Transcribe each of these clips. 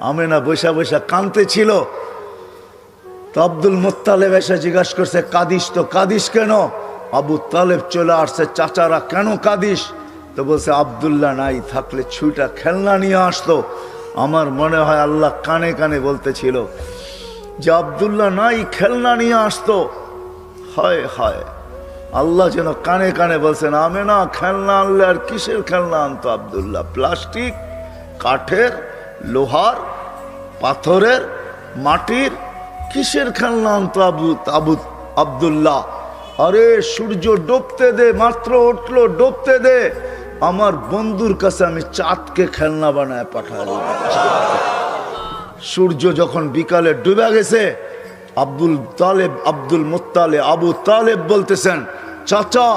আমেনা বৈশা বৈশা কাঁদতে ছিল। তো আব্দুল মুত্তালেব এসে জিজ্ঞাসা করছে, কাঁদিস তো, কাঁদিস কেন? আবু তালেব চলে আসছে, চাচারা কেন কাঁদিস? তো বলছে, আব্দুল্লাহ নাই থাকলে ছুঁটা খেলনা নিয়ে আসতো। আমার মনে হয় আল্লাহ কানে কানে বলতেছিল যে আব্দুল্লাহ নাই, খেলনা নিয়ে আসতো। হায় হায়, আল্লাহ যেন কানে কানে বলছেন, আমেনা খেলনা আনলে আর কিসের খেলনা আনতো আব্দুল্লাহ? প্লাস্টিক, কাঠের, লোহার, পাথরের, মাটির, কিসের খেলনা আনতো আব্দুল্লাহ? আরে সূর্য ডুবতে দে, মাত্র উঠলো, ডুবতে দে, আমার বন্ধুর কাছে আমি চাঁদকে খেলনা বানায় পাঠাই দেব। সূর্য যখন বিকালে ডুবে গেছে, আব্দুল মুত্তালেব আবু তালেব বলতেছেন, চাচা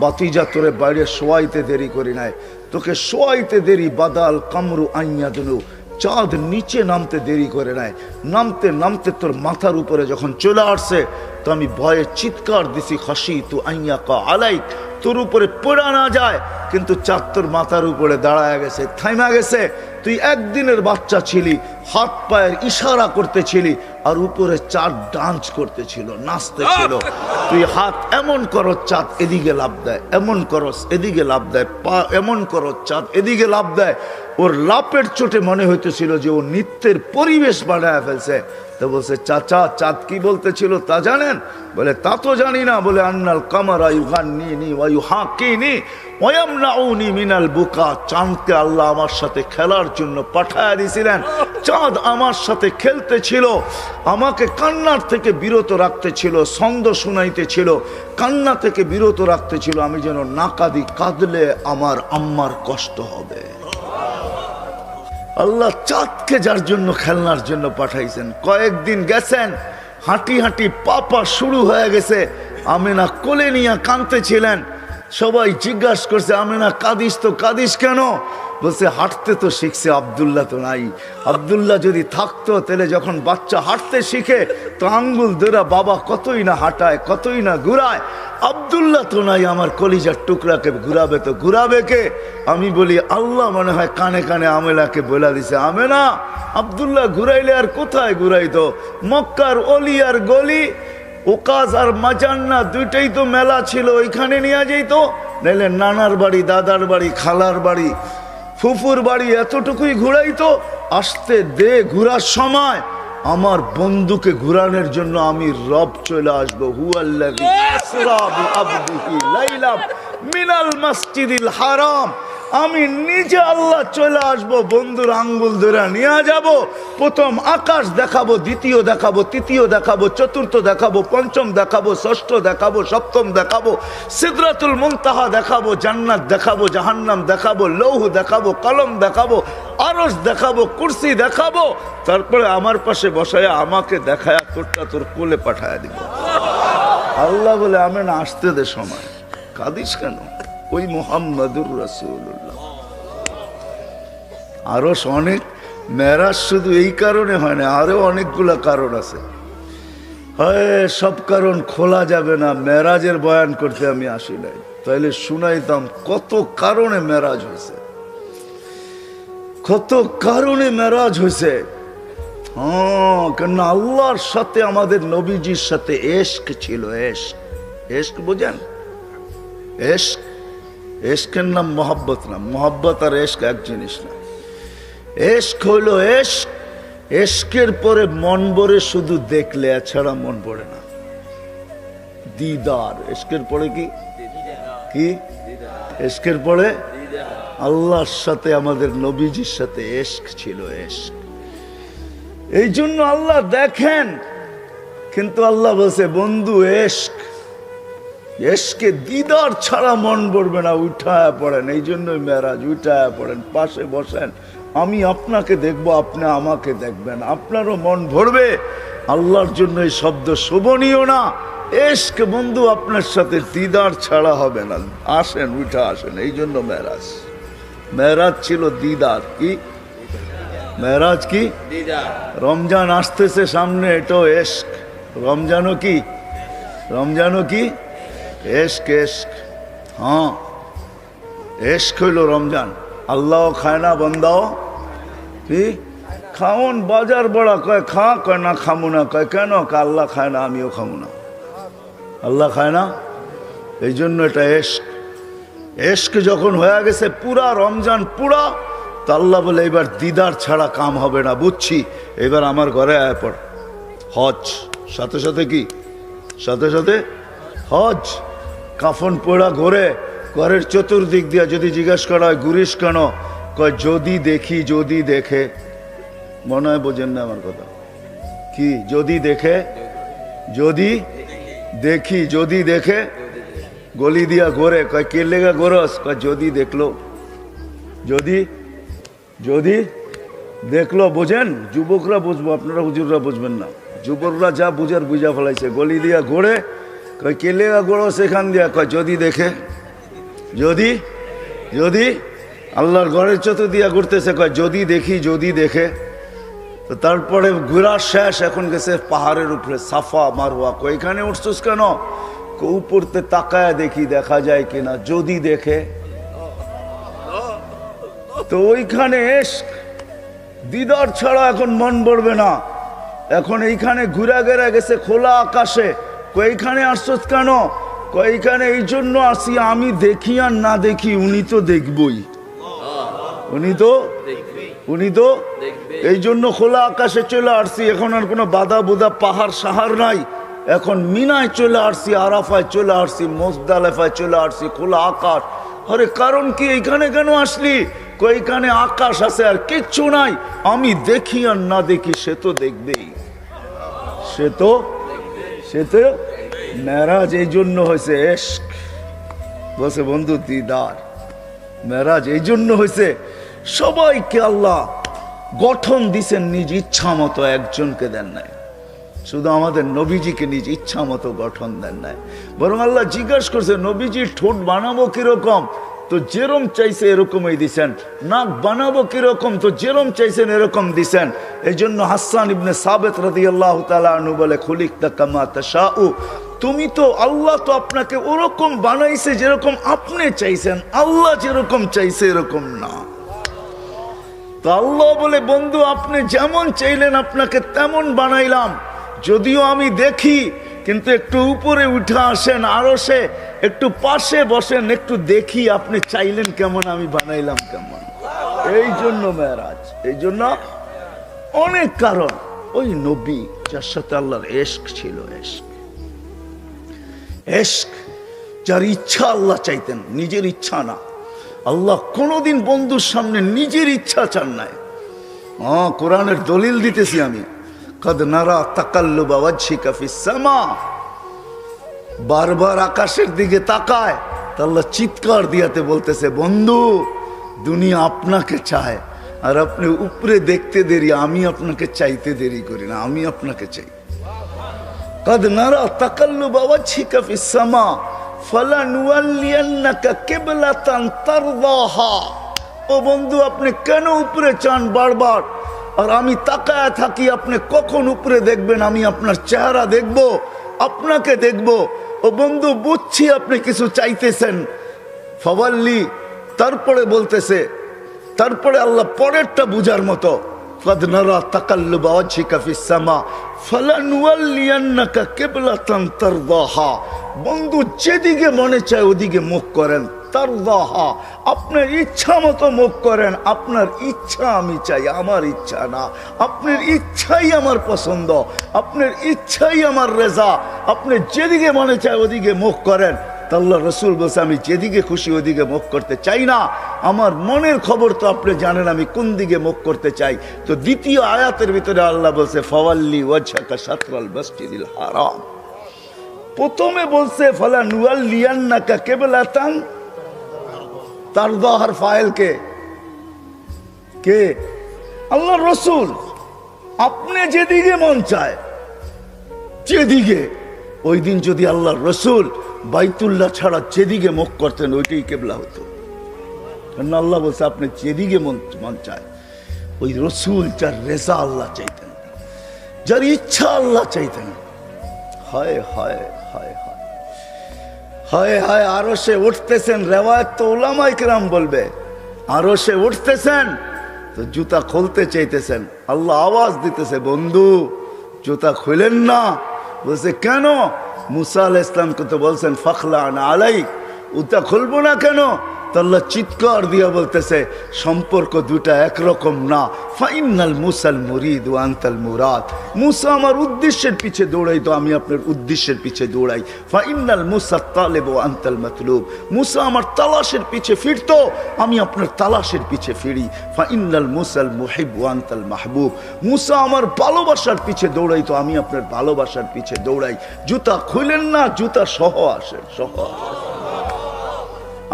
বাতিজা তোরে বাইরে শোয়াইতে দেরি করি নাই, তোকে শোয়াইতে দেরি, বাদাল কামরু আইয়া দিল, চাঁদ নিচে নামতে দেরি করে নাই, নামতে নামতে তোর মাথার উপরে যখন চলে আসছে তো আমি ভয়ে চিৎকার দিছি, খাসি তু আইয়া কা আলাইক, তোর উপরে পড়া না যায়, কিন্তু চাঁদ তোর মাথার উপরে দাঁড়ায় গেছে, থাইমা গেছে। তুই একদিনের বাচ্চা ছিলি, হাত পায়ের ইশারা করতেছিলি, আর উপরে চাঁদ ডান্স করতেছিল, নাচতেছিল। তুই হাত এমন করো, চাঁদ এদিকে লাভ দেয়, এমন করস এদিকে লাভ দেয়, পা এমন করো, চাঁদ এদিকে লাভ দেয়। ওর লাপের চোটে মনে হইতেছিল যে ও নৃত্যের পরিবেশ বানায় ফেলছে। তো বলছে, চাচা চাঁদ কি বলতেছিল তা জানেন? বলে, তা তো জানি না। বলে, আন্নাল কামারা ইউগান্নিনি ওয়া ইউহাকিনি ওয়া ইয়ামনাউনি মিনাল বুকা, চাঁদকে আল্লাহ আমার সাথে খেলার জন্য পাঠায়া দিয়েছিলেন। চাঁদ আমার সাথে খেলতে ছিল, আমাকে কান্নার থেকে বিরত রাখতে ছিল, ছন্দ শুনাইতে ছিল, কান্না থেকে বিরত রাখতে ছিল, আমি যেন না কাঁদি, কাঁদলে আমার আম্মার কষ্ট হবে। আল্লাহ চাঁদকে যার জন্য খেলনার জন্য পাঠাইছেন। কয়েকদিন গেছেন, হাঁটি হাঁটি পাপা শুরু হয়ে গেছে। আমেনা কোলে নিয়ে কাঁদতেছিলেন। সবাই জিজ্ঞাসা করছে, আমেনা কাঁদিস তো, কাঁদিস কেন? বলছে, হাঁটতে তো শিখছে, আব্দুল্লাহ তো নাই। আব্দুল্লাহ যদি থাকতো তাহলে যখন বাচ্চা হাঁটতে শিখে তো আঙ্গুল ধরে বাবা কতই না হাঁটায়, কতই না ঘুরায়। আব্দুল্লাহ তো নাই, আমার কলিজার টুকরাকে ঘুরাবে তো ঘুরাবে কে? আমি বলি, আল্লাহ মনে হয় কানে কানে আমেনাকে বলে দিছে, আমেনা আব্দুল্লাহ ঘুরাইলে আর কোথায় ঘুরাইতো? মক্কার অলি আর গলি, ওকাজ আর মাজান্না দুইটাই তো মেলা ছিল, ওইখানে নিয়ে যেত। নাইলে নানার বাড়ি, দাদার বাড়ি, খালার বাড়ি, ফুফুর বাড়ি, এতটুকুই ঘুরাইতো। আসতে দে, ঘুরার সময় আমার বন্ধুকে ঘুরানোর জন্য আমি রব চলে আসবো। হুয়াল্লাযী আসরা বিআবদিহি লাইলাম মিনাল মাসজিদিল হারাম, আমি নিজে আল্লাহ চলে আসবো, বন্ধুর আঙ্গুল ধরে নিয়ে যাব। প্রথম আকাশ দেখাবো, দ্বিতীয় দেখাবো, তৃতীয় দেখাবো, চতুর্থ দেখাবো, পঞ্চম দেখাবো, ষষ্ঠ দেখাবো, সপ্তম দেখাবো, সিদরাতুল মুনতাহা দেখাবো, জান্নাত দেখাবো, জাহান্নাম দেখাবো, লৌহ দেখাবো, কলম দেখাবো, আরশ দেখাবো, কুরসি দেখাবো। তারপরে আমার পাশে বসায়া আমাকে দেখায়া তোরটা তোর কোলে পাঠায়া দিব। আল্লাহ বলে, আমি না আসতে দে সময়, কাঁদিস কেন? ওই মুহাম্মাদুর রাসূলুল্লাহ। আরো অনেক মেরাজ শুধু এই কারণে হয় না, আরো অনেকগুলা কারণ আছে। হয় সব কারণ খোলা যাবে না, মেরাজের বয়ান করতে আমি আসি নাই, তাইলে শুনাইতাম কত কারণে মেরাজ হয়েছে, কত কারণে মেরাজ হয়েছে। হ্যাঁ, কেন আল্লাহর সাথে আমাদের নবীজির সাথে এশক ছিল। এশক, এশক বোঝেন? এশক, এশকের নাম মোহাব্বত না, মোহাব্বত আর এশক এক জিনিস না। এশক হইল এশক, এশকের পরে মন ভরে শুধু দেখলে, এছাড়া মন ভরে না। দিদার, এশকের পরে কি কি? এশকের পরে আল্লাহর সাথে আমাদের নবীজির সাথে এশক ছিল, এশক। এই জন্য আল্লাহ দেখেন, কিন্তু আল্লাহ বলছে, বন্ধু এশক, এশকে দিদার ছাড়া মন ভরবে না, উঠায় পড়েন। এই জন্যই মেরাজ, উঠায় পড়েন, পাশে বসেন, আমি আপনাকে দেখবো, আপনি আমাকে দেখবেন, আপনারও মন ভরবে। আল্লাহর জন্য এই শব্দ শোভনীয় না। এশক বন্ধু আপনার সাথে দিদার ছাড়া হবে না, আসেন, উঠা আসেন। এই জন্য মেরাজ, মেরাজ ছিল দিদার। কি মেরাজ? কি রমজান আসতেছে সামনে, এটাও এশক। রমজানও কি? রমজানও কি? এশক, এশক। হ্যাঁ, এশক হইল রমজান। আল্লাহ খায় না, বন্দাও কি খাওন বাজার বড়া, কয় খা, কয় না খামু না, কয় কেন, কয় আল্লাহ খায় না আমিও খামু না। আল্লাহ খায় না, এই জন্য এটা এশক। এশক যখন হয়ে গেছে পুরা রমজান পুরা, তা আল্লাহ বলে এবার দিদার ছাড়া কাম হবে না, বুঝছি, এবার আমার ঘরে আয় পড়। হজ সাথে সাথে কি, সাথে সাথে হজ। কাফন পোড়া ঘরে, ঘরের চতুর্দিক দিয়া যদি জিজ্ঞাসা করা হয় ঘুরিস কেন, কয় যদি দেখি, যদি দেখে, মনে হয় বোঝেন না আমার কথা কি, যদি দেখে, যদি দেখি, যদি দেখে, গলি দিয়া ঘোরে, কয় কে লেগা ঘোরস, কয় যদি দেখলো, যদি, যদি দেখলো। বোঝেন, যুবকরা বুঝবো, আপনারা হুজুররা বুঝবেন না। যুবকরা যা বুঝার বুঝা ফেলাইছে, গলি দিয়া ঘোরে, কয় কে লেগা ঘোরো সেখান দিয়া, কয় যদি দেখে, যদি, যদি আল্লাহর ঘরের চতুর দিয়া ঘুরতেছে, কয় যদি দেখি, যদি দেখে। তো তারপরে ঘোরা শেষ, এখন গেছে পাহাড়ের উপরে সাফা মারওয়া, কয় এখানে উঠছিস কেন, উপরতে তাকায় দেখি দেখা যায় কিনা, যদি দেখে। তো ওইখানে এশক দিদার ছাড়া এখন মন ভরবে না। এখন এইখানে ঘুরা গেরা গেছে খোলা আকাশে, কয়খানে আসছস কেন, কয়খানে এই জন্য আসি, আমি দেখি আর না দেখি উনি তো দেখবই, উনি তো, উনি তো এই জন্য খোলা আকাশে চলে আসছি। এখন আর কোনো বাধা বুধা পাহাড় সাহার নাই, এখন মিনায় চলে আসছি, আরাফায় চলে আসছি, মুজদালিফায় চলে আসছি, খোলা আকাশ। আরে কারণ কি, এইখানে কেন আসলি, কইখানে আকাশ আছে আর কিচ্ছু নাই, আমি দেখি আর না দেখি সে তো দেখবেই, সে তো, সে তো মেরাজ এই জন্য হয়েছে এশক। বসে বন্ধু দিদার, মেরাজ এই জন্য হয়েছে। সবাইকে আল্লাহ গঠন দিছেন নিজ ইচ্ছা মতো, একজনকে দেন নাই। শুধু আমাদের নবীজিকে নিজ ইচ্ছা মতো গঠন দেন নাই, বরং আল্লাহ জিজ্ঞাসা করছে নবীজির ঠোঁট বানাবো কিরকম, তো যেরকম চাইছে এরকমই দিছেন। নাক বানাবো কিরকম, তো যেরকম চাইছেন এরকম দিছেন। এই জন্য হাসান ইবনে সাবিত রাদিয়াল্লাহু তাআলা আনহু বলে, খুলিকতা কামা তাশাউ, তুমি তো, আল্লাহ তো আপনাকে ওরকম বানাইছে যেরকম আপনি চাইছেন, আল্লাহ যেরকম চাইছে এরকম না। তো আল্লাহ বলে, বন্ধু আপনি যেমন চাইলেন আপনাকে তেমন বানাইলাম, যদিও আমি দেখি, কিন্তু একটু উপরে উঠে আসেন, আরো সে একটু পাশে বসেন, একটু দেখি আপনি চাইলেন কেমন, আমি বানাইলাম কেমন। এই জন্য মেরাজ, এই জন্য অনেক কারণ। ওই নবী যার সাথে আল্লাহর এশক ছিল, এশক, এশক, যার ইচ্ছা আল্লাহ চাইতেন, নিজের ইচ্ছা না। আল্লাহ কোনোদিন বন্ধুর সামনে নিজের ইচ্ছা চান নাই। কোরআনের দলিল দিতেছি আমি, কদ নারা তাকাল্লুবা ওয়াজহিকা ফিস সামা, বারবার আকাশের দিকে তাকায়, তা আল্লাহ চিৎকার দিয়াতে বলতেছে, বন্ধু দুনিয়া আপনাকে চায়, আর আপনি উপরে দেখতে দেরি, আমি আপনাকে চাইতে দেরি করি না, আমি আপনাকে চাই। কদ নারা তাকাল্লুবা ওয়াজহিকা ফিস সামা ফালানুওয়াল্লিয়ান্নাকা কিবলাতান তারদাহা। ও বন্ধু আপনি কেন উপরে চান বারবার, আর আমি তাকায় থাকি, আপনি কখন উপরে দেখবেন, আমি আপনার চেহারা দেখব, আপনাকে দেখব। ও বন্ধু বুঝছি আপনি কিছু চাইতেছেন, ফাওয়াল্লি, তারপরে বলতেছে, তারপরে আল্লাহ পরেরটা বুঝার মতো, কদ নারা তাকাল্লুবা ওয়াজহিকা ফিস সামা ফালানুওয়াল্লিয়ান্নাকা কিবলাতান তারদাহা। বন্ধু যেদিকে মনে চায় ওদিকে মুখ করেন, তারদাহা, আপনার ইচ্ছা মতো মুখ করেন। আপনার ইচ্ছা আমি চাই, আমার ইচ্ছা না। আপনার ইচ্ছাই আমার পছন্দ, আপনার ইচ্ছাই আমার রেজা। আপনি যেদিকে মনে চায় ওদিকে মুখ করেন। আল্লাহ রসুল বলছে, আমি যেদিকে খুশি ওদিকে মুখ করতে চাই না, আমার মনের খবর তো আপনি জানেন আমি কোন দিকে মুখ করতে চাই। তো দ্বিতীয় আয়াতের ভিতরে আল্লাহ বলছে, ফাওয়াল্লি ওয়াজহাকা শাতরাল মাসজিদিল হারাম। প্রথমে বলছে ফালানুওয়াল্লিয়ান্নাকা কিবলাতান তারদাহার ফাইল কে, কে? আল্লাহ রসুল। আপনি যেদিকে মন চায়, যেদিকে, ওই দিন যদি আল্লাহ রসুল বাইতুল্লাহ ছাড়া যেদিকে মুখ করতেন ওইটাই কেবলা হতো। কারণ আল্লাহ বলছে আপনি যেদিকে মন চায়, ওই রসুল যার রেজা আল্লাহ চাইতেন, যার ইচ্ছা আল্লাহ চাইতেন। হায় হায় হায় হায় হায় হায়, আরো সে উঠতেছেন, রেওয়ায়ত তো উলামায়ে কেরাম বলবে, আরো সে উঠতেছেন তো জুতা খুলতে চাইতেছেন, আল্লাহ আওয়াজ দিতেছে, বন্ধু জুতা খুলেন না। বলছে কেন? মুসা আলাইহিস ইসলামকে তো বলছেন ফাখলা আনা আলাইক, জুতা খুলবো না কেন? তো আল্লাহ চিৎকার দিয়া বলতেছে সম্পর্ক দুটা একরকম না। ফাইনাল মুসাল মুরিদ ওয়া আনতাল মুরাদ। মুসা আমার উদ্দেশ্যের পিছে দৌড়াই, তো আমি আপনার উদ্দেশ্যের পিছে দৌড়াই। ফাইনাল মুসা তালেব ওয়া আনতাল মাতলুব। মুসা আমার তালাশের পিছে ফিরতো, আমি আপনার তালাশের পিছে ফিরি। ফাইনাল মুসাল মুহিব ওয়া আনতাল মাহবুব। মুসা আমার ভালোবাসার পিছে দৌড়াইতো, আমি আপনার ভালোবাসার পিছে দৌড়াই। জুতা খুলেন না, জুতা সহ আসেন, সহ আসেন।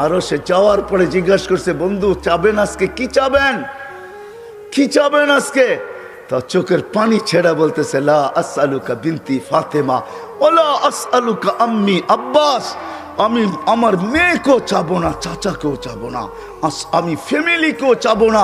আরো সে যাওয়ার পরে জিজ্ঞাসা করছে, বন্ধু চাবেন আজকে? কি চাবেন, কি চাবেন আজকে? তা চোখের পানি ছেড়া বলতেছে, লা আসআলুকা বিনতি ফাতেমা ওয়ালা আসআলুকা আম্মি আব্বাস। আমি আমার মেয়েকেও চাবো না, চাচাকেও চাবো না, আমি ফ্যামিলিকেও চাবো না,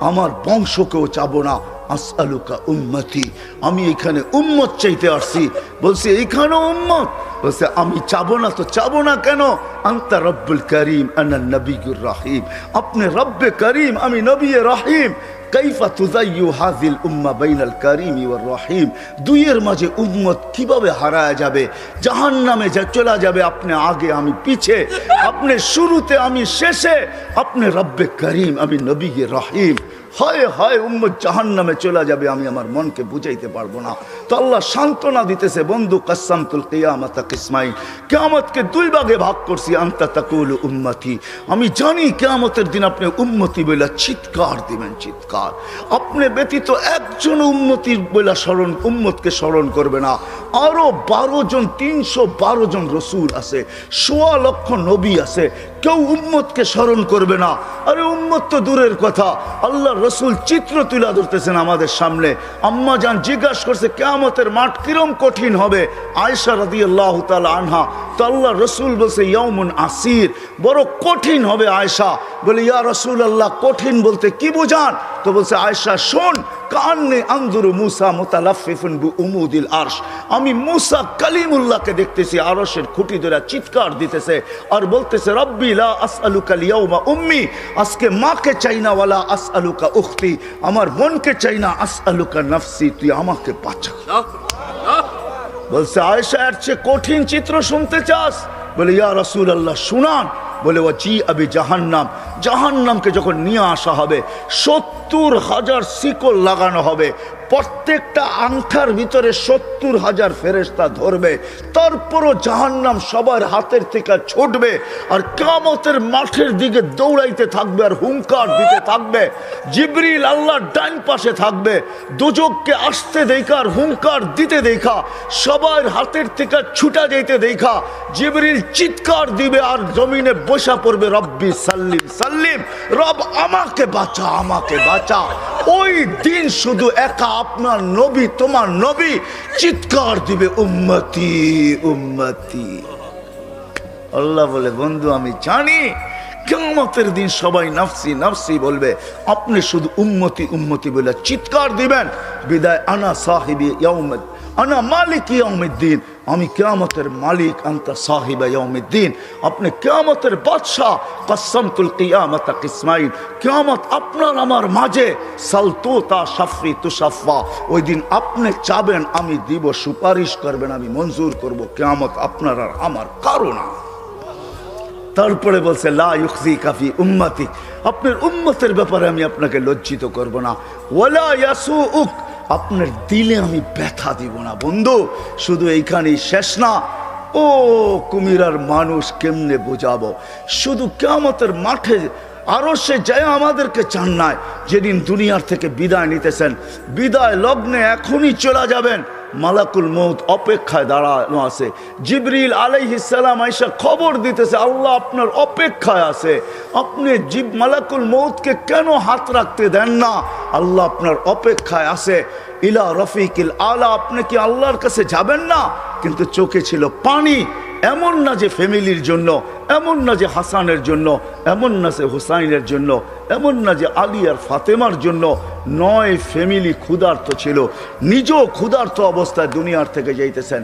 আমার বংশকেও চাবো না। আসআলুকা উম্মতি, আমি এখানে উম্মত চাইতে আসছি। বলছে এইখানেও উম্মত? বলছে আমি চাবো না তো চাবো না কেন? আনতা রব্বুল করিম আনা নবিয়ুর রহিম। আপনি রব্বে করিম, আমি নবী রহিম। কাইফা তুযায়্যু হাযিল উম্মাহ বাইনাল করিম ওয়ার রহিম। দুইয়ের মাঝে উম্মত কিভাবে হারায় যাবে, জাহান্নামে যা চলে যাবে। আপনি আগে, আমি পিছে, আপনি শুরুতে, আমি শেষে। আপনি রব্বে করিম, আমি নবী রহিম। হয় হয় উম্মত জাহান্নামে চলে যাবে, আমি আমার মনকে বুঝাইতে পারবো না। তো আল্লাহ সান্ত্বনা দিতেছে, বন্ধু কাসসামতুল কিয়ামাতা কিসমাইন, কিয়ামতকে দুই ভাগে ভাগ করছি। আনতা তাকুলু উম্মতি, আমি জানি কিয়ামতের দিন আপনি উম্মতি বলে চিৎকার দিবেন, চিৎকার। আপনি ব্যতীত একজন উম্মতি বলে স্মরণ, উম্মতকে স্মরণ করবে না। আরো 12 জন, 312 জন রসুল আছে, 1.25 লক্ষ নবী আছে, কেউ উম্মতকে স্মরণ করবে না। আরে উম্মত তো দূরের কথা, আল্লাহ রসুল চিত্র তুলে ধরতেছেন আমাদের সামনে। আম্মা জান জিজ্ঞাসা করছে কিয়ামতের মাঠ কিরম কঠিন হবে। আয়েশা রাদিয়াল্লাহু তাআলা আনহা, তো আল্লাহ রসুল বলছে ইয়াউমুন আসির, বড় কঠিন হবে। আয়েশা বলে ইয়া রাসূলুল্লাহ, কঠিন বলতে কি বুঝান? তো বলছে আয়েশা শোন, কান্নে আনজুরু মুসা মুতালাফফিফুন বিউমুদিল আরশ, আমি মুসা কালিমুল্লাহকে দেখতেছি আরশের খুঁটি ধরে চিৎকার দিতেছে আর বলতেছে রব্বি লা আসআলুকা আল-ইয়াওমা উম্মি, আজকে মাকে চাই না, ওয়ালা আসআলুকা উখতি, আমার বোনকে চাই না, আসআলুকা নাফসি, তুই আমাকে বাঁচা। বলছে আয়েশা এর চেয়ে কঠিন চিত্র শুনতে চাস? বলে ইয়া রাসূলুল্লাহ শুনান। বলে ওয়াজি আবি জাহান্নাম, জাহান্নামকে যখন নিয়ে আসা হবে 70,000 শিকল লাগানো হবে, প্রত্যেকটা আংটার ভিতরে 70,000 ফেরেশতা ধরবে, তারপরও জাহান্নাম সবার হাতের থেকে ছুটবে আর কিয়ামতের মাঠের দিকে দৌড়াইতে থাকবে আর হুঙ্কার দিতে থাকবে। জিবরিল আল্লাহর ডান পাশে থাকবে, দোজখকে আসতে দেখা আর হুঙ্কার দিতে দেখা, সবার হাতের থেকে ছুটা যেতে দেখা জিবরিল চিৎকার দিবে আর জমিনে বসা পড়বে, রব্বি সাল্লিম সাল্লিম, রব আমাকে বাঁচা, আমাকে বাঁচা। ওই দিন শুধু একা আপনার নবী, তোমার নবী চিৎকার দিবে উম্মতি উম্মতি। আল্লাহ বলে বন্ধু আমি জানি কিয়ামতের দিন সবাই নাফসি নাফসি বলবে, আপনি শুধু উম্মতি উম্মতি বলে চিৎকার দিবেন। বিদায় আনা সাহিবি ইয়াউমিদ, আনা মালিক ইয়াউমিদ্দিন, আমি কিয়ামতের মালিক, আনতা সাহিবা ইয়াউমিদ্দিন, আপনি কিয়ামতের বাদশা। কাসসামতুল কিয়ামাতা কিসমাইন, কিয়ামত আপনার আমার মাঝে। সালতুতা শাফি তুশাফা, ওই দিন আপনি চাবেন আমি দিব, সুপারিশ করবেন আমি মঞ্জুর করব। কিয়ামত আপনার আর আমার কারো না। তারপরে বলছে লা ইউখজিকা ফি উম্মতি, আপনার উম্মতের ব্যাপারে আমি আপনাকে লজ্জিত করব না। ওয়ালা ইয়াসুউক, আপনার দিলে আমি ব্যথা দিব না। বন্ধু শুধু এইখানেই শেষ না, ও কুমিরার মানুষ কেমনে বোঝাবো। শুধু কিয়ামতের মাঠে আরো সে যায় আমাদেরকে চান নাই, যেদিন দুনিয়ার থেকে বিদায় নিতেছেন, বিদায় লগ্নে এখনই চলে যাবেন, মালাকুল মউত অপেক্ষায় দাঁড়ানো আছে। জিবরিল আলাইহিস সালাম আয়েশা খবর দিতেছে আল্লাহ আপনার অপেক্ষায় আছে। আপনি মালাকুল মউতকে কেন হাত রাখতে দেন না? আল্লাহ আপনার অপেক্ষায় আছে। ইলা রফিকিল আলা, আপনি কি আল্লাহর কাছে যাবেন না? কিন্তু চোখে ছিল পানি। এমন না যে ফ্যামিলির জন্য, এমন না যে হাসানের জন্য, এমন না যে হুসাইনের জন্য, এমন না যে আলী আর ফাতেমার জন্য, 9 ফ্যামিলি ক্ষুধার্ত ছিল, নিজেও ক্ষুধার্ত অবস্থায় দুনিয়ার থেকে যাইতেছেন।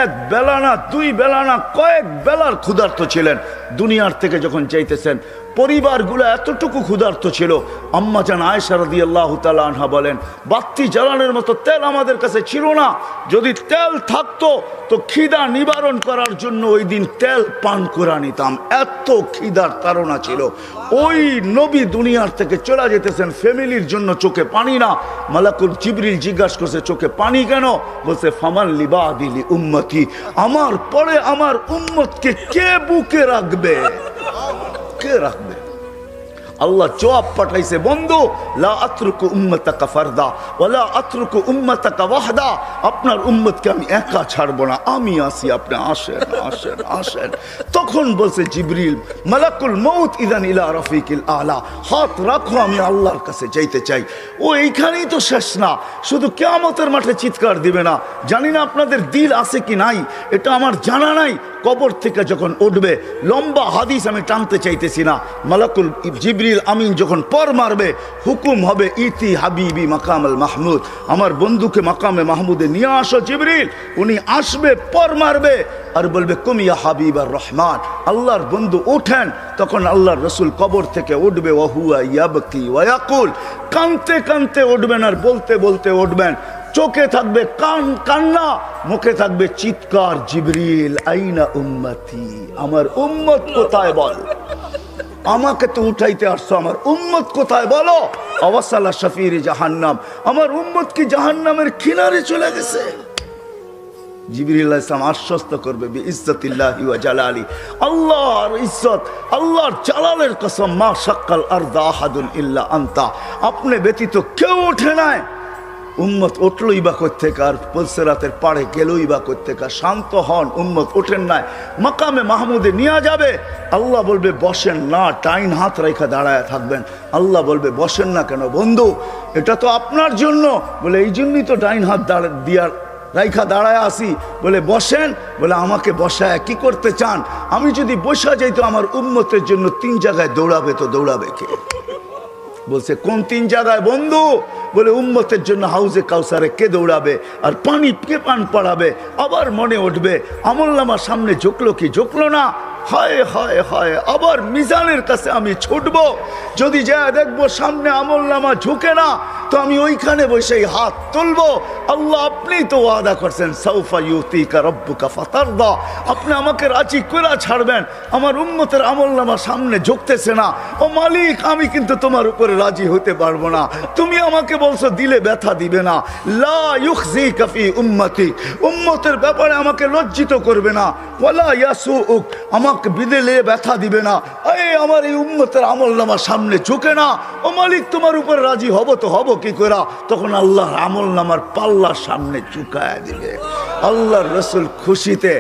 1 বেলা না 2 বেলা না কয়েক বেলার ক্ষুধার্ত ছিলেন। দুনিয়ার থেকে যখন যাইতেছেন পরিবারগুলো এতটুকু ক্ষুধার্ত ছিল। আম্মা জান আয়েশা রাদিয়াল্লাহু তাআলা আনহা বলেন, বাতি জ্বালানোর মতো তেল আমাদের কাছে ছিল না, যদি তেল থাকতো তো খিদা নিবারণ করার জন্য ওই দিন তেল পান করে নিতাম, এত খিদার তাড়না ছিল। ওই নবী দুনিয়ার থেকে চলে যেতেছেন, ফ্যামিলির জন্য চোখে পানি না। মালাকুল জিবরিল জিজ্ঞাসা করছে, চোখে পানি কেন? বলছে, ফামান লিবাদিলি উম্মতি, আমার পরে আমার উম্মতকে কে বুকে রাখবে, কে রাখবে? আল্লাহ জবাব পাঠাইছে, বন্ধু, লা আতরুকু উম্মতাকা ফারদা ওয়ালা আতরুকু উম্মতাকা ওয়াহদা, আপনার উম্মতকে আমি একা ছাড়বো না, আমি আসি, আপনি আসেন আসেন আসেন। তখন বলছে জিবরিল, মালাকুল মউত ইদান ইলা রফিকিল আলা, হাত রাখো, আমি আল্লাহর কাছে যাইতে চাই। ও এইখানেই তো শেষ না, শুধু কিয়ামতের মাঠে চিৎকার দিবে না। জানি না আপনাদের দিল আছে কি নাই, এটা আমার জানা নাই। কবর থেকে যখন উঠবে, লম্বা হাদিস আমি টানতে চাইতেছি না, মালাকুল জিবরিল আমিন যখন পর মারবে, হুকুম হবে, ইতি হাবিবি মাকামাল মাহমুদ, আমার বন্ধুকে মাকামে মাহমুদে নিয়ে আসো জিবরিল। উনি আসবে, পর মারবে আর বলবে, কুমিয়া হাবিব আর রহমান, আল্লাহর বন্ধু ওঠেন। তখন আল্লাহর রসুল কবর থেকে উঠবে, ওয়াহুয়া ইয়াবকি ওয়ায়াকুল, কানতে কানতে উঠবেন আর বলতে বলতে উঠবেন। চোখে থাকবে কান্না, মুখে থাকবে চিৎকার, জিবরিল আইনা উম্মতি, আমার উম্মত কোথায় বল, আমাকে তো উঠাইতে আসছো, আমার উম্মত কোথায় বলো? আওয়াসালা শাফির জাহান্নাম, আমার উম্মত কি জাহান্নামের কিনারে চলে গেছে? জিবরিল আলাইহিস সালাম আশ্বস্ত করবে, বিইজ্জতিল্লাহি ওয়া জালালি, আল্লাহর ইজ্জত, আল্লাহর জালালের কসম, মা শাক্কাল আরদা আহাদুন ইল্লা আনতা, আপনি ব্যতীত কেউ ওঠে নাই। উম্মত উঠলই বা কোত্থেকে, আর পুলসিরাতের পাড়ে গেলই বা কোত্থেকে? শান্ত হন, উম্মত ওঠেন নাই, মাকামে মাহমুদে নিয়ে যাবে। আল্লাহ বলবে বসেন না, ডাইন হাত রেখা দাঁড়ায় থাকবেন। আল্লাহ বলবে বসেন না কেন? বন্ধু, এটা তো আপনার জন্য। বলে এই জন্যই তো ডাইন হাত দিয়ার রাইখা দাঁড়ায় আসি। বলে বসেন। বলে আমাকে বসায় কি করতে চান? আমি যদি বসা যাই তো আমার উম্মতের জন্য 3 জায়গায় দৌড়াবে, তো দৌড়াবে কে? বলছে কোন 3 জায়গায় বন্ধু? বলে উম্মতের জন্য হাউজে কাউসারে কে দৌড়াবে, আর পানি কে পান পড়াবে। আবার মনে উঠবে আমলনামার সামনে ঝুঁকলো কি ঝুঁকলো না, হায় হায় হায়, আবার মিজানের কাছে আমি ছুটবো, যদি যা দেখবো সামনে আমলনামা ঝুঁকে না, তো আমি ওইখানে বসেই হাত তুলবো। আল্লাহ আপনি তো ওয়াদা করছেন, সাউফা ইউতিকা রাব্বুকা ফাতারদা, আপনি আমাকে রাজি করে ছাড়বেন। আমার উম্মতের আমলনামা সামনে ঝুঁকতেছে না, ও মালিক, আমি কিন্তু তোমার উপরে রাজি হতে পারবো না। তুমি আমাকে বলছো দিলে ব্যথা দিবে না, লা ইউখজিকা ফি উম্মতি, উম্মতের ব্যাপারে আমাকে লজ্জিত করবে না, ওয়ালা ইয়াসুউক, আমাকে বিদেলে ব্যথা দিবে না। এই আমার এই উম্মতের আমলনামা সামনে ঝুঁকে না, ও মালিক তোমার উপরে রাজি হব তো হব কি করে? তখন আল্লাহর আমলনামার পাল্লার সামনে ঝুঁকায় দিবে। আল্লাহর রসুল খুশিতে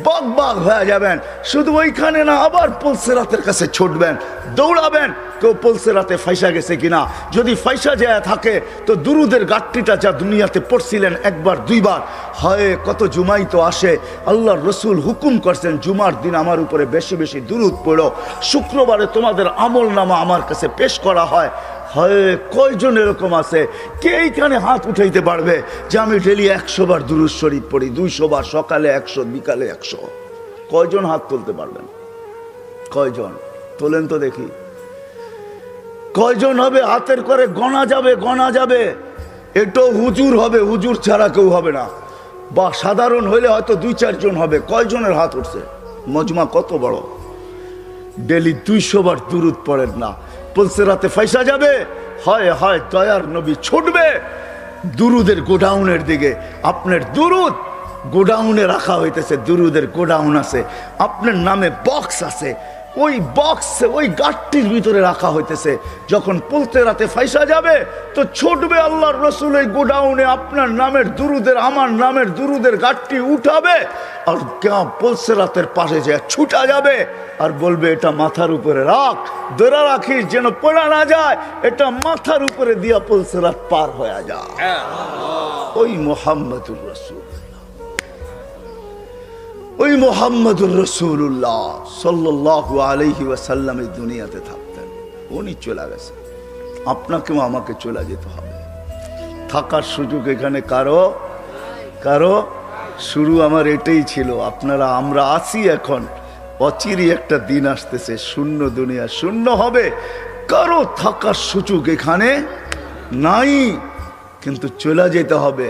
বকবক হয়ে যাবেন। শুধু ওইখানে না, আবার পুলসিরাতের কাছে ছুটবেন, দৌড়াবেন, কেউ পুলসিরাতে ফাইসা গেছে কিনা। যদি ফাইসা যায় থাকে তো দুরুদের গাট্টিটা যা দুনিয়াতে পড়ছিলেন 1বার 2বার, হয় কত জুমাই তো আসে। আল্লাহর রসুল হুকুম করছেন, জুমার দিন আমার উপরে বেশি বেশি দুরুদ পড়ো, শুক্রবারে তোমাদের আমলনামা আমার কাছে পেশ করা হয়। হয় কয়জন এরকম আছে? কে এইখানে হাত উঠাইতে পারবে যে আমি ডেলি 100 বার দুরুদ শরীফ পড়ি, 200 বার, সকালে 100, বিকালে 100? কয়জন হাত তুলতে পারবেন? কয়জন তোলেন তো দেখি? কয়জন হবে? হাতের করে গণা যাবে, গণা যাবে। এটাও হুজুর হবে, হুজুর ছাড়া কেউ হবে না, বা সাধারণ হইলে হয়তো 2-4 জন হবে। কয়জনের হাত উঠছে? মজমা কত বড়! ডেলি 200 বার দুরুদ পড়েন না, পুলসিরাতে ফাইসা যাবে। হয় হয় দয়ার নবী ছুটবে দুরুদের গোডাউনের দিকে। আপনার দুরুদ গোডাউনে রাখা হইতেছে, দুরুদের গোডাউন আছে, আপনার নামে বক্স আছে, ওই বক্সে ওই গাটটির ভিতরে রাখা হইতেছে। যখন পুলসিরাতে ফাইসা যাবে তো ছুটবে আল্লাহর রসুল এই গোডাউনে, আপনার নামের দুরুদের, আমার নামের দুরুদের গাটটি উঠাবে, আর পুলসিরাতের পাশে যে ছুটা যাবে আর বলবে এটা মাথার উপরে রাখ, ধরে রাখিস যেন পড়া না যায়, এটা মাথার উপরে দিয়া পুলসিরাত পার হয়ে যায়। ওই মুহাম্মদুর রাসূল, ওই মুহাম্মদুর রাসূলুল্লাহ সাল্লাল্লাহু আলাইহি ওয়াসাল্লাম এই দুনিয়াতে থাকতেন। উনি চলে গেছে, আপনাকেও আমাকে চলে যেতে হবে। থাকার সুযোগ এখানে কারো কারো শুরু আমার এটাই ছিল। আপনারা আমরা আছি এখন, অচিরই একটা দিন আসতেছে শূন্য দুনিয়া শূন্য হবে, কারো থাকার সুযোগ এখানে নাই, কিন্তু চলে যেতে হবে,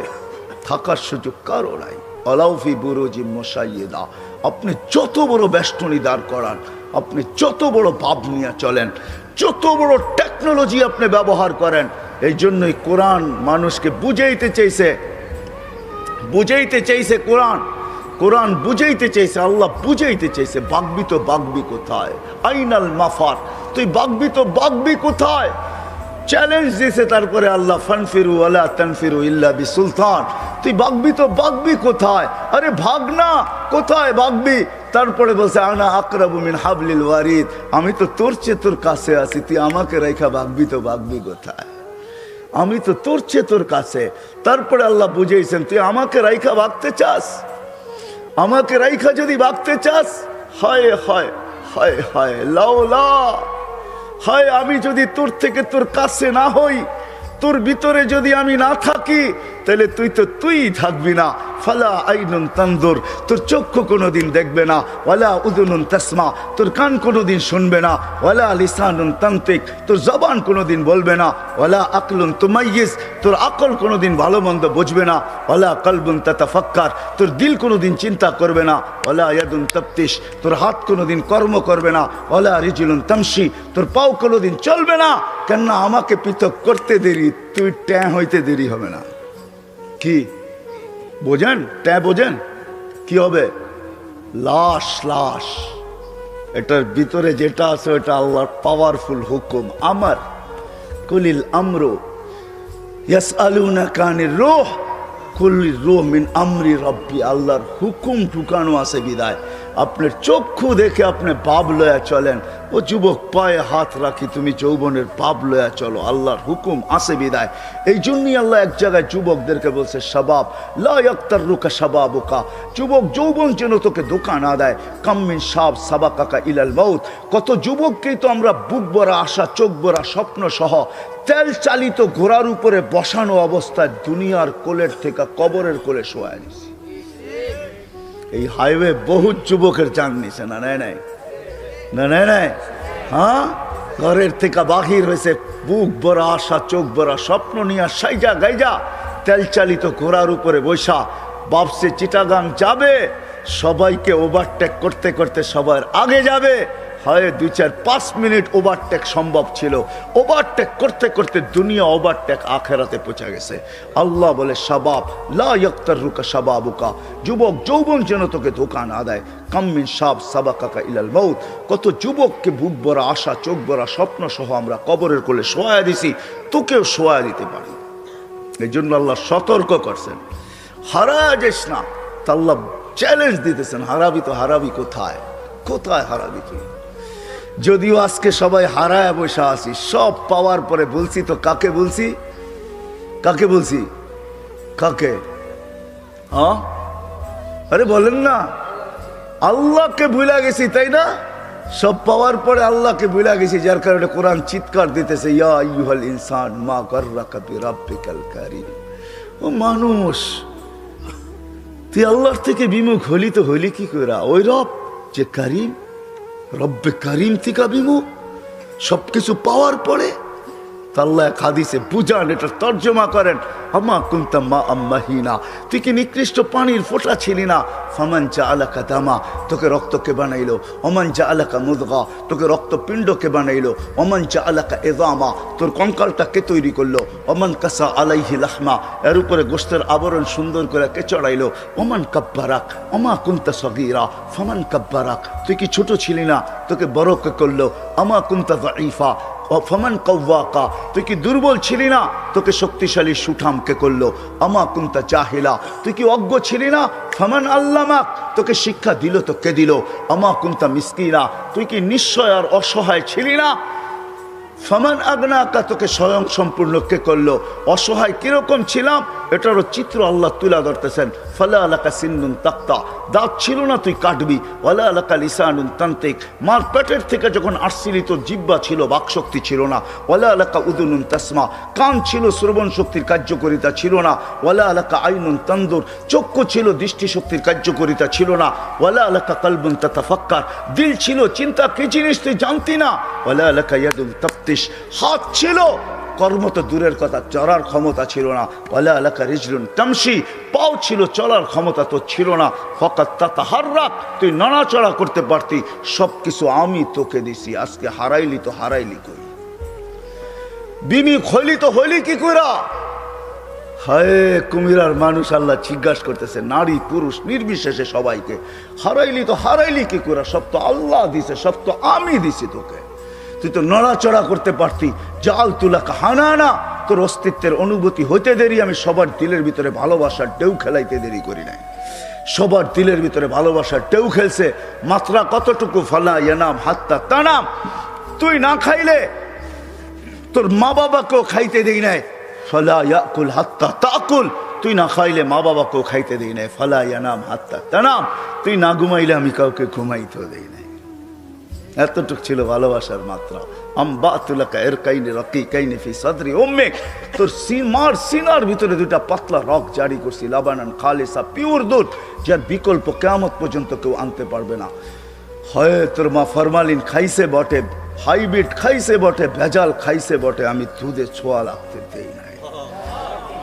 থাকার সুযোগ কারো নাই। আলাউফি বুরুজি মুশাইয়্যিদা, আপনি যত বড় বেষ্টনী দাঁড় করান, আপনি যত বড় ভাব নিয়ে চলেন, যত বড় টেকনোলজি আপনি ব্যবহার করেন, এই জন্যই কোরআন মানুষকে বুঝাইতে চাইছে, কোরআন বুঝাইতে চাইছে, আল্লাহ বুঝাইতে চাইছে, বাগবি তো বাগবি কোথায়, আইনাল মাফার, তুই বাগবি তো বাগবি কোথায়, চ্যালেঞ্জ দিয়েছে। তারপরে আল্লাহ ফানফিরু ওয়ালা তানফিরু ইল্লা বিসুলতান, তুই বাগবি তো বাগবি কোথায়, আরে ভাগ না, কোথায় বাগবি? তারপরে বলছে আনা আকরাবু মিন হাবলিল ওয়ারিদ, আমি তো তোর চেয়ে তোর কাছে আছি, তুই আমাকে রেখা বাগবি তো বাগবি কোথায়, আমি তো তোর চেয়ে তোর কাছে। তারপরে আল্লাহ বুঝাইছেন, তুই আমাকে রাইখা ভাগতে চাস, আমাকে রাইখা যদি ভাগতে চাস, হায় হায় হায় হায় লাউলা, হায় আমি যদি তোর থেকে তোর কাছে না হই, তোর ভিতরে যদি আমি না থাকি, তাহলে তুই তো তুই থাকবি না। ফালা আইনুন তানজুর, তোর চক্ষু কোনোদিন দেখবে না, ওয়ালা উযুনুন তাসমা, তোর কান কোনোদিন শুনবে না, ওয়ালা লিসানুন তানতিক, তোর জবান কোনোদিন বলবে না, ওয়ালা আকলুন তুমাইয়িজ, তোর আকল কোনোদিন ভালো মন্দ বুঝবে না, ওয়ালা কলবুন তাতাফাক্কার, তোর দিল কোনোদিন চিন্তা করবে না, ওয়ালা ইয়াদুন তাফতিশ, তোর হাত কোনোদিন কর্ম করবে না, ওয়ালা রিজলুন তামশি, তোর পাও কোনোদিন চলবে না। কেননা আমাকে পৃথক করতে দেরি, তুই ট্যাঁ হইতে দেরি হবে না। কি বোঝেন? ট্যাঁ বোঝেন? কি হবে? লাশ, লাশ, এটার ভিতরে যেটা আছে ওটা আল্লাহর পাওয়ারফুল হুকুম। আমার কুলিল আমরু ইয়াসআলুনাকা আনির রূহ কুলির রূহ মিন আমরি রব্বি, আল্লাহর হুকুম ঢুকানো আছে বিদায় আপনার চক্ষু দেখে আপনি পাপ লয়া চলেন। ও যুবক, পায়ে হাত রাখি, তুমি যৌবনের পাপ লয়া চলো, আল্লাহর হুকুম আছে বিদায়। এই জন্যই আল্লাহ এক জায়গায় যুবকদেরকে বলছে, শাবাব লা ইয়াক্তাররুকা শাবাবুকা, যুবক যৌবন যেন তোকে ধোঁকা না দেয়। কাম্মিন শাব সাবাকাকা ইলাল মাউত, কত যুবককেই তো আমরা বুক ভরা আশা, চোখ ভরা স্বপ্ন সহ তেল চালিত ঘোড়ার উপরে বসানো অবস্থায় দুনিয়ার কোলের থেকে কবরের কোলে শোয়া দিছি। এই হাইওয়ে বহুত যুবকের জান নিছে, না নাই নাই না নাই নাই, হ্যাঁ, ঘরের থেকে বাহির হয়েছে বুক ভরা আশা, চোখ ভরা স্বপ্ন নিয়ে সাইজা গাইজা তেল চালিত ঘোড়ার উপরে বৈশা বাপসে চিটাগাং যাবে, সবাইকে ওভারটেক করতে করতে সবার আগে যাবে। হয় 2-4-5 মিনিট ওভারটেক সম্ভব ছিল, ওভারটেক করতে করতে দুনিয়া ওভারটেক আখেরাতে পৌঁছে গেছে। আল্লাহ বলে, শাবাব লা ইয়াক্তাররুকা শাবাবুকা, যুবক যৌবন যেন তোকে ধোঁকা না দেয়। কাম্মিন শাব সাবাকাকা ইলাল মাউত, কত যুবককে বুক ভরা আশা, চোখ ভরা স্বপ্ন সহ আমরা কবরের কোলে শোয়া দিছি, তোকেও শোয়া দিতে পারি। এই জন্য আল্লাহ সতর্ক করছেন, হারা যাস না। তা আল্লাহ চ্যালেঞ্জ দিতেছেন, হারাবি তো হারাবি কোথায়, কোথায় হারাবি তুই? যদিও আজকে সবাই হারায় বসে আছি, সব পাওয়ার পরে বলছি তো কাকে বলছি, কাকে বলছি, কাকে? হ্যাঁ, আরে বলেন না, আল্লাহকে ভুলে গেছি, তাই না? সব পাওয়ার পরে আল্লাহকে ভুলে গেছি, যার কারণে কোরআন চিৎকার দিতেছে, ইয়া আইয়ুহাল ইনসান মা গাররাকা বিরাব্বিকাল কারীম। ও মানুষ, তুই আল্লাহর থেকে বিমুখ হলি তো হলি কি করে? ওই রব যে কারীম, রব্বে কারিম থেকে বিমুখ, সবকিছু পাওয়ার পরে। আল্লাহ এক হাদিসে বুঝান, এটা তর্জমা করেন, আমা কুনতা মা আম্মাহিনা, তুই কি নিকৃষ্ট পানির ফোঁটা ছিলি না? ফামান জাআলাকা দামা, তোকে রক্তকে বানাইলো। ওমান জাআলাকা মুদগা, তোকে রক্তপিণ্ডকে বানাইলো। ওমান জাআলাকা ইযামা, তোর কঙ্কালটাকে তৈরি করলো। ওমান কাসা আলাইহি লাহমা, এর উপরে গোশতের আবরণ সুন্দর করে কে চড়াইলো। ওমান কাব্বারাক আমা কুনতা সগীরা ফামান কাব্বারাক, তুই কি ছোট ছিলি না, তোকে বড় কে করলো। আমা কুনতা যায়ীফা ফামান কাওয়াকা, তুই কি দুর্বল ছিলি না, তোকে শক্তিশালী সুঠামকে করলো। আমা কুনতা জাহিলা, তুই কি অজ্ঞ ছিলি না, ফামান আল্লামাক, তোকে শিক্ষা দিল তো কে দিল। আমা কুনতা মিসকিনা, তুই কি নিশ্চয় আর অসহায় ছিলি না, ফামান আগনাকা, তোকে স্বয়ং সম্পূর্ণ কে করলো। অসহায় কিরকম ছিলাম এটারও চিত্র আল্লাহ তুলে ধরতেছেন। ফালা লাকা সিন্নুন তাক্তা, দাঁত ছিল না তুই কাটবি, ওয়ালা লাকা লিসানুন তানতিক, মার পেটের থেকে যখন আসছিলি তোর জিহ্বা ছিল, বাকশক্তি ছিল না, ওয়ালা লাকা উদুনুন তাসমা, কান ছিল শ্রবণ শক্তির কার্যকারিতা ছিল না, ওয়ালা লাকা আইনুন তানদুর, চক্ষু ছিল দৃষ্টিশক্তির কার্যকারিতা ছিল না, ওয়ালা লাকা কলবুন তাতাফাক্কার, দিল ছিল চিন্তা কি জিনিস তুই জানতি না, ওয়ালা লাকা ইয়াদুন তাফতিশ, হাত ছিল, কর্ম তো দূরের কথা, চলার ক্ষমতা ছিল না, ওয়ালা লাকা রিজলুন তামশি, পাও ছিল, চলার ক্ষমতা তো ছিল না, ফাকাত তাতাহাররাক, তুই নড়াচড়া করতে পারতি, সব কিছু আমি তোকে দিছি, আজকে হারাইলি তো হারাইলি কই, বিমি হইলি তো হইলি কি কইরা? হায় কুমিরার মানুষ আল্লাহ জিজ্ঞাসা করতেছে, নারী পুরুষ নির্বিশেষে সবাইকে, হারাইলি তো হারাইলি কি কইরা? সব তো আল্লাহ দিছে, সব তো আমি দিছি তোকে, তুই তো নড়াচড়া করতে পারতি, জাল তুলা কাহানা, তোর অস্তিত্বের অনুভূতি হইতে দেরি, আমি সবার দিলের ভিতরে ভালোবাসার ঢেউ খেলাইতে দেরি করি নাই, সবার দিলের ভিতরে ভালোবাসার ঢেউ খেলছে, মাত্রা কতটুকু, ফালা ইয়ানাম হাত্তা তানাম, তুই না খাইলে তোর মা বাবাকেও খাইতে দেই নাই, ফালা ইয়াকুল হাত্তা তাকুল, তুই না খাইলে মা বাবাকেও খাইতে দেই নাই, ফালা ইয়ানাম হাত্তা তানাম, তুই না ঘুমাইলে আমি কাউকে ঘুমাইতেও দেই নাই। এতটুক ছিল ভালোবাসার মাত্রা। আম্বাতুলাকা ইরকাইনি রাকিকাইনি ফি সাদরি উম্মিক, তোর মার সিনার ভিতরে দুইটা পাতলা রক জারি করছি, লাবানান খালিসা, পিওর দুধ, যার বিকল্প কিয়ামত পর্যন্ত কেউ আনতে পারবে না। হয় তোর মা ফরমালিন খাইছে বটে, হাইব্রিড খাইছে বটে, ভেজাল খাইছে বটে, আমি দুধে ছোঁয়া লাগতে দেই নাই।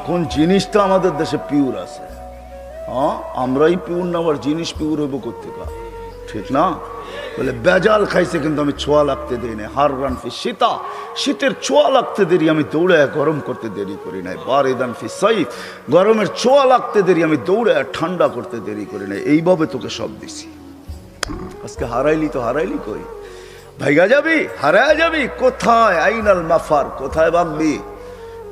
কোন জিনিসটা আমাদের দেশে পিওর আছে? হ্যাঁ, আমরাই পিওর না, আবার জিনিস পিওর হইব কোত্থেকা? ঠিক না? বলে বেজাল খাইছে কিন্তু আমি ছোঁয়া লাগতে দেই নাই। হার রান ফি শীতা, শীতের ছোঁয়া লাগতে দেরি, আমি দৌড়ে গরম করতে দেরি করি নাই। বারিদান ফি সাইফ, গরমের ছোঁয়া লাগতে দেরি, আমি দৌড়ে ঠান্ডা করতে দেরি করি নাই। এইভাবে তোকে সব দিছি। আজকে হারাইলি তো হারাইলি কই? ভাইগা যাবি, হারায় যাবি কোথায়? আইনাল মাফার, কোথায় ভাববি?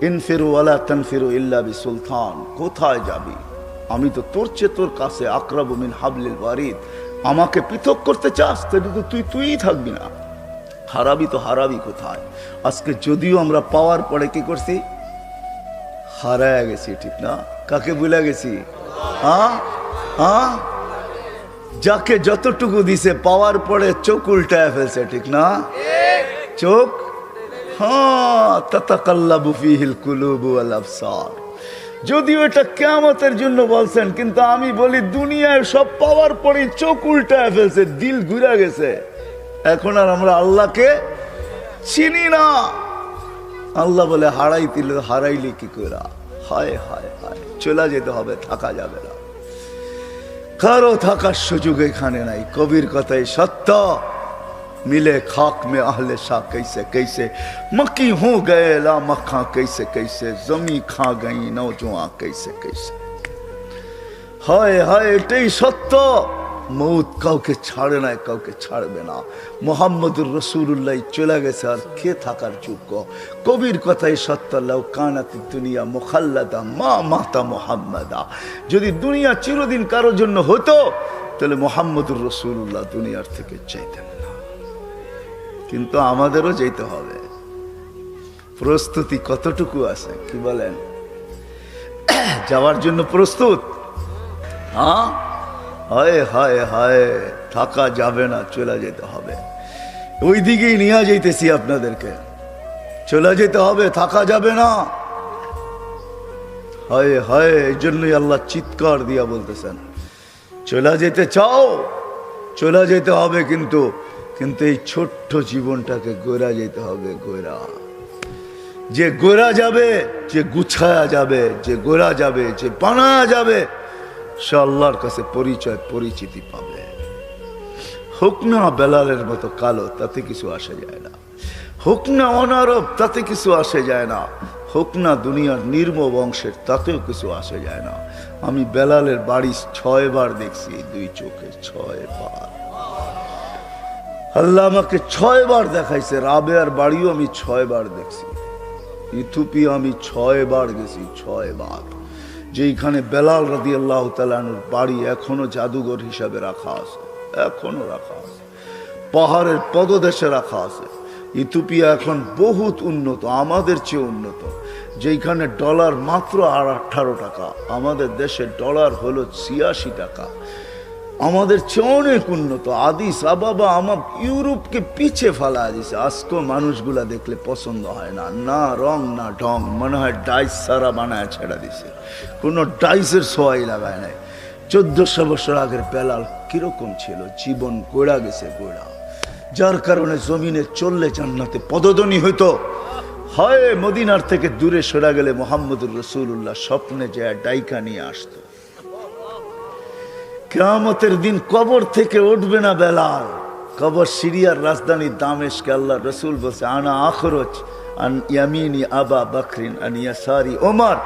ইনফিরু ওয়ালা তানফিরু ইল্লা বিসুলতান, কোথায় যাবি? আমি তো তোর চেয়ে তোর কাছে, আকরাবু মিন হাবলিল ওয়ারিদ। আমাকে পৃথক করতে চাস, তাহলে তো তুই থাকবি না। হারাবি তো হারাবি কোথায়? আজকে যদিও আমরা পাওয়ার পরে কি করছি, হারায় গেছি, ঠিক না? কাকে ভুলে গেছি? হ্যাঁ হ্যাঁ, যাকে যতটুকু দিছে পাওয়ার পরে চোখ উল্টায় ফেলছে, ঠিক না? চোখ, হ্যাঁ, তাতাকাল্লাবু ফিহিল কুলুবু ওয়াল আবসার। যদিও এটা কিয়ামতের জন্য বলছেন, কিন্তু আমি বলি দুনিয়ায় সব পাওয়ার পরে চোখ উল্টায় ফেলছে, দিল ঘুরে গেছে। এখন আর আমরা আল্লাহকে চিনি না। আল্লাহ বলে হারাইলি কি করে? হায় হায় হায়, চলে যেতে হবে, থাকা যাবে না। কারো থাকার সুযোগ এখানে নাই। কবির কথাই সত্য, मिले खाक में अहले शाह कैसे कैसे, मक्की हो गए ला मक्खा कैसे कैसे, जमी खा गई नौजवान कैसे कैसे। हाय हाय, এটাই সত্য। মৌত কাউকে ছাড়ে না, কাউকে ছাড়বে না। মুহাম্মদুর রাসূলুল্লাহ চলে গেছে, আর কে থাকার যোগ্য? কবির কথাই সত্য, লাউ কানাত দুনিয়া মুখাল্লাদা মা মাতা মুহাম্মাদা। যদি দুনিয়া চিরদিন কারোর জন্য হতো, তাহলে মুহাম্মদুর রাসূলুল্লাহ দুনিয়ার থেকে চাইতেন না। কিন্তু আমাদেরও যেতে হবে। প্রস্তুতি কতটুকু আছে, কি বলেন? যাওয়ার জন্য প্রস্তুত? হ্যাঁ, হায় হায় হায়, থাকা যাবে না, চলে যেতে হবে। ওই দিকেই নিয়ে যাইতেছি আপনাদেরকে, চলে যেতে হবে, থাকা যাবে না। হায় হায়, এই জন্যই আল্লাহ চিৎকার দিয়া বলতেছেন, চলে যেতে চাও, চলে যেতে হবে, কিন্তু কিন্তু এই ছোট্ট জীবনটাকে গোরা যেতে হবে। গোরা, যে গোরা যাবে, যে গুছায়া যাবে, যে গোরা যাবে, যে বানা যাবে, সে আল্লাহর কাছে পরিচয় পরিচিতি পাবে। হোক না বেলালের মতো কালো, তাতে কিছু আসে যায় না। হোক না অনারব, তাতে কিছু আসে যায় না। হোক না দুনিয়ার নির্ম বংশের, তাতেও কিছু আসে যায় না। আমি বেলালের বাড়ি 6 বার দেখছি, 2 চোখে 6 বার। আল্লাহ আমাকে 6 বার দেখাইছে। রাবেয়ার বাড়িও আমি 6 বার দেখছি। ইথিওপিয়া আমি 6 বার গেছি, 6 বার। যেখানে বেলাল রাদিয়াল্লাহু তাআলা আনহুর বাড়ি এখনো জাদুঘর হিসাবে রাখা আছে, এখনো রাখা আছে, পাহাড়ের পদদেশে রাখা আছে। ইথিওপিয়া এখন বহুত উন্নত, আমাদের চেয়ে উন্নত। যেখানে ডলার মাত্র 18 টাকা, আমাদের দেশে ডলার হলো 86 টাকা। আমাদের চেয়ে অনেক উন্নত। আদিস আবাবা আমার ইউরোপকে পিছে ফেলা দিছে। আজকেও মানুষগুলা দেখলে পছন্দ হয় না, না রং না ঢং, মনে হয় ডাইস সারা বানায় ছেড়া দিছে, কোনো ডাইসের সোয়াই লাগায় নাই। 1400 বছর আগের বেলাল কিরকম ছিল, জীবন গোড়া গেছে গোড়া, যার কারণে জমিনে চললে জান্নাতে পদধ্বনি হইতো। হয় মদিনার থেকে দূরে সরা গেলে মুহাম্মদুর রাসূলুল্লাহ স্বপ্নে যায় ডাইকা নিয়ে আসতো। কিয়ামতের দিন কবর থেকে উঠবে না বেলাল, কবর সিরিয়ার রাজধানী দামেস্কে। আল্লাহ রসুল বলছে আনা আখরজ আন ইয়ামিনি আবা বকরিন আন ইয়াসারি ওমর,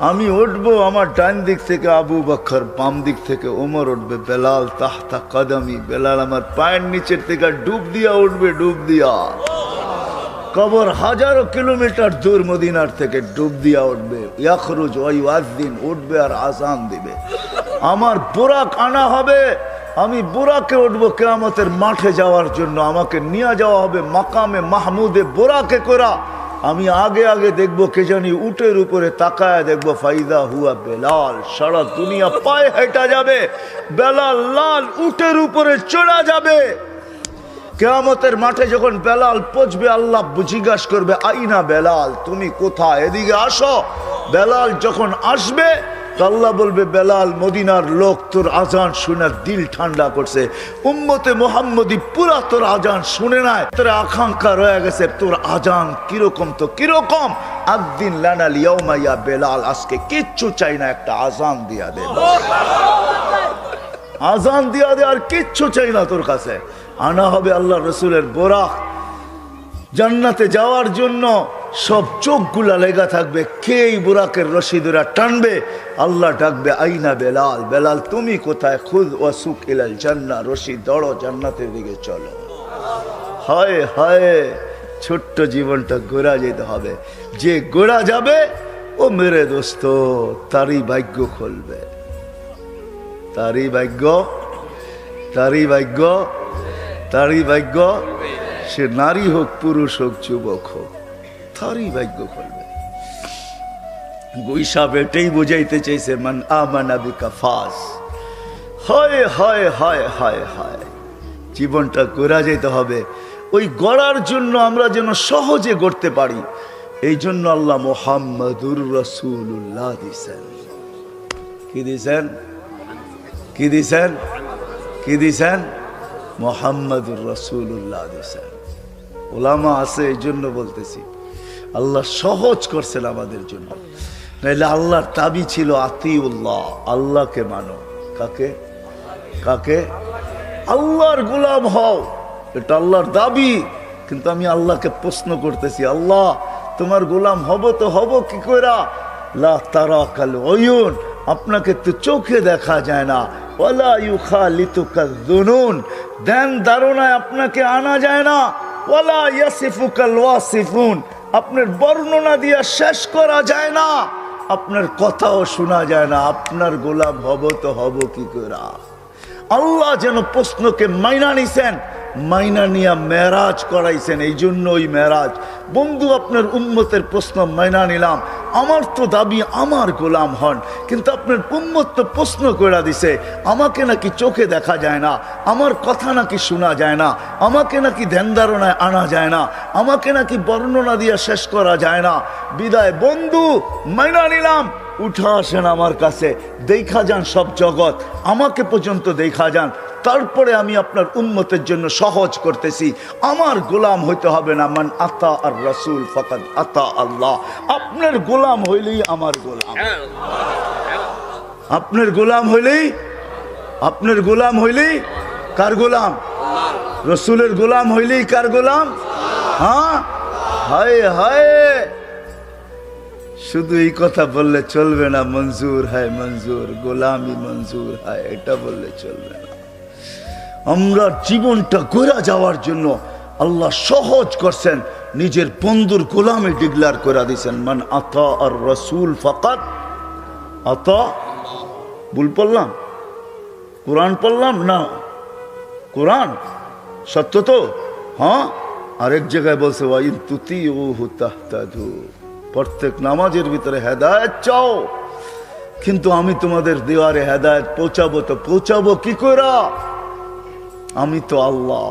আমি উঠবো আমার ডান দিক থেকে আবু বকর, বাম দিক থেকে ওমর উঠবে। বেলাল তাহতা কদমি, বেলাল আমার পায়ের নিচের থেকে ডুব দিয়া উঠবে, ডুব দিয়া। কবর হাজারো কিলোমিটার দূর মদিনার থেকে, ডুব দিয়া উঠবে। ইয়াখরুজ ওয়া ইউআযিন, উঠবে আর আযান দিবে। আমার বুরাক আনা হবে, আমি বুরাকে উঠবো কিয়ামতের মাঠে যাওয়ার জন্য। আমাকে নিয়ে যাওয়া হবে মাকামে মাহমুদে বুরাকে করা। আমি আগে আগে দেখবো কে জানি উটের উপরে তাকায় দেখবো ফাইদা হুয়া বেলাল। সারা দুনিয়া পায়ে হেঁটা যাবে, বেলাল লাল উটের উপরে চড়া যাবে। কিয়ামতের মাঠে যখন বেলাল পৌঁছবে, আল্লাহ জিজ্ঞাসা করবে আইনা বেলাল, তুমি কোথায়, এদিকে আসো। বেলাল যখন আসবে আল্লাহ বলবে বেলাল মদিনার লোক তোর আজান শুনে দিল ঠান্ডা করছে, উম্মতে মুহাম্মদী পুরা তোর আজান শুনে নাই, তোর আকাঙ্ক্ষা রয়ে গেছে তোর আজান কিরকম তো কিরকম। একদিন লানাল ইয়াউমা ইয়া বেলাল, আজকে কিচ্ছু চাই না, একটা আজান দিয়া দে, আজান দিয়া দে, আর কিচ্ছু চাই না তোর কাছে। আনা হবে আল্লাহ রসুলের বোরাক, জান্নাতে যাওয়ার জন্য সব চোখগুলা লেগা থাকবে, কে এই বুরাকের রশি ধরে টানবে। আল্লাহ ডাকবে আইনা বেলাল, বেলাল তুমি কোথায়, খুদ ওয়াসুক ইলাল জান্নাহ, রশি দড়ো জান্নাতের দিকে চলো। হায় হায়, ছোট্ট জীবনটা গোড়া যেতে হবে। যে গোড়া যাবে ও মেরে দোস্ত তারই ভাগ্য খুলবে, তারই ভাগ্য, তারই ভাগ্য, তারই ভাগ্য। সে নারী হোক পুরুষ হোক যুবক হোক, তারই ভাগ্য খুলবে। গুইসাব এটাই বুঝাইতে চাইছে মান আমানা বিকা ফাজ। হায় হায় হায় হায় হায়, জীবনটা গড়া যেতে হবে। ওই গড়ার জন্য আমরা যেন সহজে গড়তে পারি, এই জন্য আল্লাহ মুহাম্মাদুর রাসূলুল্লাহ দিছেন। কি দিছেন, কি দিছেন, কি দিছেন? মুহাম্মাদুর রাসূলুল্লাহ দিছেন। ওলামা আছে এই জন্য বলতেছি, আল্লাহ সহজ করছেন আমাদের জন্য। নাইলে আল্লাহর দাবি ছিল আতিউল্লাহ, আল্লাহকে মানো। কাকে, কাকে? আল্লাহর গোলাম হও, এটা আল্লাহর দাবি। কিন্তু আমি আল্লাহকে প্রশ্ন করতেছি, আল্লাহ তোমার গোলাম হব তো হব কি করে? লা তারাকাল উয়ুন, আপনাকে তো চোখে দেখা যায় না। ওয়ালা ইউখালিতুকা যুনুন, ধ্যান ধারণায় আপনাকে আনা যায় না। ওয়ালা ইয়াসিফুকাল ওয়াসিফুন, আপনার বর্ণনা দিয়া শেষ করা যায় না, আপনার কথাও শোনা যায় না। আপনার গোলাম হব তো হব কি করে? আল্লাহ যেন প্রশ্নকে মাইনা নিছেন, মাইনা নিয়া মেরাজ করাইছেন। এই জন্য ওই মেরাজ। বন্ধু আপনার উম্মতের প্রশ্ন মাইনা নিলাম, আমার তো দাবি আমার গোলাম হন, কিন্তু আপনার উম্মত তো প্রশ্ন করে দিছে আমাকে নাকি চোখে দেখা যায় না, আমার কথা নাকি শোনা যায় না, আমাকে নাকি ধ্যান ধারণায় আনা যায় না, আমাকে নাকি বর্ণনা দিয়ে শেষ করা যায় না। বিদায় বন্ধু, মাইনা নিলাম, উঠা আসেন আমার কাছে, দেখা যান সব জগৎ, আমাকে পর্যন্ত দেখা যান, তারপরে আমি আপনার উম্মতের জন্য সহজ করতেছি। আমার গোলাম হইতে হবে না। মান আতা আর রাসূল ফাকাদ আতা আল্লাহ। আপনার গোলাম হইলেই আমার গোলাম, আপনার গোলাম হইলেই, আপনার গোলাম হইলেই কার গোলাম? রসুলের গোলাম হইলেই কার গোলাম? হ্যাঁ, হায় হায়, শুধু এই কথা বললে চলবে না, মঞ্জুর হয় মঞ্জুর, গোলামি মঞ্জুর হয়, এটা বললে চলবে না। আমরা জীবনটা গড়া যাওয়ার জন্য আল্লাহ সহজ করছেন, নিজের বন্ধুর গোলামে ডিক্লার করে দিয়েছেন। মান আতা আর রাসূল ফাকাদ আতা। ভুল পড়লাম? কোরআন পড়লাম না? কোরআন সত্য তো? হ্যাঁ, আরেক জায়গায় বলছে ওয়াইন তুতিউহু তাহতাদু, প্রত্যেক নামাজের ভিতরে হেদায়েত চাও, কিন্তু আমি তোমাদের দেওয়ারে হেদায়েত পৌঁছাবো তো পৌঁছাবো কি করে? আমি তো আল্লাহ,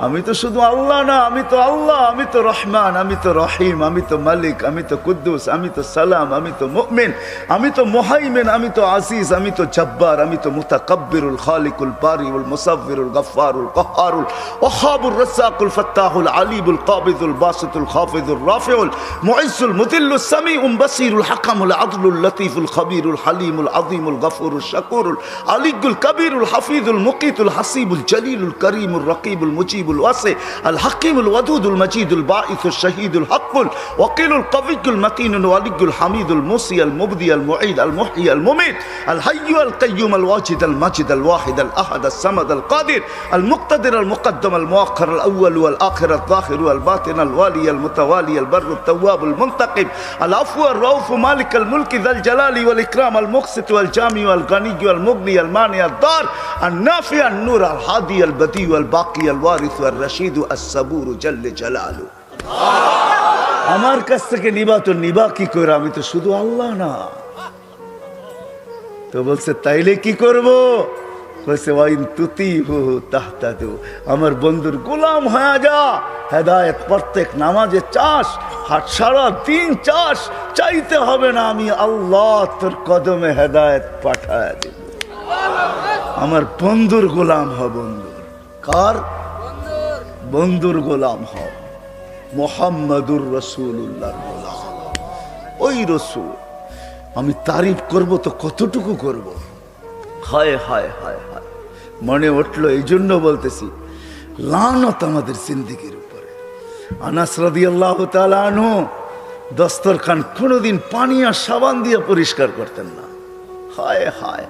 আমি তো শুধু আল্লাহ না, আমি তো আল্লাহ, আমি তো রহমান, আমি তো রহিম, আমি তো মালিক, আমি তো কুদ্দুস, আমি তো সালাম, আমি তো মুমিন, আমি তো মুহাইমিন, আমি তো আজিজ, আমি তো জব্বার, আমি তো মুতাকাব্বিরুল খালিকুল বারিউল মুসাব্বিরুল গফফারুল কহ্হারুল ওয়াহাবুর রাজ্জাকুল ফাত্তাহুল আলিমুল কাবিদুল বাসিতুল খাফিদুর রাফিউল মুইজ্জুল মুদিল্লুস সামিউল বাসিরুল হাকামুল আদলুল লতীফুল খবীরুল হালিমুল আযীমুল গফুরুল শাকুরুল আলিকুল কবীরুল হাফিজুল মুকিতুল হাসিবুল জলিলুল করিমুল রকিবুল মুজিব الواسع الحكيم الودود المجيد الباعث الشهيد الحق الوكيل القوي المتين الولي الحميد الموصي المبدي المعيد المحيي المميت الحي القيوم الواجد المجيد الواحد الاحد الصمد القادر المقتدر المقدم المؤخر الاول والاخر الظاهر والباطن الوالي المتوالي البر التواب المنتقم العفو الرؤوف مالك الملك ذا الجلال والاكرام المقسط والجامع والغني والمغني المانع الضار النافع النور الهادي البديع والباقي الوارث الرشيد الصبور جل جلاله। আমার কাছ থেকে নিবা তো নিবা কি করে? আমি তো শুধু আল্লাহ না। তো বলছে তাইলে কি করব? বলছে ওয়াইন তুতিহু তাহতাদু, আমার বন্ধুর গোলাম হয়ে যা, হেদায়েত প্রত্যেক নামাজে চাস, হাট সারা দিন চাস, চাইতে হবে না, আমি আল্লাহ তোর কদমে হেদায়েত পাঠায় দেব। আমার বন্ধুর গোলাম হ। বন্ধুর কার? বন্ধুর গোলাম হ, মুহাম্মাদুর রাসূলুল্লাহর গোলাম। ওই রাসূল আমি তারিফ করব তো কতটুকু করব? হায় হায় হায় হায়, মনে উঠলো, এই জন্য বলতেছি লানত আমাদের জিন্দেগির উপরে। আনাস রাদিয়াল্লাহু তাআলা আনহু দস্তরখান কোনোদিন পানি আর সাবান দিয়ে পরিষ্কার করতেন না। হায় হায়,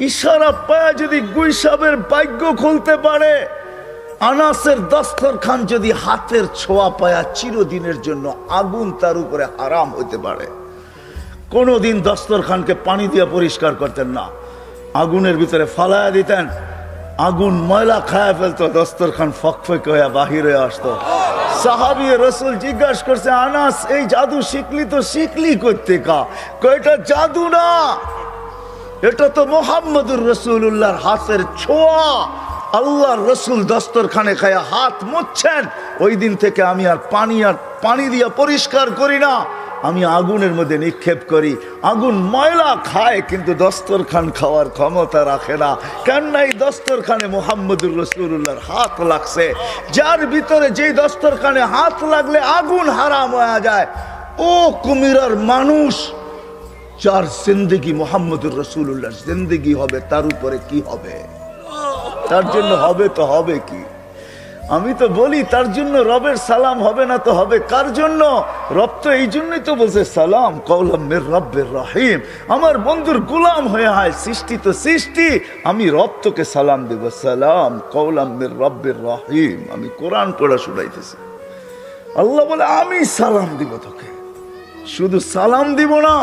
ইশারা পায়া যদি গুইসাবের ভাগ্য খুলতে পারে, আনাসের দস্তরখান যদি হাতের ছোঁয়া পায়া চিরদিনের জন্য আগুন তার উপরে হারাম হইতে পারে। কোনোদিন দস্তরখানকে পানি দিয়ে পরিষ্কার করতেন না, আগুনের ভিতরে ফালায়া দিতেন, আগুন ময়লা খায়া ফেলতো, দস্তরখান ফকফক হয়ে বাহির হয়ে আসতো। সাহাবী রাসূল জিজ্ঞাসা করছে, আনাস এই জাদু শিখলি তো শিখলি করতে কা? এটা জাদু না, এটা তো মুহাম্মদুর রাসূলুল্লাহর হাতের ছোঁয়া। আল্লাহর রাসূল দস্তরখানে খায়া হাত মুছছেন, ওই দিন থেকে আমি আর পানি দিয়ে পরিষ্কার করি না, আমি আগুনের মধ্যে নিক্ষেপ করি। আগুন ময়লা খায় কিন্তু দস্তরখান খাওয়ার ক্ষমতা রাখে না। কেন না এই দস্তরখানে মুহাম্মদুর রাসূলুল্লাহর হাত লাগছে। যার ভিতরে যেই দস্তরখানে হাত লাগলে আগুন হারাম হয়ে যায়, ও কুমিরার মানুষ, যার জিন্দেগি মুহাম্মদুর রাসূলুল্লাহর জিন্দেগি হবে, তার উপরে কি হবে? তার জন্য হবে তো হবে কি? আমি তো বলি তার জন্য রবের সালাম হবে না তো হবে কার জন্য? রব তো এই জন্যই তো বলছে সালাম কওলাম মির রব্বির রহিম। আমার বন্ধুর গোলাম হয়ে হয়, সৃষ্টি তো সৃষ্টি, আমি রব তোকে সালাম দেব, সালাম কওলাম মির রব্বির রহিম। আমি কোরআন পড়া শুনাইতেছি, আল্লাহ বলে আমি সালাম দিব তোকে, শুধু সালাম দিব না,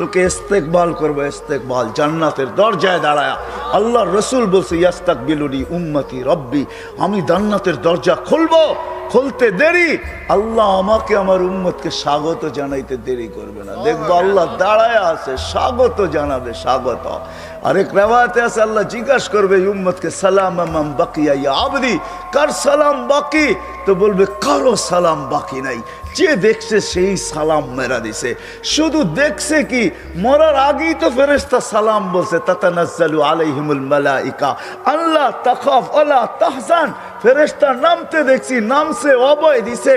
তোকে ইস্তেকবাল করবো, ইস্তেকবাল জান্নাতের দরজায় দাঁড়ায়া। আল্লাহর রাসূল বলছে ইয়াস্তাকবিলুনি উম্মতি রব্বি, আমি জান্নাতের দরজা খুলবো, খুলতে দেরি, আল্লাহ আমাকে আমার উম্মতকে স্বাগত জানাইতে দেরি করবে না। দেখবো আল্লাহ দাঁড়ায় আছে, স্বাগত জানাবে, স্বাগত। আরেক রিওয়ায়াতে আছে আল্লাহ জিজ্ঞাসা করবে উম্মতকে, সালাম মান বাকিয়া ইয়া আবদি, কার সালাম বাকি? তো বলবে কারো সালাম বাকি নাই, যে দেখছে সেই সালাম মেরা দিছে। শুধু দেখছে কি, মরার আগেই তো ফেরেশতা সালাম বলছে, তাতানাজ্জালু আলাইহিমুল মালাইকা আল্লা তাখাফ ওয়ালা তাহজান। ফেরেশতা নামতে দেখছি, নামছে, অভয় দিছে,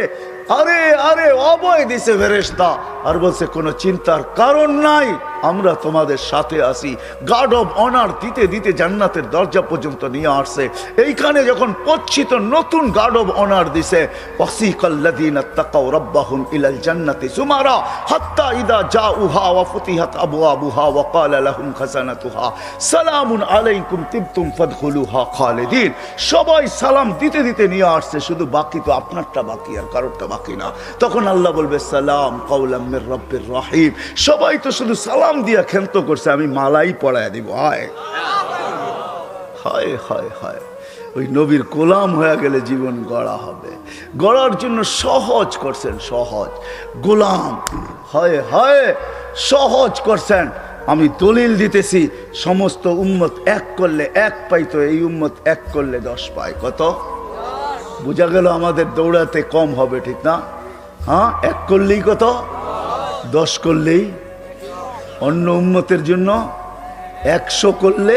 আরে আরে অভয় দিছে ফেরেশতা, আর বলছে কোনো চিন্তার কারণ নাই, আমরা তোমাদের সাথে আছি। গার্ড অব অনার দিতে দিতে জান্নাতের দরজা পর্যন্ত নিয়ে আসছে। এইখানে যখন পৌঁছি তো নতুন গার্ড অব অনার দিছে, ওয়াসিকাল্লাযীনা তাকাউ রাব্বাহুম ইলাল জান্নাতি সুমারা হাত্তা ইযা জাউহা ওয়া ফুতিহাত আবওয়াবুহা ওয়া ক্বালা লাহুম খাজানাতুহা সালামুন আলাইকুম তিবতুম ফাদখুলুহা খালিদিন। সবাই সালাম দিতে দিতে নিয়ে আসছে, শুধু বাকি তো আপনারটা বাকি, আর কারোরটা বাকি না। তখন আল্লাহ বলবে সালাম কওলাম মির রব্বির রহিম। সবাই তো শুধু সালাম দিয়া ক্ষান্ত করছে, আমি মালাই পড়ায় দিব। হায় হায় হায় হায়, ওই নবীর গোলাম হয়ে গেলে জীবন গড়া হবে। গড়ার জন্য সহজ করছেন, সহজ। গোলাম হয় হয় সহজ করছেন। আমি দলিল দিতেছি, সমস্ত উম্মত এক করলে এক পাইতো, এই উম্মত এক করলে 10 পায়। কত? বোঝা গেল আমাদের দৌড়াতে কম হবে, ঠিক না? হ্যাঁ, এক করলেই কত? 10 করলেই। অন্য উম্মতের জন্য 100 করলে,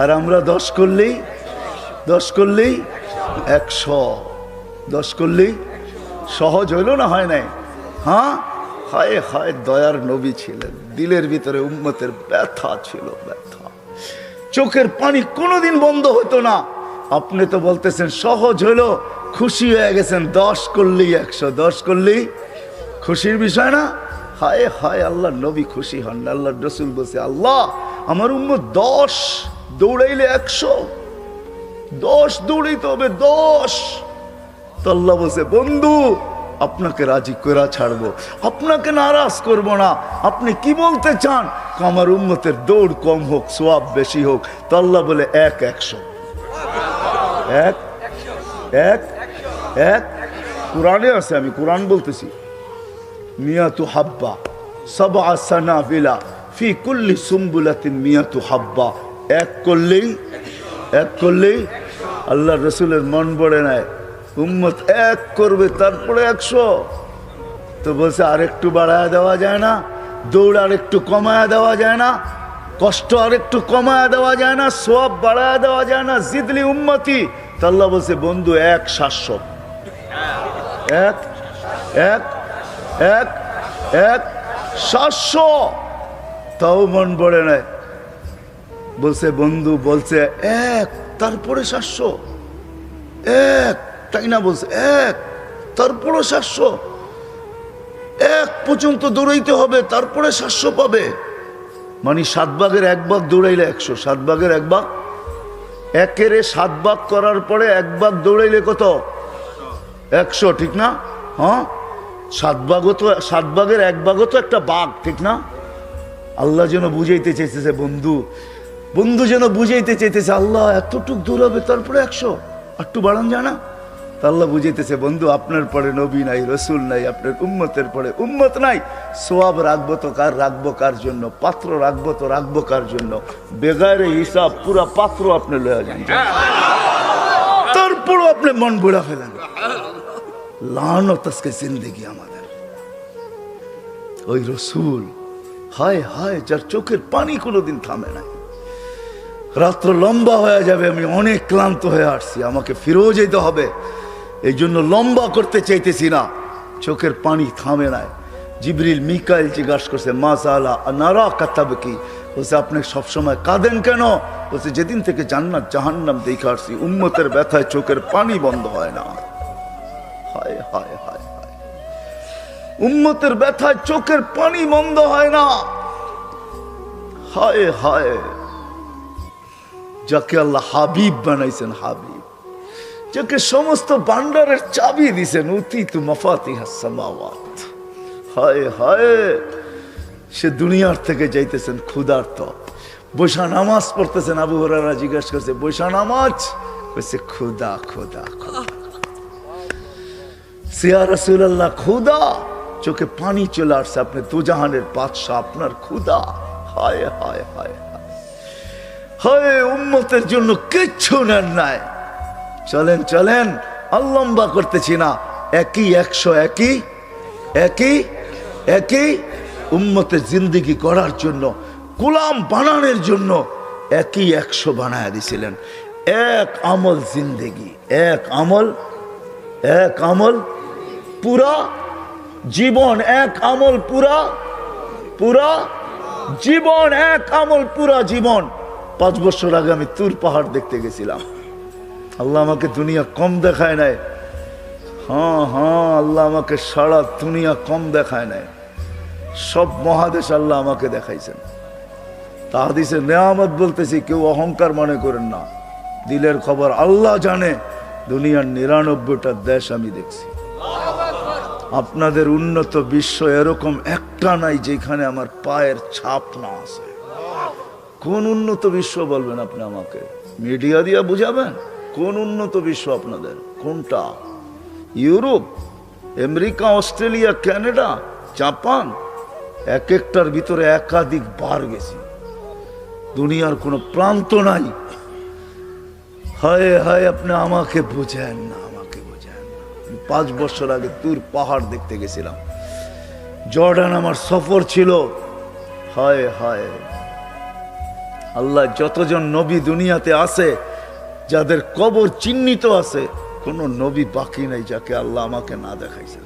আর আমরা 10 করলেই 100। 10 করলেই সহজ হইল না, হয় নাই? হ্যাঁ, হায় হায়, দয়ার নবী ছিলেন, দিলের ভিতরে উম্মতের ব্যথা ছিল, ব্যথা। চোখের পানি কোনোদিন বন্ধ হতো না। আপনি তো বলতেছেন সহজ হইল, খুশি হয়ে গেছেন। 10 করলেই 100, 10 করলেই খুশির বিষয় না? হায় হায়, আল্লাহ নবী খুশি হন। আল্লাহ রসুল বলছে, আল্লাহ আমার উম্মত 10 দৌড়াইলে 100, 10 দৌড়াইতে হবে, 10। তো আল্লাহ বলছে, বন্ধু আপনাকে রাজি করে ছাড়বো, আপনাকে নারাজ করব না। আপনি কি বলতে চান? আমার উম্মতের দৌড় কম হোক, সওয়াব বেশি হোক। তো আল্লাহ বলে 100। এক কোরআনে আছে, আমি কোরআন বলতেছি। মিয়াতু হাব্বা সাবআ সানাবিলা ফি কুল্লি সুম্বুলাতিন মিয়াতু হাব্বা। এক করলেই আল্লাহ রসুলের মন পড়ে নাই, উম্মত এক করবে তারপরে 100। তো বলছে আরেকটু বাড়ায় দেওয়া যায় না? দৌড় আরেকটু কমায়া দেওয়া যায় না? কষ্ট আরেকটু কমায়া দেওয়া যায় না? সওয়াব বাড়ায় দেওয়া যায় না? জিদলি উম্মতি। তো আল্লাহ বলছে, বন্ধু 700। এক 700। তাও মন পড়ে নাই। বলছে বন্ধু, বলছে 1 তারপরে 700। 1 তাই না? বলছে 1 তারপরে 700। 1 পর্যন্ত দৌড়াইতে হবে, তারপরে 700 পাবে। মানে 7 ভাগের 1 ভাগ দৌড়াইলে 100। 7 ভাগের 1 ভাগ, 1-এর 7 ভাগ করার পরে 1 ভাগ দৌড়াইলে কত? 100, ঠিক না? হ্যাঁ, 7 ভাগও তো, 7 ভাগের 1 ভাগও তো একটা ভাগ, ঠিক না? আল্লাহ যেন বুঝাইতে চাইতেছে, বন্ধু যেন বুঝাইতে চাইতেছে, আল্লাহ এতটুক দৌড়াবে তারপরে 100, একটু বাড়ান যায় না? তা আল্লাহ বুঝাইতেছে, বন্ধু আপনার পরে নবী নাই, রসুল নাই, আপনার উম্মতের পরে উম্মত নাই। সোয়াব রাখবো তো কার জন্য? পাত্র রাখবো তো রাখবো কার জন্য? বেগারে হিসাব পুরা পাত্র আপনি লয়ে যান, তারপরও আপনি মন বুড়া ফেলেন। লানত আজকে জিন্দেগি আমাদের। ওই রসুল, হায় হায়, যার চোখের পানি কোনোদিন থামে নাই। রাত্র লম্বা হয়ে যাবে, আমি অনেক ক্লান্ত হয়ে আসছি, আমাকে ফিরেও যেতে হবে, এই জন্য লম্বা করতে চাইতেছি না। চোখের পানি থামে নাই। জিবরিল মিকাইল জিজ্ঞাসা করছে, মাসালা নারা কাতাব কি? বলছে আপনি সবসময় কাঁদেন কেন? বলছে যেদিন থেকে জান্নাত জাহান্নাম দেখে আসছি, উম্মতের ব্যথায় চোখের পানি বন্ধ হয় না। হায় হায় হায় হায়, উম্মতের ব্যথায় চোখের পানি বন্ধ হয় না। হায় হায়, যাকে আল্লাহ হাবিব বানাইছেন, হাবিব, যাকে সমস্ত ভান্ডারের চাবি দিছেন, উতিতু মাফাতিহাস সামাওয়াত। হায় হায়, সে দুনিয়ার থেকে যাইতেছেন ক্ষুধার্ত, বৈশা নামাজ পড়তেছেন। আবু হুরায়রা জিজ্ঞাসা করছে, বৈশা নামাজ? বলছে ক্ষুধা ক্ষুধা ক্ষুধা। ইয়া রাসূলুল্লাহ, ক্ষুধা? চোখে পানি চলে আসছে, আপনি দুজাহানের বাদশা, আপনার ক্ষুধা। হায় হায় হায় হায়, উম্মতের জন্য কিচ্ছু নেন নাই। চলেন চলেন, আর লম্বা করতেছি না। একই 100, একই উম্মতের জিন্দেগি গড়ার জন্য, গোলাম বানানোর জন্য একই 100 বানায় দিছিলেন। এক আমল জিন্দেগি, এক আমল পুরা জীবন, এক আমল পুরা জীবন, এক আমল পুরা জীবন। 5 বছর আগে আমি তুর পাহাড় দেখতে গেছিলাম। আল্লাহ আমাকে দুনিয়া কম দেখায় নাই। হ্যাঁ, আল্লাহ আমাকে সারা দুনিয়া কম দেখায় নাই, সব মহাদেশ আল্লাহ আমাকে দেখাইছেন। তা হাদিসের নেয়ামত বলতেছি, কেউ অহংকার মনে করেন না। দিলের খবর আল্লাহ জানে, দুনিয়ার 99টা দেশ আমি দেখছি। আপনাদের উন্নত বিশ্ব এরকম একটা নাই যেখানে আমার পায়ের ছাপ না আছে। কোন উন্নত বিশ্ব বলবেন আপনি আমাকে? মিডিয়া দিয়া বুঝাবেন? কোন উন্নত বিশ্ব আপনাদের? কোনটা? Europe, America, Australia, Canada, Japan, এক একটার ভিতরে একাধিক বার গেছি। দুনিয়ার কোনো প্রান্ত নাই। হায় হায়, আপনি আমাকে বোঝেন না, আমাকে বোঝেন না। 5 বছর আগে তুর পাহাড় দেখতে গেছিলাম, জর্ডান আমার সফর ছিল। হায় হায়, আল্লাহ যতজন নবী দুনিয়াতে আছে, যাদের কবর চিহ্নিত আছে, কোন নবী বাকি নাই যাকে আল্লাহ আমাকে না দেখাইছে।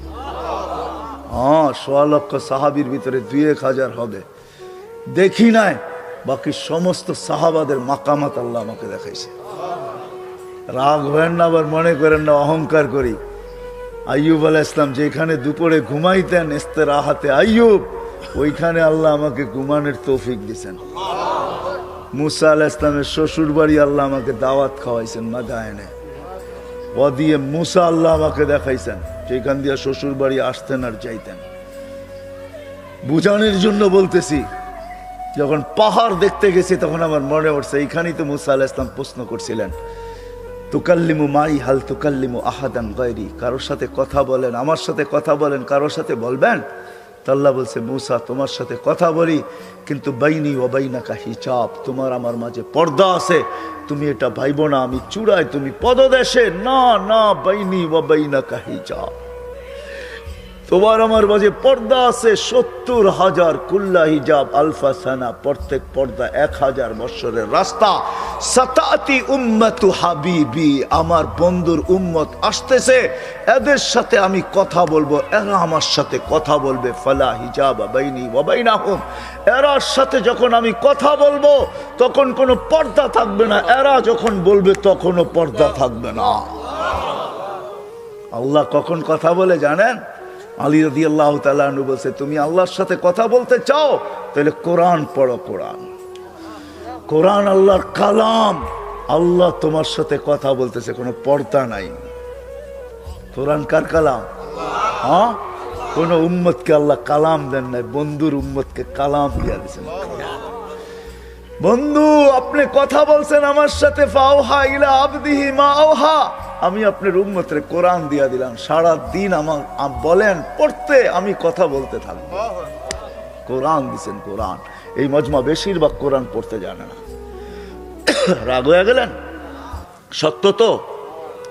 হ্যাঁ, 1.25 লক্ষ সাহাবীর ভিতরে 2-1000 হবে, দেখি নাই। বাকি সমস্ত সাহাবাদের মাকামাত আল্লাহ আমাকে দেখাইছে। রাগ হবেন না, আবার মনে করেন না অহংকার করি। আইয়ুব আলাইহিস সালাম যেখানে দুপুরে ঘুমাইতেন, ইস্তেরাহাতে আইয়ুব, ওইখানে আল্লাহ আমাকে ঘুমানোর তৌফিক দিয়েছেন। মুসা আলাইহিস সালামের শ্বশুর বাড়ি আল্লাহ আমাকে দাওয়াত খাওয়াইছেন মাদায়েনে। ও দিয়ে মুসা আল্লাহ আমাকে দেখাইছেন, যেখান দিয়ে শ্বশুর বাড়ি আসতেন আর যাইতেন। বুঝানোর জন্য বলতেছি, যখন পাহাড় দেখতে গেছি তখন আমার মনে পড়ছে, এইখানেই তো মুসা আলাইহিস সালাম প্রশ্ন করছিলেন, তুকাল্লিমু মাই হাল তুকাল্লিমু আহাদান গায়রি, কারোর সাথে কথা বলেন, আমার সাথে কথা বলেন, কারোর সাথে বলবেন? তো আল্লাহ বলছে, মুসা তোমার সাথে কথা বলি, কিন্তু বাইনি ওয়া বাইনাকা হিজাব, তোমার আমার মাঝে পর্দা আছে, তুমি এটা ভাইবো না আমি চূড়ায়, তুমি পদদেশে। না না, বাইনি ওয়া বাইনাকা হিজাব, তোমার আমার মাঝে পর্দা আছে। 70,000 কুল্লা হিজাব আলফা সানা, প্রত্যেক পর্দা 1000 বছরের রাস্তা। সাতাতি উম্মতু হাবিবি, আমার বন্ধুর উম্মত আসতেছে, এদের সাথে আমি কথা বলবো, এরা আমার সাথে কথা বলবে। ফালা হিজাব বাইনি ওয়া বাইনাহুম, এরার সাথে যখন আমি কথা বলবো তখন কোনো পর্দা থাকবে না, এরা যখন বলবে তখনও পর্দা থাকবে না। আল্লাহ কখন কথা বলে জানেন? আলী রাদিয়াল্লাহু তাআলা আনহু বলছে, তুমি আল্লাহর সাথে কথা বলতে চাও তাহলে কোরআন পড়ো। কোরআন, কোরআন আল্লাহর কালাম। আল্লাহ তোমার সাথে কথা বলতেছে, কোনো পর্দা নাই। কোরআন কার কালাম? হ্যাঁ, কোন উম্মতকে আল্লাহ কালাম দেন নাই, বন্ধুর উম্মতকে কালাম দিয়া দিয়েছেন। বন্ধু, আপনি কথা বলছেন আমার সাথে, ফাওহা ইলা আবদিহি মা আওহা, আমি আপনার উম্মতের কোরআন দিয়া দিলাম, সারা দিন আমার বলেন পড়তে, আমি কথা বলতে থাকবো। কোরআন দিছেন, কোরআন। এই মজমা বেশিরভাগ কোরআন পড়তে জানে না। রাগ হয়ে গেলেন? সত্য তো।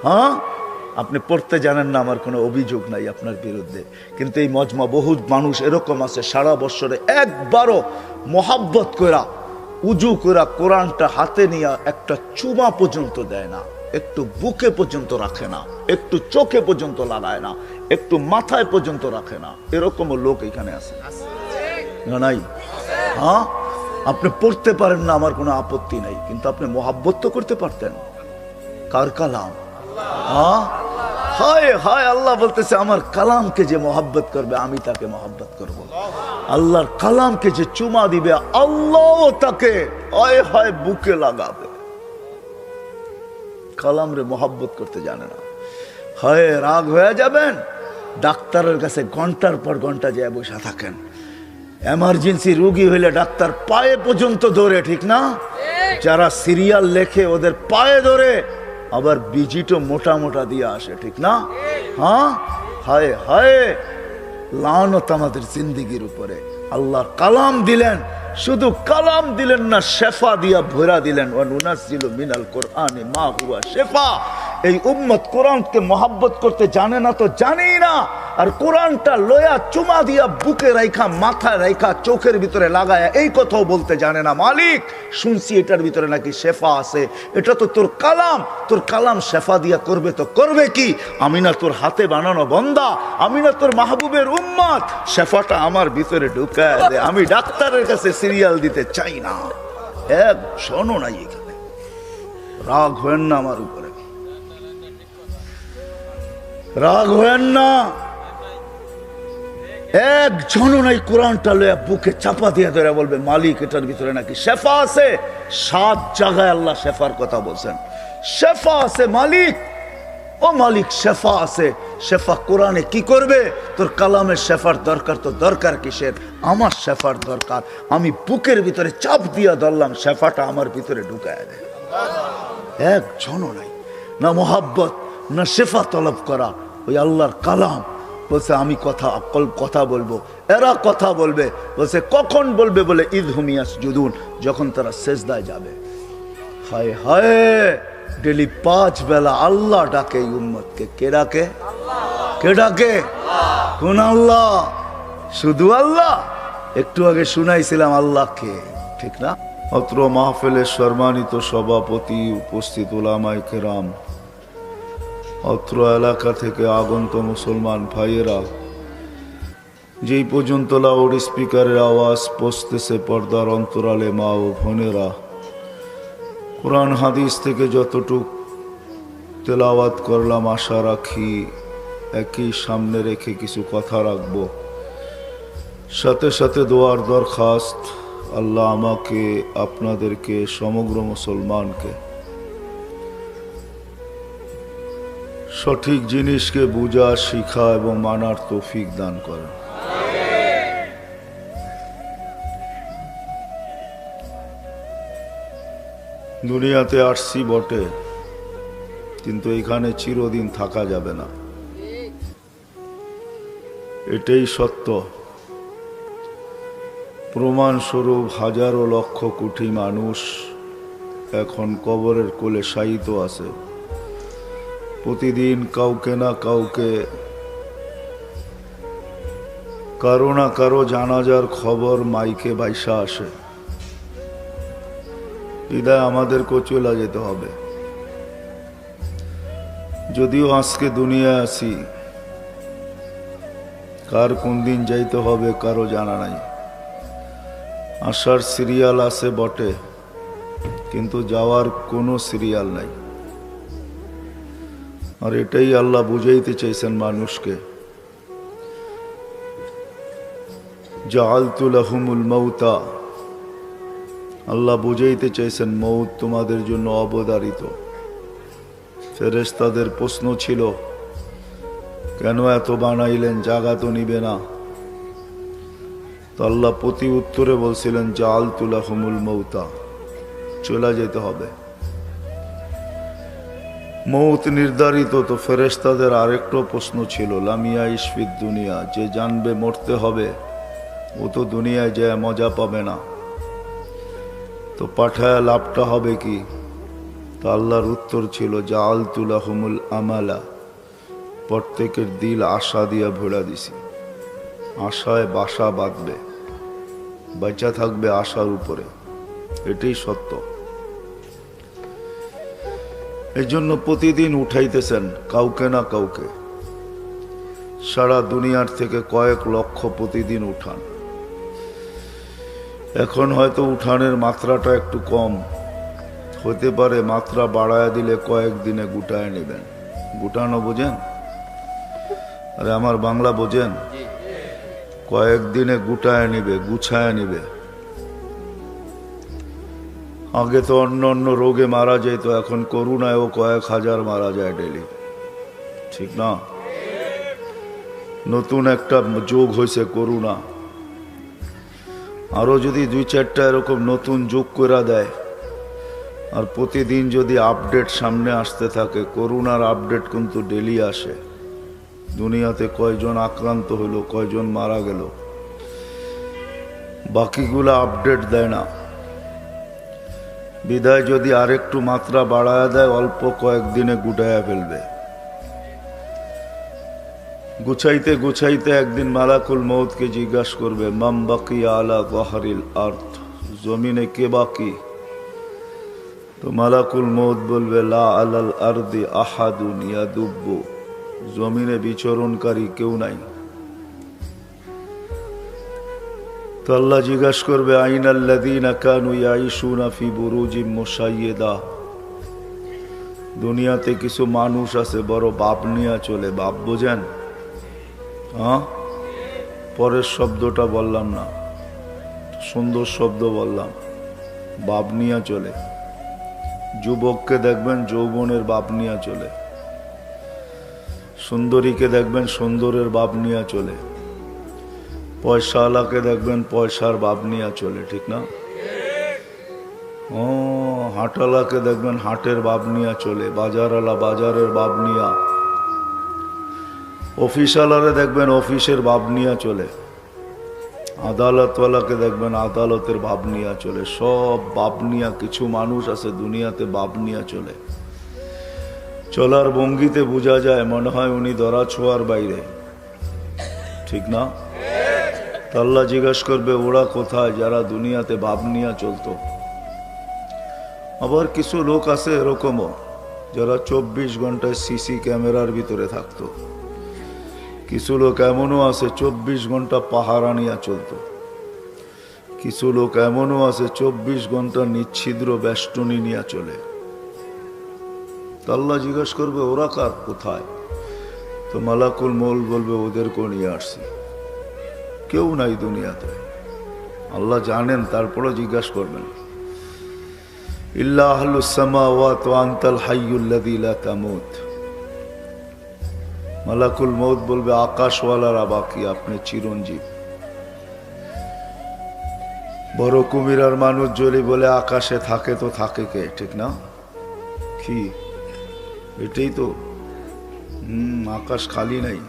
হ্যাঁ, আপনি পড়তে জানেন না, আমার কোনো অভিযোগ নাই আপনার বিরুদ্ধে, কিন্তু এই মজমা বহুত মানুষ এরকম আছে, সারা বছরে একবারও মোহাব্বত করা, উজু করা, কোরআনটা হাতে নিয়ে একটা চুমা পর্যন্ত দেয় না, একটু বুকে পর্যন্ত রাখে না, একটু চোখে পর্যন্ত লাগায় না, একটু মাথায় পর্যন্ত রাখে না, এরকমও লোক এখানে আছে না? নাই? হ্যাঁ, আপনি পড়তে পারেন না, আমার কোনো আপত্তি নাই, কিন্তু আপনি মোহাব্বত তো করতে পারতেন। কার কালাম? হ্যাঁ, হায় হায়, আল্লাহ বলতেছে, আমার কালামকে যে মোহাব্বত করবে আমি তাকে মোহাব্বত করব। আল্লাহর কালামকে যে চুমা দিবে আল্লাহ তাকে হায় হায় বুকে লাগাবে। কালাম রে মোহাব্বত করতে জানে না। হয় রাগ হয়ে যাবেন, ডাক্তারের কাছে ঘন্টার পর ঘন্টা যায় বসে থাকেন। এমার্জেন্সি রোগী হইলে ডাক্তার পায়ে পর্যন্ত ধরে, ঠিক না? যারা সিরিয়াল লেখে ওদের পায়ে ধরে, আবার বিজিটও মোটা মোটা দিয়ে আসে, ঠিক না? হ্যাঁ, হায় হায়, লানত আমাদের জিন্দেগির উপরে। আল্লাহর কালাম দিলেন, শুধু কালাম দিলেন না, শেফা দিয়া ভরা দিলেন। ওয়া নুনাজ্জিলু মিনাল কোরআনি মা হুয়া শেফা। এই উম্মত কোরআনকে মোহাব্বত করতে জানে না তো জানেই না, আর কোরআনটা লয়া চুমা দিয়া বুকে রাইখা, মাথায় রাইখা, চোখের ভিতরে লাগায়া এই কথাও বলতে জানে না, মালিক শুনছি এটার ভিতরে নাকি শেফা আছে, এটা তো তোর কালাম, তোর কালাম শেফা দিয়া করবে তো করবে কি? আমি না তোর হাতে বানানো বন্দা, আমি না তোর মাহবুবের উম্মত, শেফাটা আমার ভিতরে ঢুকায় দে। আমি ডাক্তারের কাছে সিরিয়াল দিতে চাই না। এক শোনো নাই, এখানে রাগ হয়েন না আমার উপরে, রাগ হয়েন না। একজনও নাই কোরআনটা লইয়া বুকে চাপা দিয়ে ধরে বলবে মালিক এটার ভিতরে নাকি শেফা আছে। 7 জায়গায় আল্লাহ শেফার কথা বলছেন, শেফা আছে মালিক, ও মালিক শেফা আছে। শেফা কোরআনে কি করবে? তোর কালামের শেফার দরকার তো দরকার কিসের? আমার শেফার দরকার। আমি বুকের ভিতরে চাপ দিয়া ধরলাম, শেফাটা আমার ভিতরে ঢুকায় দেয়। একজনও নাই। না মোহাব্বত, না শেফা তলব করা, ওই আল্লাহর কালাম। বলছে আমি কথা বলবো, এরা কথা বলবে। বলছে কখন বলবে? বলে ঈদ হুমিয়াস জুদুন, যখন তারা সেজদায় যাবে। হায় হায়, ডেলি 5 বেলা আল্লাহ ডাকে এই উম্মতকে। কে ডাকে? কে ডাকে? কোন আল্লাহ? শুধু আল্লাহ? একটু আগে শুনাইছিলাম আল্লাহকে, ঠিক না? অত্র মাহফিলের সম্মানিত সভাপতি, উপস্থিত উলামায়ে কেরাম, অত্র এলাকা থেকে আগন্ত মুসলমান ভাইয়েরা, যেই পর্যন্ত লাউড স্পিকারের আওয়াজ পৌঁছতেছে পর্দার অন্তরালে মা ও বোনেরা, কোরআন হাদিস থেকে যতটুক তেলাওয়াত করলাম, আশা রাখি একই সামনে রেখে কিছু কথা রাখবো। সাথে সাথে দোয়ার দরখাস্ত, আল্লাহ আমাকে, আপনাদেরকে, সমগ্র মুসলমানকে সঠিক জিনিসকে বুঝা, শিখা এবং মানার তৌফিক দান করেন। দুনিয়াতে আসছি বটে, কিন্তু এখানে চিরদিন থাকা যাবে না, এটাই সত্য। প্রমাণস্বরূপ হাজারো লক্ষ কোটি মানুষ এখন কবরের কোলে শায়িত আছে। প্রতিদিন কাউকে না কাউকে, কারো না কারো জানাজার খবর মাইকে বাইসা আসে। বিদায় আমাদেরকেও চলে যেতে হবে। যদিও আজকে দুনিয়ায় আছি, কার কোন দিন যাইতে হবে কারো জানা নাই। আসার সিরিয়াল আছে বটে, কিন্তু যাওয়ার কোনো সিরিয়াল নাই। আর এটাই আল্লাহ বুঝাইতে চাইছেন মানুষকে। জাআলতু লাহুমুল মাউতা, আল্লাহ বুঝাইতে চাইছেন মৌত তোমাদের জন্য অবধারিত। ফেরেশতাদের প্রশ্ন ছিল, কেন এত বানাইলেন, জাগা তো নিবে না? তো আল্লাহ প্রতি উত্তরে বলছিলেন, জাআলতু লাহুমুল মাউতা, চলে যেতে হবে। মৌত নির্ধারিত, তো ফেরেশতাদের আরেকটা প্রশ্ন ছিল, লাম ইয়াইশ ফিদ দুনিয়া, যে জানবে মরতে হবে ও তো দুনিয়ায় যায় মজা পাবে না, তো পাঠায় লাভটা হবে কি? তো আল্লাহর উত্তর ছিল, জাআলতু লাহুমুল আমালা, প্রত্যেকের দিল আশা দিয়া ভরা দিছি। আশায় বাসা বাঁধবে, বাঁচা থাকবে আশার উপরে, এটাই সত্য। এই জন্য প্রতিদিন উঠাইতেছেন কাউকে না কাউকে। সারা দুনিয়ার থেকে কয়েক লক্ষ প্রতিদিন উঠান। এখন হয়তো উঠানের মাত্রাটা একটু কম হতে পারে, মাত্রা বাড়ায় দিলে কয়েকদিনে গুটায় নেবেন। গুটানো বোঝেন? আরে আমার বাংলা বোঝেন? কয়েকদিনে গুটায় নিবে, গুছায় নিবে। আগে তো অন্য অন্য রোগে মারা যেত, এখন করোনায়ও কয়েক হাজার মারা যায় ডেলি, ঠিক না? নতুন একটা যোগ হয়েছে করোনা। আরো যদি 2-4টা এরকম নতুন যোগ করে দেয়, আর প্রতিদিন যদি আপডেট সামনে আসতে থাকে, করোনার আপডেট কিন্তু ডেলি আসে। দুনিয়াতে কয়জন আক্রান্ত হলো, কয়জন মারা গেল, বাকিগুলো আপডেট দেয় না। বিদায় যদি আরেকটু মাত্রা বাড়ায় দেয়, অল্প কয়েকদিনে গুটায়া ফেলবে। গুছাইতে গুছাইতে একদিন মালাকুল মউতকে জিজ্ঞাসা করবে, মাম বাকিয়া আলা যাহরিল আরদ, জমিনে কে বাকি? তো মালাকুল মউত বলবে, লা আলাল আরদি আহাদুন ইয়াদুব্বু, জমিনে বিচরণকারী কেউ নাই। তো আল্লাহ জিজ্ঞাসা করবে, আইনাল্লাযীনা কানু ইয়াইশুনা ফি বুরুজিম মুশাইয়্যিদা, দুনিয়াতে কিছু মানুষ আছে বড় বাপ নিয়ে চলে। বাপ বোঝেন? হ্যাঁ, পরের শব্দটা বললাম না, সুন্দর শব্দ বললাম, বাপ নিয়ে চলে। যুবককে দেখবেন যৌবনের বাপ নিয়ে চলে, সুন্দরীকে দেখবেন সুন্দরের বাপ নিয়ে চলে, পয়সাওয়ালাকে দেখবেন পয়সার বাপ নিয়ে চলে, ঠিক না? ও হাটওয়ালাকে দেখবেন হাটের ভাব নিয়ে চলে, বাজারওয়ালা বাজারের ভাব নিয়া, অফিসওয়ালারে দেখবেন অফিসের ভাব নিয়ে চলে, আদালতওয়ালাকে দেখবেন আদালতের ভাব নিয়ে চলে। সব ভাব নিয়া কিছু মানুষ আছে দুনিয়াতে ভাব নিয়ে চলে। চলার ভঙ্গিতে বোঝা যায় মনে হয় উনি ধরা ছোঁয়ার বাইরে, ঠিক না? আল্লাহ জিজ্ঞাসা করবে ওরা কোথায় যারা দুনিয়াতে ভাব নিয়ে চলতো। আবার কিছু লোক আছে এরকমও যারা 24 ঘন্টায় সিসি ক্যামেরার ভিতরে থাকতো। কিছু লোক এমনও আছে 24 ঘন্টা পাহারা নিয়ে চলতো। কিছু লোক এমনও আছে 24 ঘন্টা নিচ্ছিদ্র বেষ্টনী নিয়ে চলে। আল্লাহ জিজ্ঞাসা করবে ওরা কার কোথায়? তো মালাকুল মৌত বলবে ওদেরকেও নিয়ে আসছি, কেউ নাই দুনিয়াতে। আল্লাহ জানেন, তারপরে জিজ্ঞাসা করবেন ইল্লা আহলুস সামাওয়াত ওয়া আনতাল হাইয়ুল্লাযী লা তামুত। মালাকুল মৌত বলবে আকাশওয়ালারা বাকি, আপনি চিরঞ্জীব। বড় কুমিরার মানুষ যদি বলে আকাশে থাকে তো থাকে কে, ঠিক না? কি এটাই তো। আকাশ খালি নাই,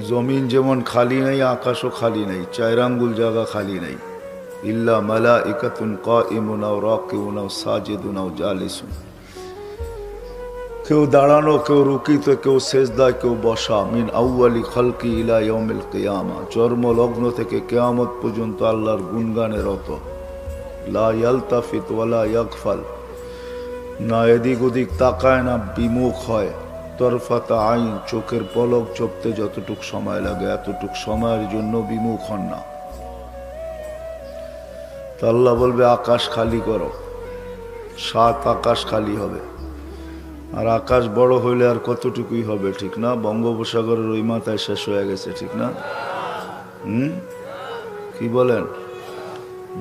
জমিন যেমন খালি নাই আকাশও খালি নাই, 4 আঙ্গুল জায়গা খালি নাই। ইল্লা মালাইকাতুন কাইমুন আও রাকিউন আও সাজিদুন আও জালিসুন। কেউ দাঁড়ানো, কেউ রুকিত, কেউ সেজদায়, কেউ বসা। মিন আউয়ালি খালকি ইলা ইয়াউমিল কিয়ামা, জন্ম লগ্ন থেকে কিয়ামত পর্যন্ত আল্লাহর গুণগানে রত। লা ইয়ালতাফিত ওয়ালা ইয়াগফাল, না এদিক ওদিক তাকায় না বিমুখ হয়। তরফাতা আইন, চোখের পলক চোপতে যতটুক সময় লাগে এতটুক সময়ের জন্য বিমুখ হন না। তো আল্লাহ বলবে আকাশ খালি করো, 7 আকাশ খালি হবে। আর আকাশ বড় হইলে আর কতটুকুই হবে, ঠিক না? বঙ্গোপসাগরের ওই মাথায় শেষ হয়ে গেছে, ঠিক না? কি বলেন?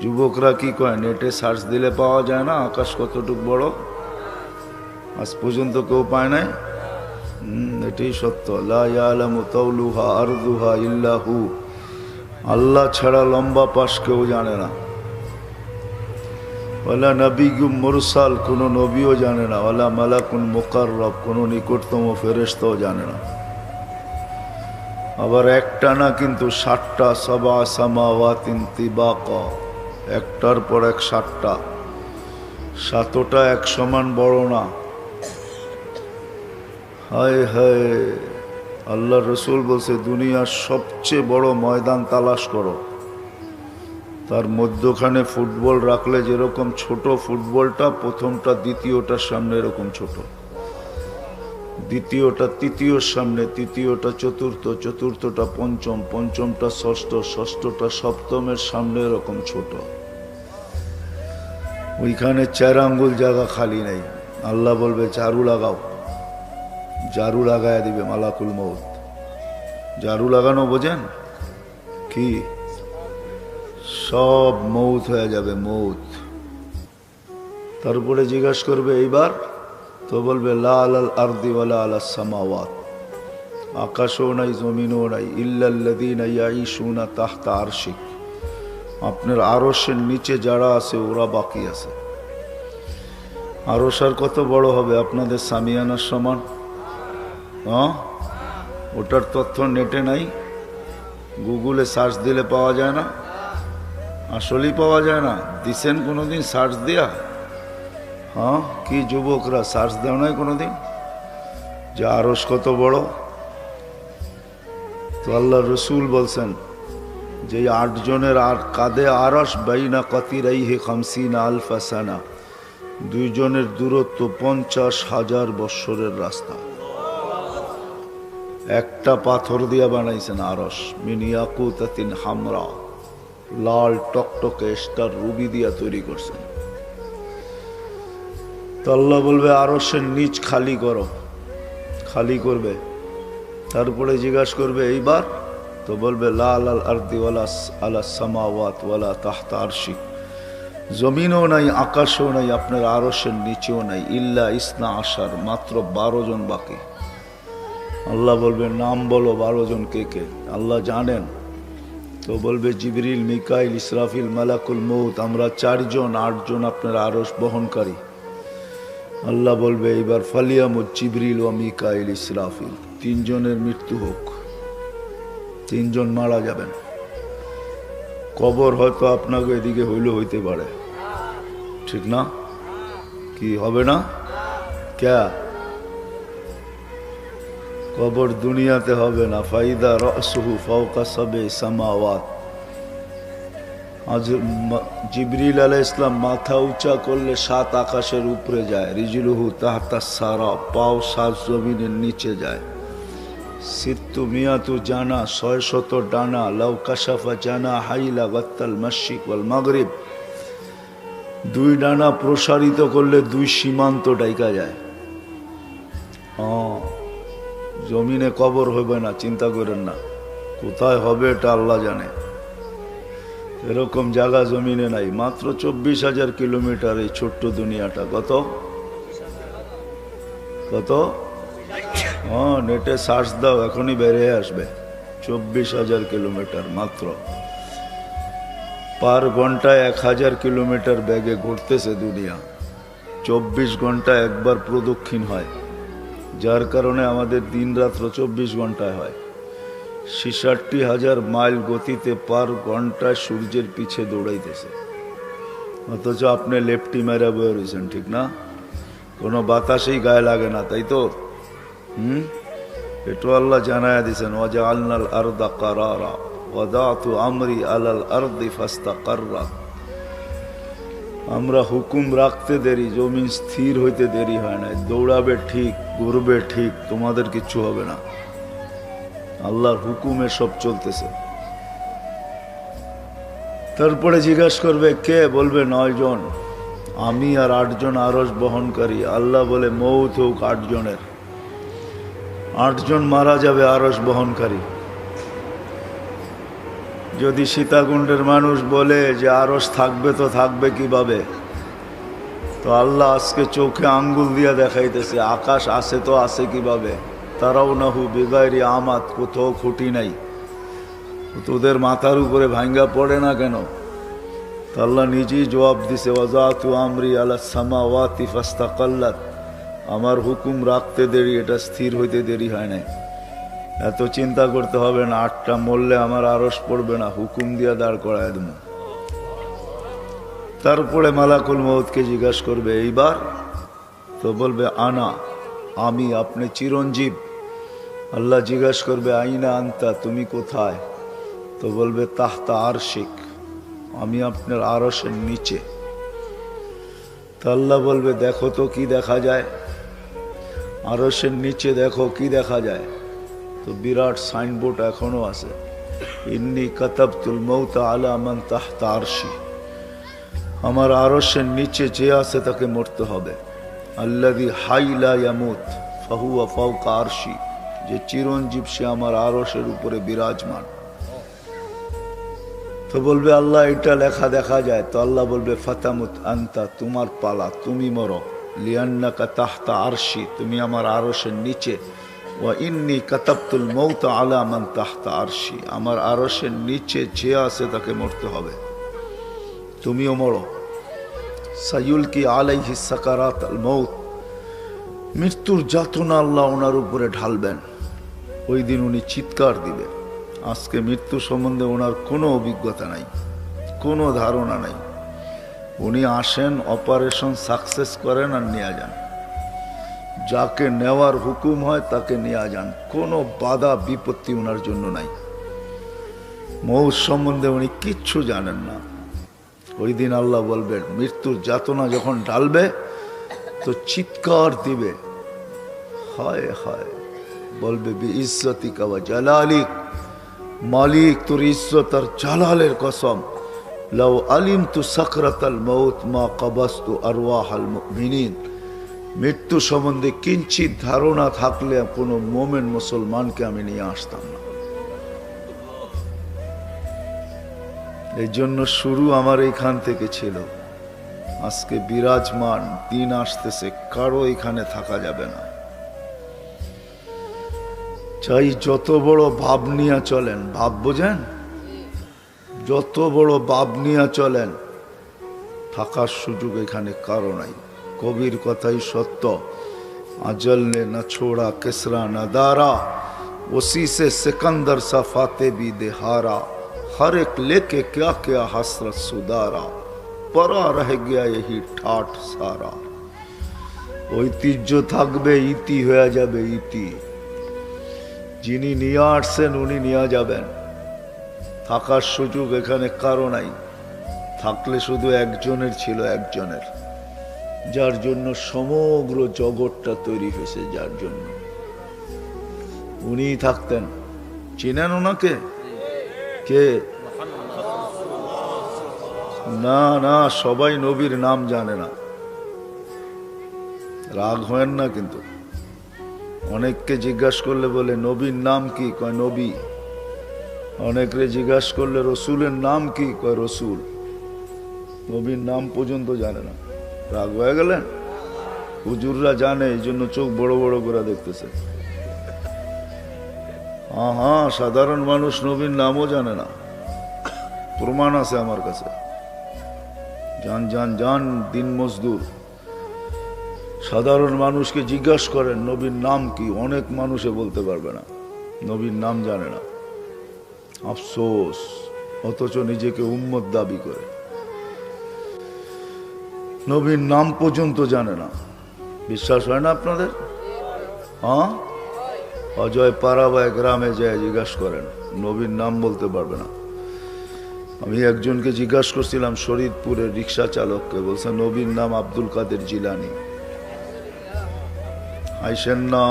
যুবকরা কি কয়, নেটে সার্চ দিলে পাওয়া যায় না আকাশ কতটুক বড়? আজ পর্যন্ত কেউ পায় নাই। এটাই সত্য। লা ইয়ালামু তাওলুহা আরদুহা ইল্লা হু, আল্লাহ ছাড়া লম্বা পাশ কেউ জানে না। ওয়ালা নবিয়্যুম মুরসাল, কোনো নবীও জানে না। ওয়ালা মালাকুন মুকাররব, কোনো নিকটতম ফেরেশতাও জানে না। আবার একটা না কিন্তু 7টা, সাবা সামাওয়াতিন তিবাকা, একটার পর এক 7টা। 7টা এক সমান বড় না। হায় হায়, আল্লাহ রসুল বলছে দুনিয়ার সবচেয়ে বড় ময়দান তালাশ করো, তার মধ্যখানে ফুটবল রাখলে যেরকম ছোট ফুটবলটা, প্রথমটা দ্বিতীয়টার সামনে এরকম ছোট, দ্বিতীয়টা তৃতীয়র সামনে, তৃতীয়টা চতুর্থ, চতুর্থটা পঞ্চম, পঞ্চমটা ষষ্ঠ, ষষ্ঠটা সপ্তমের সামনে এরকম ছোট। ওইখানে 4 আঙ্গুল জায়গা খালি নেই। আল্লাহ বলবে ঝাড়ু লাগাও, ঝাড়ু লাগায় দিবে মালাকুল মৌত। ঝাড়ু লাগানো বোঝেন কি? সব মৌত হয়ে যাবে, মৌত। তারপরে জিজ্ঞাসা করবে এইবার, তো বলবে লা আলাল আরদি ওয়ালা আলাস সামাওয়াত, আকাশও নাই জমিনও নাই। ইল্লাল্লাযীনা ইয়াঈশুনা তাহতা আরশিক, আপনার আরশের নিচে যারা আছে ওরা বাকি আছে। আরশ আর কত বড় হবে? আপনাদের সামিয়ানার সমান। ওটার তথ্য নেটে নাই, গুগলে সার্চ দিলে পাওয়া যায় না। আসলেই পাওয়া যায় না। দিছেন কোনোদিন সার্চ দিয়া? কি যুবকরা সার্চ দেও নাই কোনোদিন যে আরশ কত বড়? তো আল্লাহ রসুল বলছেন যে 8 জনের আর কাঁধে আরশ বাইনা কাতিরাইহি 50 আলফা সানা, 2 জনের দূরত্ব 50,000 বৎসরের রাস্তা। একটা পাথর দিয়া বানাইছেন আরশ, মিন ইয়াকুতাতিন হামরা, লাল টকটকে স্টার রুবি দিয়া তৈরি করছেন। তো আল্লাহ বলবে আরশের নিচ খালি করো, খালি করবে। তারপরে জিজ্ঞাসা করবে এইবার, তো বলবে লা আলাল আরদি ওয়ালা আলাস সামাওয়াত ওয়ালা তাহতা আরশিক, জমিনও নাই আকাশও নাই আপনার আরশের নিচেও নাই। ইল্লা ইসনা আশার, মাত্র 12 জন বাকি। আল্লাহ বলবে নাম বলো 12 জন কে কে? আল্লাহ জানেন, তো বলবে জিবরিল, মিকাইল, ইসরাফিল, মালাকুল মউত, আমরা 4 জন 8 জন আপনার আরশ বহনকারী। আল্লাহ বলবে এইবার ফালিয়ামুত জিবরিল ও মিকাইল ইসরাফিল, 3 জনের মৃত্যু হোক, 3 জন মারা যাবেন। কবর হয়তো আপনাকে এদিকে হইতে পারে, ঠিক না? কি হবে না? ক্যা কবর দুনিয়াতে হবে না। ফাইদা রাসুহু ফাওকা সাবে সামাওয়াত। আজ জিবরিল আলাইহিস সালাম মাথা উঁচা করলে 7 আকাশের উপরে যায়। রিজলুহু তাহতা সারা, পাও 7 জমিনের নিচে যায়। সিত্তু মিয়াতু জানা, 600 ডানা। লাউ কাশাফা জানা হাইলা গাত্তাল মাশরিক ওয়াল মাগরিব। 2 ডানা প্রসারিত করলে 2 সীমান্ত ডাইকা যায়। জমিনে কবর হবে না, চিন্তা করেন না। কোথায় হবে এটা আল্লাহ জানে। এরকম জায়গা জমিনে নাই। মাত্র 24,000 কিলোমিটার এই ছোট্ট দুনিয়াটা। কত কত? নেটে সার্চ দাও, এখনই বেরিয়ে আসবে। 24,000 কিলোমিটার মাত্র। পার ঘন্টায় 1000 কিলোমিটার বেগে ঘুরতেছে দুনিয়া। 24 ঘন্টা একবার প্রদক্ষিণ হয়, যার কারণে আমাদের দিন রাত্র 24 ঘন্টায় হয়। 66,000 মাইল গতিতে পার ঘন্টায় সূর্যের পিছে দৌড়াইতেছে। অথচ আপনি লেফটি মেরা বয়ে রয়েছেন, ঠিক না? কোনো বাতাসেই গায়ে লাগে না, তাই তো? এটু আল্লাহ জানায়া দিয়েছেন, ওয়াজআলনাল আরদা কারারা ওয়াদাতু আমরি আলাল আরদি ফাস্তাকাররা। আমরা হুকুম রাখতে দেরি, জমিন স্থির হইতে দেরি হয় না। দৌড়াবে ঠিক, ঘুরবে ঠিক, তোমাদের কিচ্ছু হবে না। আল্লাহর হুকুমে সব চলতেছে। তারপরে জিজ্ঞাসা করবে কে? বলবে 9 জন, আমি আর 8 জন আরশ বহনকারী। আল্লাহ বলে মউত হোক 8 জনের। 8 জন মারা যাবে আরশ বহনকারী। যদি সীতাকুণ্ডের মানুষ বলে যে আরশ থাকবে, তো থাকবে কিভাবে? তো আল্লাহ আজকে চোখে আঙ্গুল দিয়া দেখাইতেছে, আকাশ আছে তো আছে কিভাবে? তারাও নাহু বেগাইরি আমাত, কোথাও খুঁটি নাই। তোদের মাথার উপরে ভাঙ্গা পড়ে না কেন? তো আল্লাহ নিজেই জবাব দিছে, ওয়াজাতু আমরি আলা সামাওয়াতি ফাস্তাকাল্লাত। আমার হুকুম রাখতে দেরি, এটা স্থির হইতে দেরি হয় নাই। এত চিন্তা করতে হবে না। 8টা মরলে আমার আরশ পড়বে না, হুকুম দিয়া দাঁড় করায় দেব। তারপরে মালাকুল মউতকে জিজ্ঞাসা করবে এইবার। তো বলবে আনা, আমি, আপনি চিরঞ্জীব। আল্লাহ জিজ্ঞাসা করবে আইনা আনতা, তুমি কোথায়? তো বলবে তাহতা আরশিক, আমি আপনার আরশের নিচে। তো আল্লাহ বলবে দেখো তো কি দেখা যায়? আরশের নিচে দেখো কি দেখা যায়? তো বিরাট সাইনবোর্ড এখনো আছে, ইন্নী কাতাবতুল মউতা আলা মান তাহতা আরশি। আমার আরশের নিচে যে আছে তাকে মরতে হবে। আল্লাযী হাই লা ইয়ামুত ফাহুয়া ফাওকা আরশি, যে চিরঞ্জীব সে আমার আরশের উপরে বিরাজমান। তো বলবে আল্লাহ এটা লেখা দেখা যায়? তো আল্লাহ বলবে ফাতামুত আনতা, তোমার পালা, তুমি মরো। লিআন্নাকা তাহতা আরশি, তুমি আমার আরশের নিচে। ওয়া ইন্নী কাতাবতুল মউতা আলা মান তাহতা আরশি, আমার আরশের নিচে যে আছে তাকে মরতে হবে, তুমিও মরো। সায়ুলকি আলাইহি সাকারাত আল মউত, মৃত্যুর যাতনা আল্লাহ ওনার উপরে ঢালবেন। ওই দিন উনি চিৎকার দিবে। আজকে মৃত্যু সম্বন্ধে ওনার কোনো অভিজ্ঞতা নাই, কোনো ধারণা নাই। উনি আসেন, অপারেশন সাকসেস করেন আর নিয়ে যান। যাকে নেওয়ার হুকুম হয় তাকে নিয়ে যান, কোনো বাধা বিপত্তি ওনার জন্য নাই। মৌত সম্বন্ধে উনি কিচ্ছু জানেন না। ওই দিন আল্লাহ বলবেন, মৃত্যুর যাতনা যখন ঢালবে তো চিৎকার দিবে, হায় হায়। বলবে বি ইজ্জতিকা ওয়া জালালিক, মালিক তোর ইজ্জত আর জালালের কসম, লাউ আলিমতু সাকরাতাল মউত মা কাবাস্তু আরওয়াহাল মুমিনিন। মৃত্যু সম্বন্ধে কিঞ্চিত ধারণা থাকলে কোনো মোমেন মুসলমানকে আমি নিয়ে আসতাম না। এই জন্য শুরু আমার এইখান থেকে ছিল। আজকে বিরাজমান, দিন আসতেছে, কারো এখানে থাকা যাবে না। চাই যত বড় ভাব নিয়ে চলেন, ভাব বোঝেন, যত বড় বাপ নিয়ে চলেন, থাকার সুযোগ এখানে কারো নাই। কবির কথাই সত্য, আজল ने न छोड़ा किसरा न दारा, उसी से सिकंदर सा फाते भी देहारा, हर एक लेके क्या क्या हसरत सुधारा, परा रह गया यही ठाठ सारा। ঐতিহ্য থাকবে, ইতি হয়ে যাবে ইতি। যিনি নিয়ে আসছেন উনি নিয়ে যাবেন। থাকার সুযোগ এখানে কারো নাই, থাকলে শুধু একজনের ছিল, একজনের, যার জন্য সমগ্র জগৎটা তৈরি হয়েছে, যার জন্য উনিই থাকতেন। চিনেন ওনাকে? কে? না না, সবাই নবীর নাম জানে না, রাগ হয় না। কিন্তু অনেককে জিজ্ঞাসা করলে বলে নবীর নাম কি, কয় নবী। অনেকরে জিজ্ঞাসা করলে রসুলের নাম কি, কয় রসুল। নবীর নাম পর্যন্ত জানে না। রাগ হয়ে গেলেন? হুজুররা জানে, এই জন্য চোখ বড় বড় করে দেখতেছে। হ্যাঁ হ্যাঁ, সাধারণ মানুষ নবীর নামও জানে না, প্রমাণ আছে আমার কাছে। জান জান জান দিন মজদুর, সাধারণ মানুষকে জিজ্ঞাসা করেন নবীর নাম কি, অনেক মানুষে বলতে পারবে না, নবীর নাম জানে না। আফসোস, অথচ নিজেকে উম্মত দাবি করে, নবীর নাম পর্যন্ত জানে না। বিশ্বাস হয় না আপনাদের? হ্যাঁ, অজয় পাড়াবায় গ্রামে যায় জিজ্ঞাসা করেন, নবীর নাম বলতে পারবে না। আমি একজনকে জিজ্ঞাসা করছিলাম, শরীদপুরের রিক্সা চালককে, বলছে নবীর নাম আব্দুল কাদের জিলানি। আইসেন না,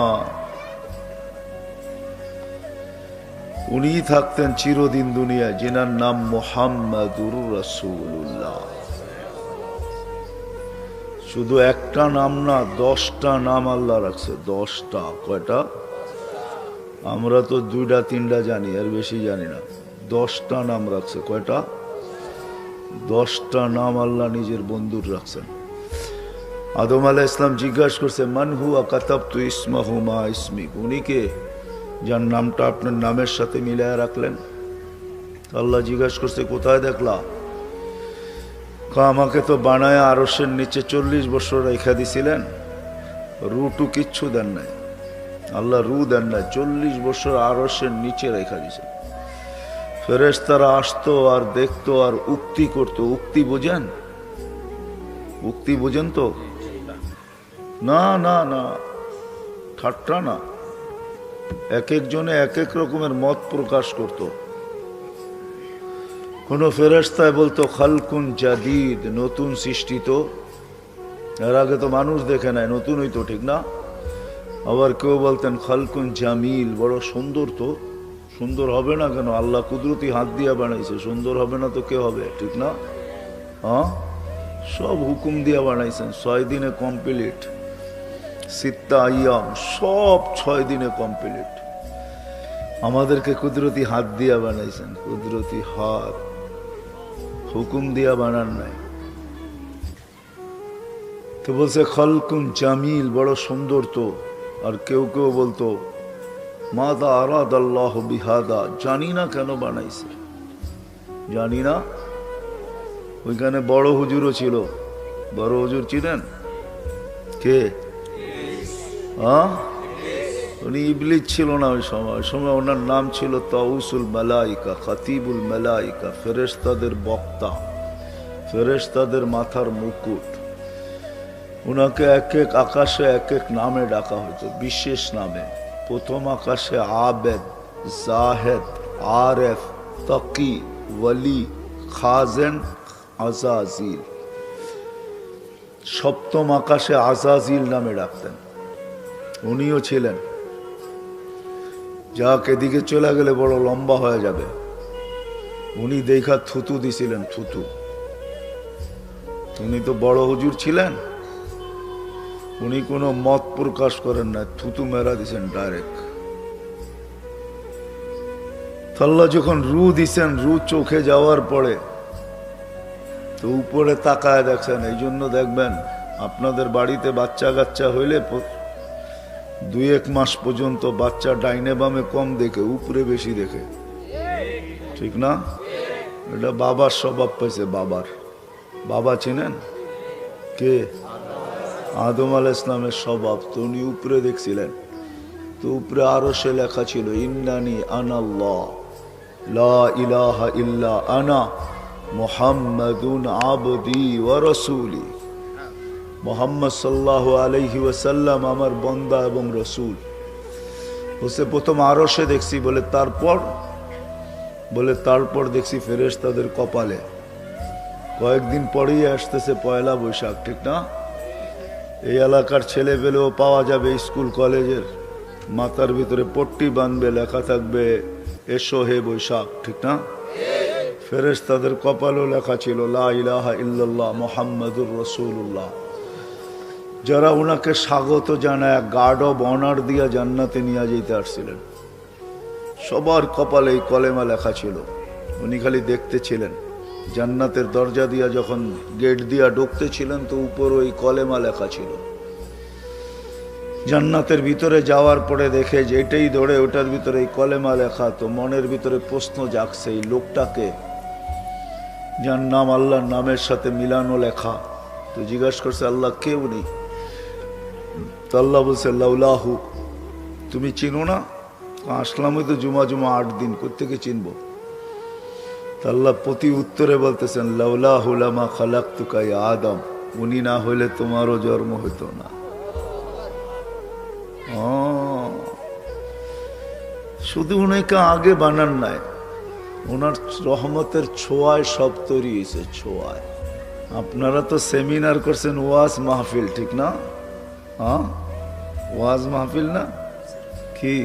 উনি থাকতেন চিরদিন দুনিয়ায়, যিনার নাম মুহাম্মাদুর রাসূলুল্লাহ। শুধু একটা নাম না, 10টা নাম আল্লাহ রাখছে, 10টা। কয়টা? আমরা তো 2টা 3টা জানি, আর বেশি জানি না। 10টা নাম রাখছে। কয়টা? 10টা নাম আল্লাহ নিজের বন্ধুর রাখছেন। আদম আলাইহিস সালাম জিজ্ঞাসা করছে, মান হুয়া কাতাবতু ইসমাহু মা ইসমিক, উনি কে যার নামটা আপনার নামের সাথে মিলায় রাখলেন? আল্লাহ জিজ্ঞাসা করছে, কোথায় দেখলা? আমাকে তো বানায় আরশের নিচে 40 বছর রেখা দিছিলেন, রুটু কিচ্ছু দেন নাই, আল্লাহ রু দেন নাই, 40 বছর আরশের নিচে রেখা দিছেন। ফেরেশতারা আসতো আর দেখতো আর উক্তি করতো। উক্তি বোঝেন? উক্তি বোঝেন তো? না না না, ঠাট্টা না। এক একজনে এক এক রকমের মত প্রকাশ করত। কোন ফেরেশতায় বলতো খালকুন জাদিদ, নতুন সৃষ্টি, তো এর আগে তো মানুষ দেখে নাই, নতুন হইতো, ঠিক না? আবার কেউ বলতেন খালকুন জামিল, বড় সুন্দর। তো সুন্দর হবে না কেন? আল্লাহ কুদরতি হাত দিয়া বানাইছে, সুন্দর হবে না তো কে হবে, ঠিক না? হ্যাঁ, সব হুকুম দিয়া বানাইছেন, 6 দিনে কমপ্লিট। সিত্তা আইয়াম, সব 6 দিনে কমপ্লিট। আমাদেরকে কুদরতি হাত দিয়া বানাইছেন, কুদরতি হাত, হুকুম দিয়া বানান নাই। তো বলছে খালকুন জামিল, বড় সুন্দর। তো আর কেউ কেউ বলতো মাদা আরাদ আল্লাহ বিহাদা, জানি না কেন বানাইছে, জানি না। ওইখানে বড় হুজুরও ছিল। বড় হুজুর চিনেন? কে? হ্যাঁ, উনি ইবলিস ছিল না ওই সময়। ওই সময় ওনার নাম ছিল তাউসুল মালাইকা, খাতিবুল মালাইকা, ফেরেশতাদের বক্তা, ফেরেশতাদের মাথার মুকুট। উনাকে এক এক আকাশে এক এক নামে ডাকা হতো, বিশেষ নামে। প্রথম আকাশে আবেদ, জাহেদ, আরেফ, তাকি, ওয়ালি, খাজেন, আজাজিল। সপ্তম আকাশে আজাজিল নামে ডাকতেন। উনিও ছিলেন। যাক, এদিকে চলে গেলে বড় লম্বা হয়ে যাবে। উনি দেখা থুতু দিছিলেন, থুতু। উনি তো বড় হুজুর ছিলেন, উনি কোনো মত প্রকাশ করেন না, থুতু মেরা দিছেন ডাইরেক্ট। আল্লাহ যখন রু দিছেন, রু চোখে যাওয়ার পরে তো উপরে তাকায় দেখছেন। এই জন্য দেখবেন আপনাদের বাড়িতে বাচ্চা কাচ্চা হইলে 2-1 মাস পর্যন্ত বাচ্চা ডাইনে বামে কম দেখে, উপরে বেশি দেখে, ঠিক না? এটা বাবার স্বভাব পাইছে। বাবার বাবা চিনেন কে? আদম আলাইহিস ইসলামের স্বভাব। তো উনি উপরে দেখছিলেন, তো উপরে আরো সে লেখা ছিল ইন্নানি আনাল্লাহ লা ইলাহা ইল্লা আনা মুহাম্মাদুন আবদি ওয়া রাসূলি। মুহাম্মদ সাল্লাল্লাহু আলাইহি ওয়াসাল্লাম আমার বান্দা এবং রাসূল। বসে প্রথম আরো সে দেখছি, বলে তারপর দেখছি ফেরেশতাদের কপালে। কয়েকদিন পরেই আসতেছে পয়লা বৈশাখ, ঠিক না? এই এলাকার ছেলে পেলেও পাওয়া যাবে স্কুল কলেজের, মাথার ভিতরে পট্টি বাঁধবে, লেখা থাকবে এসো হে বৈশাখ, ঠিক না? ফেরেশতাদের কপালেও লেখা ছিল লা ইলাহা ইল্লাল্লাহ মুহাম্মাদুর রাসূলুল্লাহ। যারা ওনাকে স্বাগত জানায় গার্ড অব অনার দিয়া জান্নাতে নিয়ে যেতে আসছিলেন, সবার কপালে এই কলেমা লেখা ছিল। উনি খালি দেখতে ছিলেন। জান্নাতের দরজা দিয়া যখন গেট দিয়া ঢুকতে ছিলেন, তো উপর ওই কলেমা লেখা ছিল। জান্নাতের ভিতরে যাওয়ার পরে দেখে যে এটাই ধরে, ওটার ভিতরে এই কলেমা লেখা। তো মনের ভিতরে প্রশ্ন জাগছে, এই লোকটাকে যার নাম আল্লাহর নামের সাথে মিলানো লেখা। তো জিজ্ঞাসা করছে আল্লাহ কে উনি? তো আল্লাহ বলছে লাউলাহু, তুমি চিনো না? আসলামই তো জুমা 8 দিন, কোত্থেকে চিনবো? তো আল্লাহ প্রতি উত্তরে বলতেছেন লাউলাহু লামা খালাকতুকা ইয়া আদম, উনি না হইলে তোমারও জন্ম হইতো না। শুধু উনাকে আগে বানান নাই, ওনার রহমতের ছোঁয়ায় সব তৈরি হয়েছে, ছোঁয়ায়। আপনারা তো সেমিনার করছেন, ওয়াজ মাহফিল, ঠিক না? হ্যাঁ, ওয়াজ মাহফিল না কি?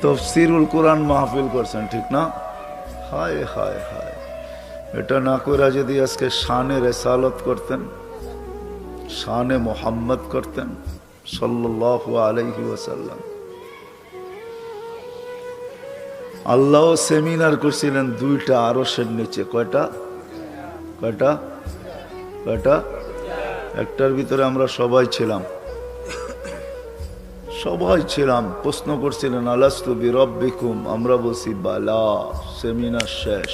তাফসীরুল কোরআন মাহফিল করছেন, ঠিক না? হায় হায় হায়, এটা না করে যদি আজকে শানে রেসালত করতেন, শানে মোহাম্মদ করতেন সাল্লাল্লাহু আলাইহি ওয়াসাল্লাম। আল্লাহ সেমিনার করছিলেন 2টা আরশের নিচে। কয়টা? একটার ভিতরে আমরা সবাই ছিলাম। প্রশ্ন করছিলেন আলাস্তু বিরব্বিকুম, আমরা বলছি বালা। সেমিনার শেষ।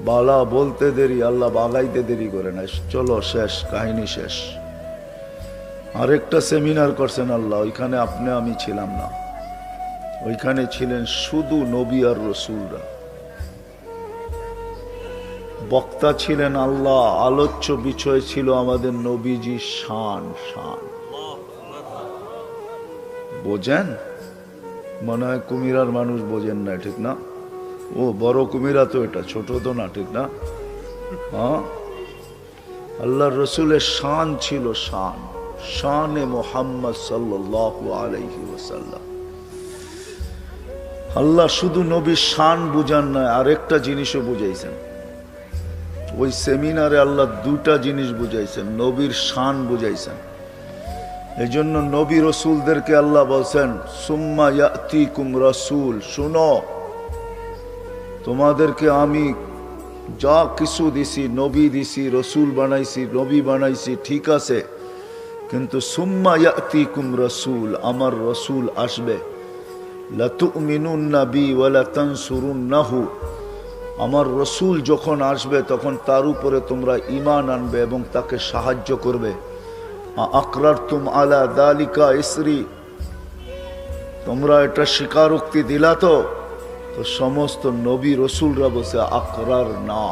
বালা বলতে দেরি, আল্লাহ বাগাইতে দেরি করে না, চলো শেষ, কাহিনী শেষ। আরেকটা সেমিনার করছেন আল্লাহ, ওইখানে আপনি আমি ছিলাম না, ওইখানে ছিলেন শুধু নবী আর রসুলরা। বক্তা ছিলেন আল্লাহ, আলোচ্য বিষয় ছিল আমাদের নবীজির শান। বোঝেন? মনে হয় কুমিরার মানুষ বোঝেন না, ঠিক না? ও বড় কুমিরা তো, এটা ছোট তো না, ঠিক না? হ্যাঁ, আল্লাহর রসুলের শান ছিল, শানে মুহাম্মদ সাল্লাল্লাহু আলাইহি ওয়াসাল্লাম। আল্লাহ শুধু নবীর শান বুঝান নয়, আরেকটা জিনিসও বুঝাইছেন। ওই সেমিনারে আল্লাহ 2টা জিনিস বুঝাইছেন, নবীর শান বুঝাইছেন। এই জন্য নবী রসুলদেরকে আল্লাহ বলছেন সুম্মা ইয়াতিকুম রাসূল, শুনো তোমাদেরকে আমি যা কিছু দিছি, নবী দিছি, রসুল বানাইছি, নবী বানাইছি, ঠিক আছে, কিন্তু সুম্মা ইয়াতিকুম রাসূল, আমার রসুল আসবে। লাতুমিনুন্না বি ওয়া লাতানসুরুন্নাহু, আমার রসুল যখন আসবে তখন তার উপরে তোমরা ঈমান আনবে এবং তাকে সাহায্য করবে। আকরারতুম আলা যালিকা ইসরি, তোমরা এটা স্বীকারোক্তি দিলা তো? তো সমস্ত নবী রসুলরা বসে আকরার না।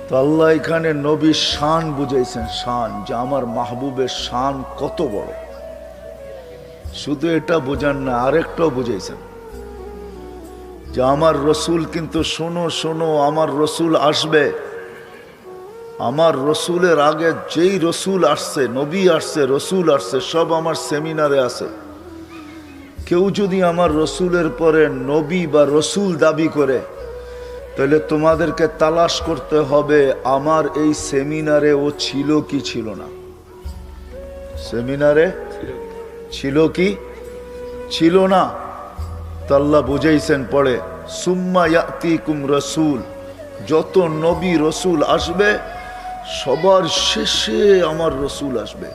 তো আল্লাহ এখানে নবীর শান বুঝাইছেন, শান, যে আমার মাহবুবের শান কত বড়। শুধু এটা বোঝান না, আরেকটাও বুঝাইছেন যে আমার রসুল কিন্তু শোনো, আমার রসুল আসবে। আমার রসুলের আগে যেই রসুল আসছে, নবী আসছে, রসুল আসছে, সব আমার সেমিনারে আছে। কেউ যদি আমার রসুলের পরে নবী বা রসুল দাবি করে, তাহলে তোমাদেরকে তালাশ করতে হবে আমার এই সেমিনারে ও ছিল কি ছিল না। সেমিনারে ছিল কি ছিল না? তো আল্লাহ বুঝাইছেন পড়ে সুম্মা ইয়াতিকুম রাসূল, যত নবী রসুল আসবে সবার শেষে আমার রসুল আসবে।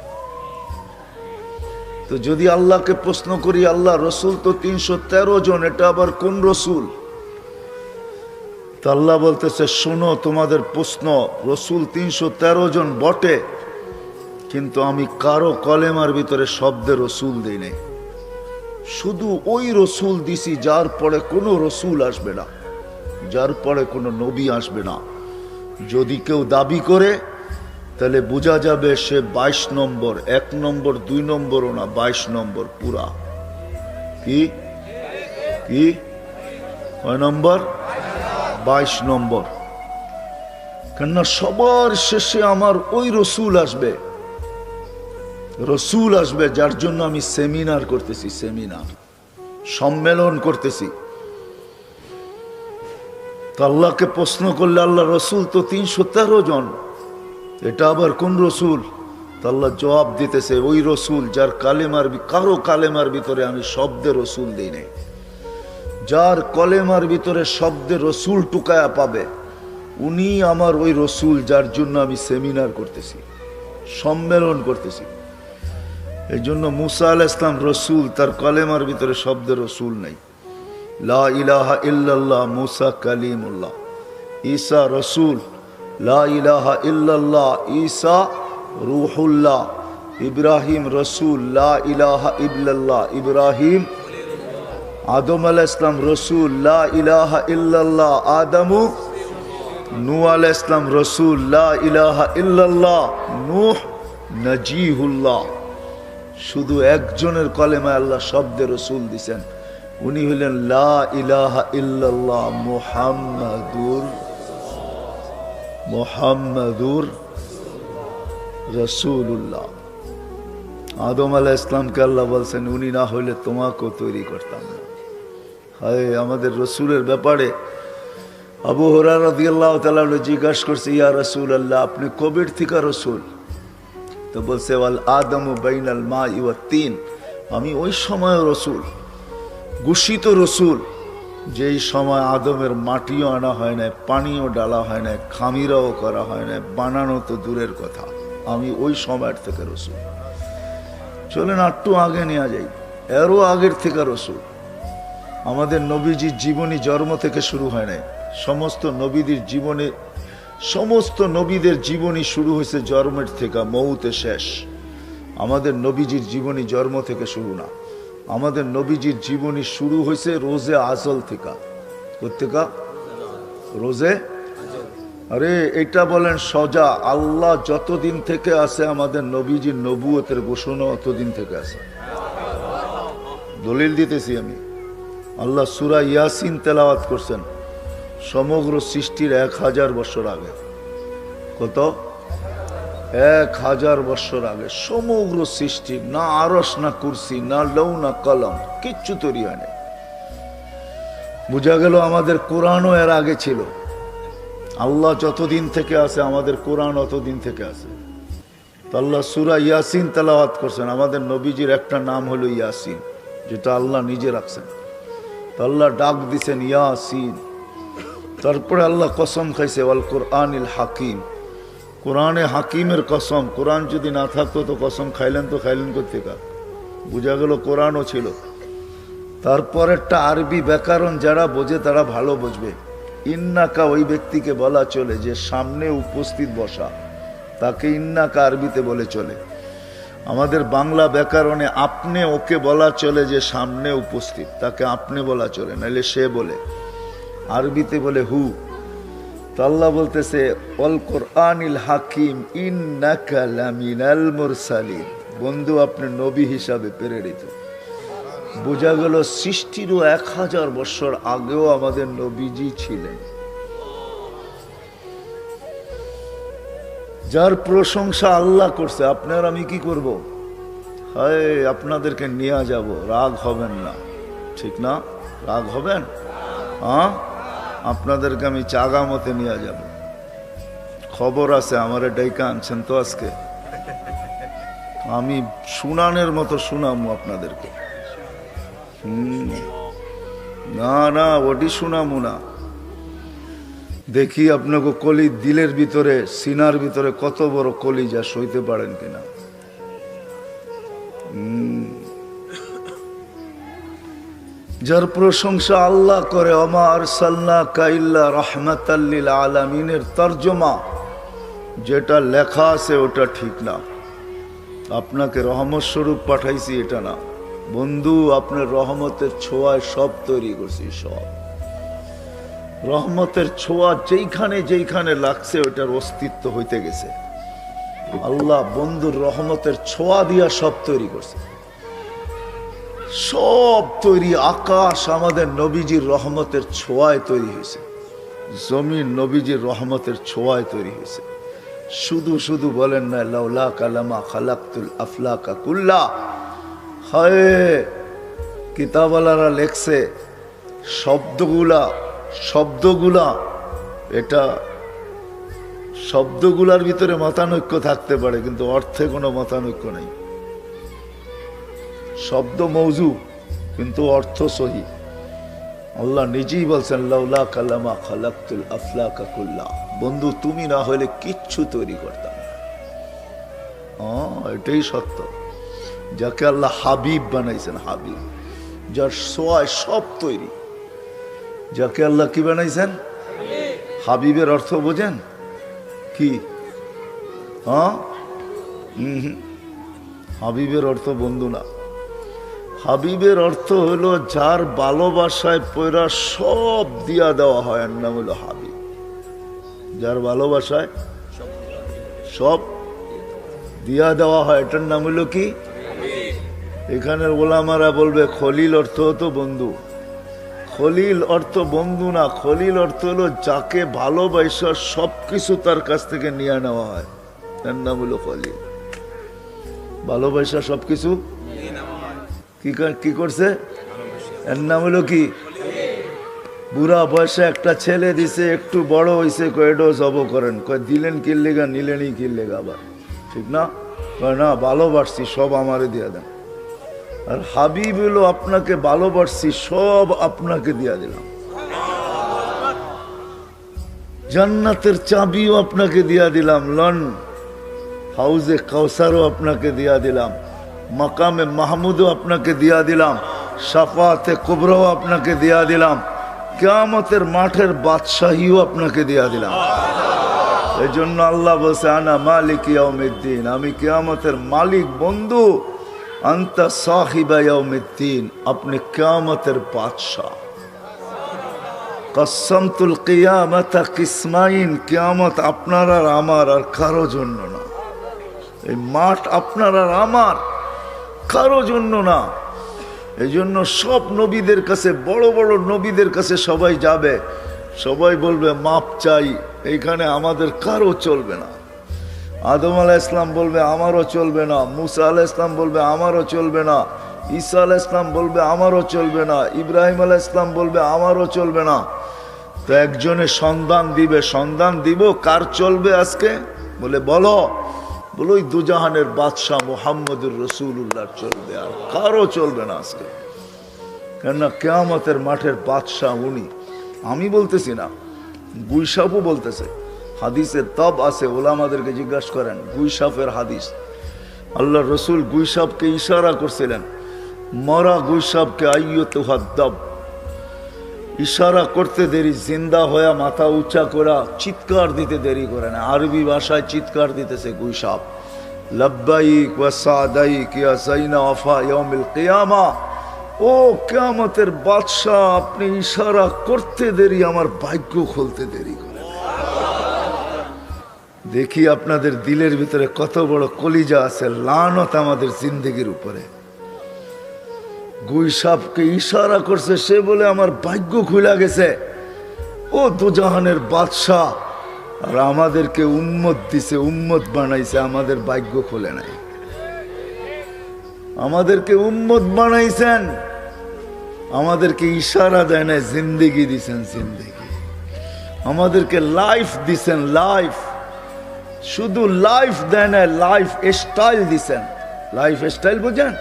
তো যদি আল্লাহকে প্রশ্ন করি, আল্লাহ রসুল তো 313 জন, এটা আবার কোন রসুল? তো আল্লাহ বলতেছে, শোনো, তোমাদের প্রশ্ন, রসুল 313 জন বটে, কিন্তু আমি কারো কলেমার ভিতরে শব্দে রসুল দিই নাই। শুধু ওই রসুল দিছি যার পরে কোনো রসুল আসবে না, যার পরে কোনো নবী আসবে না। যদি কেউ দাবি করে তাহলে বোঝা যাবে সে 22 নম্বর, 1 নম্বর 2 নম্বরও না, 22 নম্বর পুরা। কি কি কয় নম্বর? 22 নম্বর। কেননা সবার শেষে আমার ওই রসুল আসবে, রসুল আসবে যার জন্য আমি সেমিনার করতেছি, সেমিনার, সম্মেলন করতেছি। তো আল্লাহকে প্রশ্ন করলে, আল্লাহ রসুল তো 313 জন, এটা আবার কোন রসুল? তো আল্লাহ জবাব দিতেছে, ওই রসুল যার কালেমার, কারো কালেমার ভিতরে আমি শব্দে রসুল দিই নাই। যার কলেমার ভিতরে শব্দে রসুল টুকায়া পাবে, উনি আমার ওই রসুল যার জন্য আমি সেমিনার করতেছি, সম্মেলন করতেছি। এই জন্য মুসা আলাইহিস সালাম রসুল, তার কলেমার ভিতরে শব্দে রসুল নাই। লা ইলাহা ইল্লাল্লাহ, মুসা কালিমুল্লাহ। ঈসা রসুল, লা ইলাহা ইল্লাল্লাহ, ঈসা রূহুল্লাহ। ইব্রাহিম রসুল, লা ইলাহা ইল্লাল্লাহ, ইব্রাহিম। আদম আলাইহিস সালাম রসুল, লা ইলাহা ইল্লাল্লাহ, আদমু। নূহ আলাইহিস সালাম রসুল, লা ইলাহা ইল্লাল্লাহ, নূহ নজিহুল্লাহ। শুধু একজনের কলেমায় আল্লাহ শব্দে রসুল দিছেন, উনি হলেন লা ইলাহা ইল্লাল্লাহ মুহাম্মাদুর রাসূলুল্লাহ। আদম আলাইহিস সালামকে আল্লাহ বলছেন, উনি না হইলে তোমাকেও তৈরি করতাম না। হায়, আমাদের রসুলের ব্যাপারে আবু হুরায়রা রাদিয়াল্লাহু তাআলা জিজ্ঞাসা করছে, ইয়া রাসূলুল্লাহ, আপনি কবের থেকে রসুল? তো বলছে, ওয়াল আদমু বাইনাল মাই ওয়াত তিন, আমি ওই সময় রসুল, ঘোষিত রসুল, যেই সময় আদমের মাটিও আনা হয় না, পানিও ডালা হয় না, খামিরাও করা হয় না, বানানো তো দূরের কথা, আমি ওই সময়ের থেকে রসুল। চলেন একটু আগে নেওয়া যাই, এরও আগের থেকে রসুল। আমাদের নবীজির জীবনী জন্ম থেকে শুরু হয় নাই। সমস্ত নবীদের জীবনে, সমস্ত নবীদের জীবনী শুরু হয়েছে জন্মের থেকে, মৌতে শেষ। আমাদের নবীজির জীবনী জন্ম থেকে শুরু না, আমাদের নবীজির জীবনী শুরু হয়েছে রোজে আজল থেকে। কোথেকে? রোজে। আরে এটা বলেন সজা, আল্লাহ যতদিন থেকে আছে আমাদের নবীজির নবুয়তের ঘোষণা অতদিন থেকে আছে। দলিল দিতেছি আমি। আল্লাহ সূরা ইয়াসিন তেলাওয়াত করছেন সমগ্র সৃষ্টির 1000 বছর আগে। কত? 1000 বছর আগে সমগ্র সৃষ্টি, না আরশ, না কুরসি, না লৌ, না কলম, কিচ্ছু তৈরি হয় না। বোঝা গেল আমাদের কোরআনও এর আগে ছিল। আল্লাহ যতদিন থেকে আছে আমাদের কোরআন অতদিন থেকে আছে। তো আল্লাহ সূরা ইয়াসিন তেলাওয়াত করছেন। আমাদের নবীজির একটা নাম হলো ইয়াসিন, যেটা আল্লাহ নিজে রাখছেন। তো আল্লাহ ডাক দিছেন ইয়াসিন। তারপরে আল্লাহ কসম খাইছে, ওয়াল কোরআনিল হাকিম, কোরআনে হাকিমের কসম। কোরআন যদি না থাকতো তো কসম খাইলেন, তো খাইলেন কোথেকে? বোঝা গেল কোরআনও ছিল। তারপর একটা আরবি ব্যাকরণ যারা বোঝে তারা ভালো বুঝবে। ইন্নাকা ওই ব্যক্তিকে বলা চলে যে সামনে উপস্থিত বসা, তাকে ইন্নাকা আরবিতে বলে চলে। আমাদের বাংলা ব্যাকরণে আপনি ওকে বলা চলে যে সামনে উপস্থিত, তাকে আপনি বলা চলে, নাহলে সে বলে। আরবিতে বলে হু। তো আল্লাহ বলতেছে অল কোরআনিল হাকিম ইন্নাকা লামিনাল মুরসালিন, বন্ধু আপনি নবী হিসাবে প্রেরিত। বোঝা গেল সৃষ্টিরও 1000 বছর আগেও আমাদের নবীজি ছিলেন। যার প্রশংসা আল্লাহ করছে, আপনার আমি কি করব? হায়, আপনাদেরকে নিয়ে যাব, রাগ হবেন না, ঠিক না? রাগ হবেন? হ্যাঁ, আপনাদেরকে আমি চাগা মতে নিয়ে যাব। খবর আছে, আমারে ডাইকা আনছেন তো আজকে, আমি শুনানের মতো শুনামু আপনাদেরকে। না না, ওটি শুনামু না। দেখি আপনাকে কলি, দিলের ভিতরে, সিনার ভিতরে কত বড় কলিজা, সইতে পারেন কিনা। যার প্রশংসা আল্লাহ করে, ওমা আরসালনাকা ইল্লা রাহমাতাল লিল আলামিনের তরজমা যেটা লেখা আছে ওটা ঠিক না। আপনাকে রহমত স্বরূপ পাঠাইছি এটা না বন্ধু, আপনার রহমতের ছোঁয়ায় সব তৈরি করছি। সব রহমতের ছোঁয়া যেইখানে যেইখানে লাগছে ওটার অস্তিত্ব হইতে গেছে। আল্লাহ বন্ধুর রহমতের ছোঁয়া দিয়া সব তৈরি করছে। সব তৈরি, আকাশ আমাদের নবীজির রহমতের ছোঁয়ায় তৈরি হয়েছে, জমিন নবীজির রহমতের ছোঁয়ায় তৈরি হয়েছে। শুধু শুধু বলেন না লাউলা কালামা খালাকতুল আফলাকা কুল্লা। হায় কিতাবওয়ালারা লেখছে শব্দগুলা এটা শব্দগুলার ভিতরে মতানৈক্য থাকতে পারে কিন্তু অর্থে কোনো মতানৈক্য নেই। শব্দ মৌজু কিন্তু অর্থ সহি। আল্লাহ নিজেই বলছেন লাউলা কালামা খালাকতুল আফলাকা কুল্লা। বন্ধু তুমি না হলে কিচ্ছু তৈরি করতাম না। এটাই সত্য। যাকে আল্লাহ হাবিব বানাইছেন, হাবিব যার সোয়ায় সব তৈরি, যাকে আল্লাহ কি বানাইছেন হাবিবের অর্থ বোঝেন কি? হাবিবের অর্থ বন্ধু না, হাবিবের অর্থ হলো যার ভালোবাসায় পয়রা সব দিয়া দেওয়া হয়, এর নাম হলো হাবিব। যার ভালোবাসায় সব দিয়া দেওয়া হয় এটার নাম হলো কি? এখানের ওলামারা বলবে খলিল অর্থ হতো বন্ধু। খলিল অর্থ বন্ধু না, খলিল অর্থ হলো যাকে ভালোবাসা সবকিছু তার কাছ থেকে নিয়ে নেওয়া হয়, এর নাম হলো খলিল। ভালোবাসা সবকিছু কি করছে, এর নাম হলো কি? বুড়া বয়সে একটা ছেলে দিছে, একটু বড় হয়েছে, কয়েডো জব করেন, কয় দিলেন কিল্লেগা, নিলেনই কিল্লেগা, আবার ঠিক না? কয় না ভালোবাসছি সব আমারে দিয়া দেন। আর হাবিব হলো আপনাকে ভালোবাসছি সব আপনাকে দিয়া দিলাম। জান্নাতের চাবিও আপনাকে দিয়া দিলাম, লন হাউজে কাউসারও আপনাকে দিয়া দিলাম, মাকামে মাহমুদও আপনাকে দিয়া দিলাম, শাফাতে কুবরাও আপনাকে দিয়া দিলাম, কিয়ামতের মাঠের বাদশাহীও আপনাকে দিয়া দিলাম। এই জন্য আল্লাহ বলছে আনা মালিক ইয়াউমিদ্দিন, আমি কিয়ামতের মালিক বন্ধু। আনতা সাহিবা ইয়াউমিদ্দিন, আপনি কিয়ামতের বাদশাহ। কসমতুল কিয়ামাতা কিসমাইন, কিয়ামত আপনার আর আমার, আর কারো জন্য না। এই মাঠ আপনার আর আমার, কারো জন্য না। এই জন্য সব নবীদের কাছে, বড় বড় নবীদের কাছে সবাই যাবে, সবাই বলবে মাপ চাই, এইখানে আমাদের কারো চলবে না। আদম আলাইহিস সালাম বলবে আমারও চলবে না, মুসা আলাইহিস সালাম বলবে আমারও চলবে না, ঈসা আলাইহিস সালাম বলবে আমারও চলবে না, ইব্রাহিম আলাইহিস সালাম বলবে আমারও চলবে না। তো একজনে সন্ধান দিবে, সন্ধান দিব কার চলবে আজকে, বলে বলো, বলো ওই দুজাহানের বাদশাহ মুহাম্মদুর রাসূলুল্লাহ চলবে, আর কারো চলবে না আজকে। কেননা কিয়ামতের মাঠের বাদশাহ উনি। আমি বলতেছি না, গুইসাফও বলতেছে, হাদিসে তব আছে, ওলামাদেরকে জিজ্ঞাসা করেন গুইসাফের হাদিস। আল্লাহ রসুল গুইসাফকে ইশারা করছিলেন, মরা গুইসাফকে আইয়তুহাদ্দাব, ইশারা করতে দেরি, জিন্দা হয়ে মাথা উঁচা করা চিৎকার দিতে দেরি করে না। আরবি ভাষায় চিৎকার দিতেছে গুইসাফ, লব্বাইক ওয়া সাদাইক ইয়া যাইনা ওয়াফা ইয়াউমিল কিয়ামা। ও কিয়ামতের বাদশাহ, আপনি ইশারা করতে দেরি, আমার ভাগ্য খুলতে দেরি করে। দেখি আপনাদের দিলের ভিতরে কত বড় কলিজা আছে, লানত আমাদের জিন্দেগির উপরে। গুইসাফকে ইশারা করছে, সে বলে আমার ভাগ্য খুলে গেছে। ও দুজাহানের বাদশাহ, আর আমাদেরকে উম্মত দিছে, উম্মত বানাইছে, আমাদের ভাগ্য খুলে নাই। আমাদেরকে উম্মত বানাইছেন, আমাদেরকে ইশারা দেয় না, জিন্দেগি দিছেন, জিন্দেগি। আমাদেরকে লাইফ দিছেন, লাইফ। শুধু লাইফ দেয় না, লাইফ স্টাইল দিছেন। লাইফ স্টাইল বুঝেন?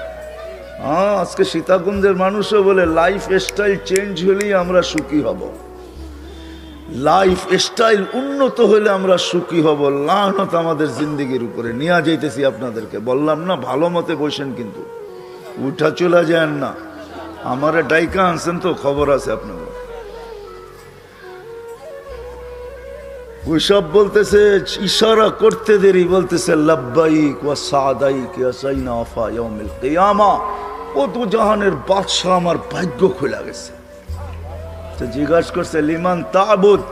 হ্যাঁ, আজকে সীতাকুণ্ডের মানুষও বলে লাইফ স্টাইল চেঞ্জ হলেই আমরা সুখী হব। লাইফ স্টাইল উন্নত হলে আমরা সুখী হব। লানত আমাদের জিন্দেগির উপরে নিয়ে যাইতেছি। আপনাদেরকে বললাম না ভালো মতে বসেন, কিন্তু উঠা চলে যান না। আমারে ডাইকা আনছেন তো, খবর আছে আপনার। ওই সব বলতেছে, ইশারা করতে দেরি, বলতেছে লাব্বাইক ওয়া সাদাইক ইয়া সাইনা আফা ইয়াউমিল কিয়ামা। ও তো জাহানের বাদশা, আমার ভাগ্য খুলে গেছে। তো জিজ্ঞাসা করছে লিমান তাবুদ,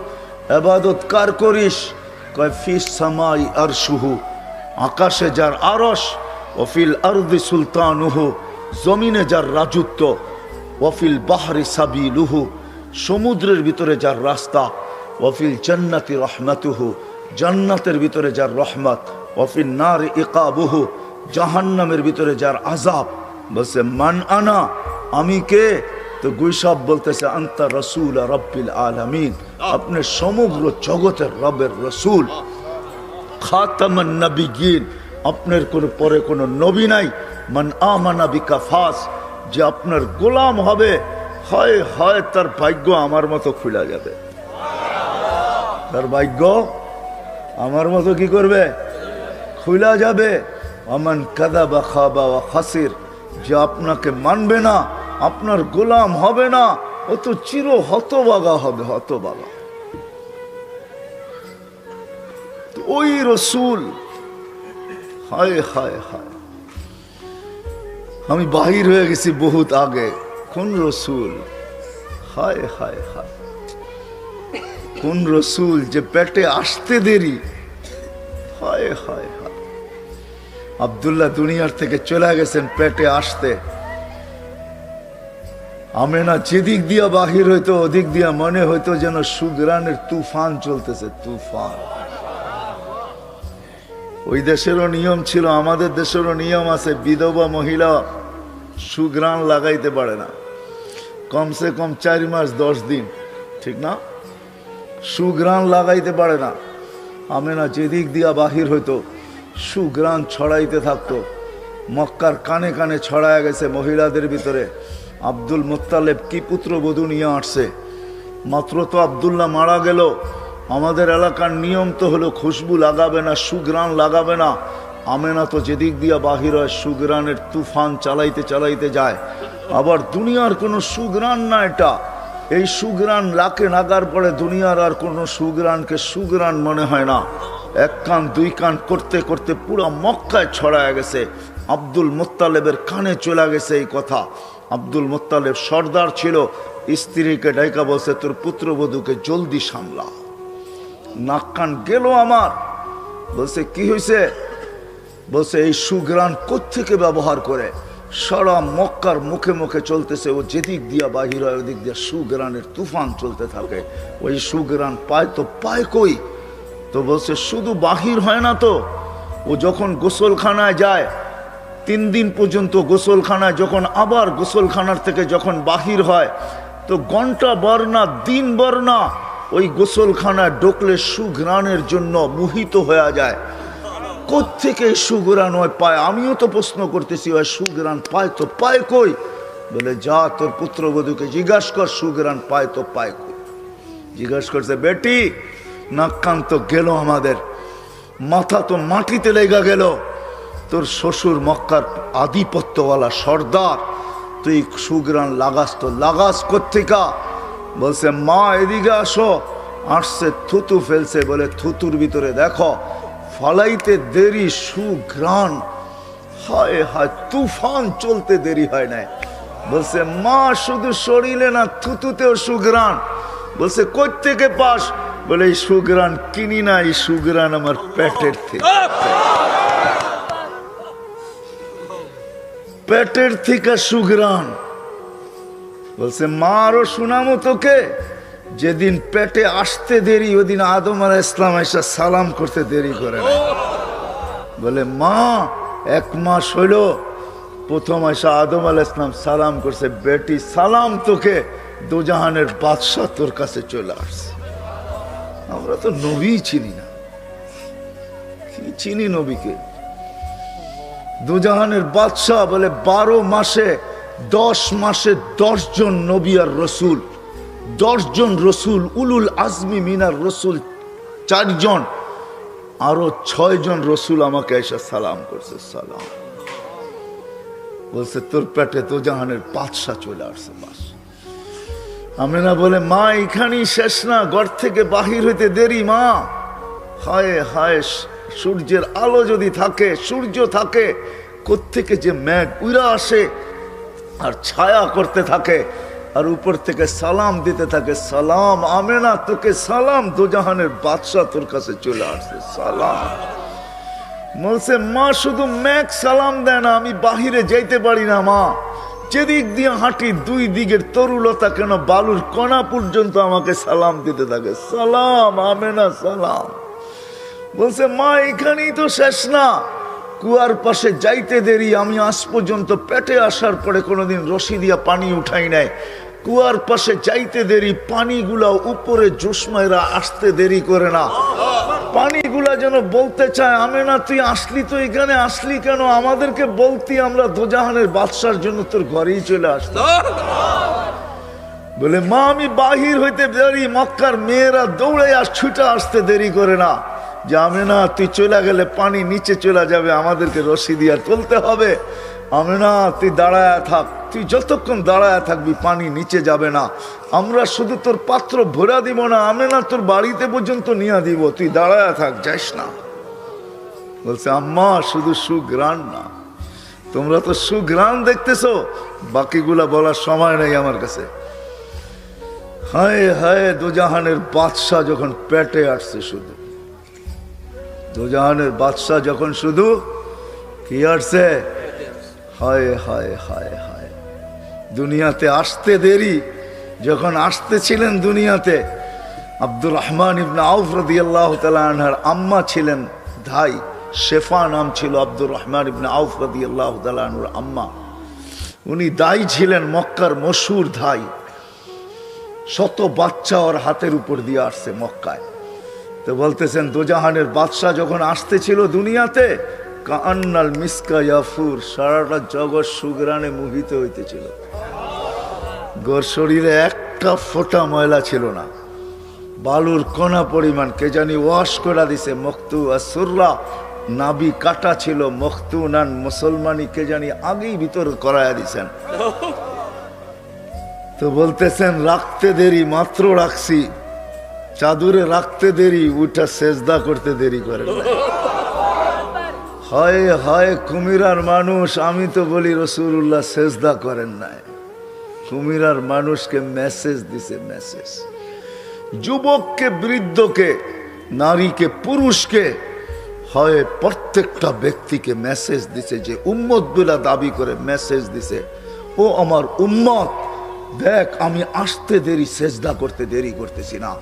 ইবাদত কার করিস? কয় ফিস সামাই আরশুহু, আকাশে যার আরশ, ওয়াফিল আরদি সুলতানুহু, জমিনে যার রাজত্ব, ওয়াফিল বাহরি সাবিলুহু, সমুদ্রের ভিতরে যার রাস্তা, ওয়াফিল জান্নাতি রহমাতুহু, জান্নাতের ভিতরে যার রহমত, ওয়াফিল নারি ইকাবুহু, জাহান্নামের ভিতরে যার আযাব। বলছে মান আনা, আমি কে? তো গুইসাব বলতেছে আনতা রাসূল রাব্বিল আলামিন, আপনি সমগ্র জগতের রবের রসুল, খাতামান নবিয়্যিন, আপনার কোনো পরে কোনো নবী নাই। মান আমানা বিকা ফাস, যে আপনার গোলাম হবে, হয় হয় তার ভাগ্য আমার মতো খুলে যাবে। তার ভাগ্য আমার মতো কি করবে? খুলে যাবে। আমান কাযাবা খাবা ওয়া খাসির, যে আপনাকে মানবে না, আপনার গোলাম হবে না, ও তো চির হতভাগা হবে, হতভাগা। ওই রসুল, হায় হায় হায়, আমি বাহির হয়ে গেছি বহুত আগে। কোন রসুল? হায় হায় হায়, কোন রসুল যে পেটে আসতে দেরি। হায় হায় হায়, আব্দুল্লাহ দুনিয়ার থেকে চলে গেছেন পেটে আসতে। আমেনা যেদিক দিয়া বাহির হইতো, ওদিক দিয়া মনে হইতো যেন সুগ্রানের তুফান চলতেছে, তুফান। ওই দেশেরও নিয়ম ছিল, আমাদের দেশেরও নিয়ম আছে, বিধবা মহিলা সুগ্রান লাগাইতে পারে না কমসে কম 4 মাস 10 দিন, ঠিক না? সুগ্রান লাগাইতে পারে না। আমেনা যেদিক দিয়া বাহির হইতো সুগ্রান ছড়াইতে থাকতো। মক্কার কানে কানে ছড়ায় গেছে মহিলাদের ভিতরে। আব্দুল মুত্তালেব কি পুত্রবধূ নিয়ে আসছে। মাত্র তো আব্দুল্লাহ মারা গেল, আমাদের এলাকার নিয়ম তো হলো খুশবু লাগাবে না, সুগ্রান লাগাবে না। আমেনা তো যেদিক দিয়া বাহির হয় সুগ্রানের তুফান চালাইতে চালাইতে যায়। আবার দুনিয়ার কোনো সুগ্রান না এটা, এই সুগ্রান লাকে নাগার পরে দুনিয়ার আর কোনো সুগ্রানকে সুগ্রান মনে হয় না। 1 কান 2 কান করতে করতে পুরো মক্কায় ছড়ায় গেছে। আব্দুল মুত্তালেবের কানে চলে গেছে এই কথা। আব্দুল মুত্তালেব সর্দার ছিল, স্ত্রীকে ডাইকা বলছে তোর পুত্রবধূকে জলদি সামলা। নাক কান গেল আমার। বলছে কি হয়েছে? বলছে এই সুগ্রান কোত্থেকে ব্যবহার করে? সারা মক্কার মুখে মুখে চলতেছে, ও যেদিক দিয়া বাহির হয় ওদিক দিয়া সুগ্রানের তুফান চলতে থাকে। ওই সুগ্রান পায় তো পায় কই? তো বলছে শুধু বাহির হয় না তো, ও যখন গোসলখানায় যায় 3 দিন পর্যন্ত গোসলখানায়, যখন আবার গোসলখানার থেকে যখন বাহির হয় তো ঘন্টা ভর না দিন ভর না ওই গোসলখানায় ঢুকলে সুঘ্রাণের জন্য মোহিত হয়ে যায়। কোত্থেকে সুঘ্রাণ হয় পায়? আমিও তো প্রশ্ন করতেছি, ওই সুঘ্রাণ পায় তো পায় কই? বলে যা তোর পুত্রবধূকে জিজ্ঞাসা কর সুঘ্রাণ পায় তো পায় কই। জিজ্ঞাসা করছে বেটি, নাক কান তো গেল আমাদের, মাথা তো মাটিতে লেগা গেল। তোর শ্বশুর মক্কার আধিপত্যওয়ালা সর্দার, তুই সুগ্রাণ লাগাস তো লাগাস কোত্থেকা? বলছে মা এদিকে আসো। আসছে, থুতু ফেলছে। বলে থুতুর ভিতরে দেখো, ফালাইতে দেরি সুঘ্রাণ। হায় হায়, তুফান চলতে দেরি হয় নাই। বলছে মা শুধু শরীরে না, থুতুতেও সুঘ্রাণ। বলছে কোত্থেকে পাস? বলে এই সুঘ্রাণ কিনি না, এই সুঘ্রাণ আমার পেটের থেকে, পেটের থেকে সুঘ্রাণ। বলছে মা আরো শোনামো তোকে, যেদিন পেটে আসতে দেরি ওদিন আদম আলাইহিস সালাম এসে সালাম করতে দেরি করে না। বলে মা 1 মাস হইল প্রথম এসে আদম আলাইহিস সালাম সালাম করছে। বেটি সালাম তোকে, দুজাহানের বাদশাহ তোর কাছে চলে আসছে। আমরা তো নবী চিনি না, কি চিনি নবীকে? দুজাহানের বাদশাহ। বলে 12 মাসে 10 মাসে 10 জন নবী আর রসুল, 10 জন রসুল, উলুল আজমি মিনার রসুল 4 জন, আরো 6 জন রসুল আমাকে এসে সালাম করছে। সালাম। বলছে তোর পেটে দোজাহানের বাদশা চলে আসছে। বাস আমেনা বলে মা এখানেই শেষ না, ঘর থেকে বাহির হইতে দেরি মা। হায় হায়, সূর্যের আলো যদি থাকে, সূর্য থাকে, কোত্থেকে যে মেঘ উড়া আসে আর ছায়া করতে থাকে, আর উপর থেকে সালাম দিতে থাকে, সালাম আমেনা তোকে সালাম, দোজাহানের বাদশা তোর কাছে চলে আসছে, সালাম। বলছে মা শুধু মেঘ সালাম দেয় না, আমি বাহিরে যাইতে পারি না মা, যেদিক দিয়ে হাঁটি দুই দিকের তরুলতা কেন বালুর কণা পর্যন্ত আমাকে সালাম দিতে থাকে, সালাম আমেনা সালাম। বলছে মা এখানেই তো শেষ না, কুয়ার পাশে যাইতে দেরি, আমি আজ পর্যন্ত পেটে আসার পরে কোনোদিন রশি দিয়া পানি উঠাই নাই, কুয়ার পাশে যাইতে দেরি, পানিগুলা উপরে জোসমাইরা আসতে দেরি করে না, পানিগুলা যেন বলতে চায় আমেনা তুই আসলি তো এখানে, আসলি কেন, আমাদেরকে বলতি আমরা দোজাহানের বাদশার জন্য তোর ঘরেই চলে আসতাম। বলে মা আমি বাহির হইতে দেরি, মক্কার মেয়েরা দৌড়ে ছুটে আসতে দেরি করে না, যে আমেনা তুই চলে গেলে পানি নিচে চলে যাবে, আমাদেরকে রশি দিয়া তুলতে হবে, আমেনা তুই দাঁড়ায় থাক, তুই যতক্ষণ দাঁড়ায় থাকবি পানি নিচে যাবে না, আমরা শুধু তোর পাত্র ভরা দিব না, আমেনা তোর বাড়িতে পর্যন্ত নিয়ে দিব, তুই দাঁড়ায় থাক, যাইস না। বলছে আম্মা শুধু সুঘ্রাণ না, তোমরা তো সুঘ্রাণ দেখতেছো, বাকিগুলা বলার সময় নেই আমার কাছে। হায় হায়, দোজাহানের বাদশা যখন পেটে আসছে, শুধু দোজাহানের বাদশা যখন শুধু কি আসছে, হায় হায় হায় হায়, দুনিয়াতে আসতে দেরি, যখন আসতেছিলেন দুনিয়াতে, আব্দুর রহমান ইবনে আউফ রাদিয়াল্লাহু তাআলা আনহার আম্মা ছিলেন ধাই, শেফা নাম ছিল আব্দুর রহমান ইবনে আউফ রাদিয়াল্লাহু তাআলা আনহুর আম্মা, উনি দাই ছিলেন, মক্কার মশহুর ধাই, শত বাচ্চা ওর হাতের উপর দিয়ে আসছে মক্কায়। তো বলতেছেন দোজাহানের বাদশা যখন আসতেছিল দুনিয়াতে, কান্নাল মিসকা ইয়াফুর, সারাটা জগৎ সুগ্রানে মোহিত হইতেছিল, গোর শরীরে একটা ফোঁটা ময়লা ছিল না, বালুর কণা পরিমাণ কে জানি ওয়াশ করে দিছে, মখতু আসুররা নাবি কাটা ছিল, মখতু নান মুসলমানি কে জানি আগেই ভিতর করায়া দিছেন। তো বলতেছেন রাখতে দেরি, মাত্র রাখছি, চাদরে রাখতে দেরি, উঠা সেজদা করতে দেরি করে। হয় হয় কুমিরার মানুষ, আমি তো বলি রাসূলুল্লাহ সেজদা করেন নাই, কুমিরার মানুষকে মেসেজ দিছে, মেসেজ, যুবককে বৃদ্ধকে, নারীকে পুরুষকে, হয় প্রত্যেকটা ব্যক্তিকে মেসেজ দিছে, যে উম্মত বলে দাবি করে মেসেজ দিছে, ও আমার উম্মত দেখ আমি আসতে দেরি, সেজদা করতে দেরি করতেছি না,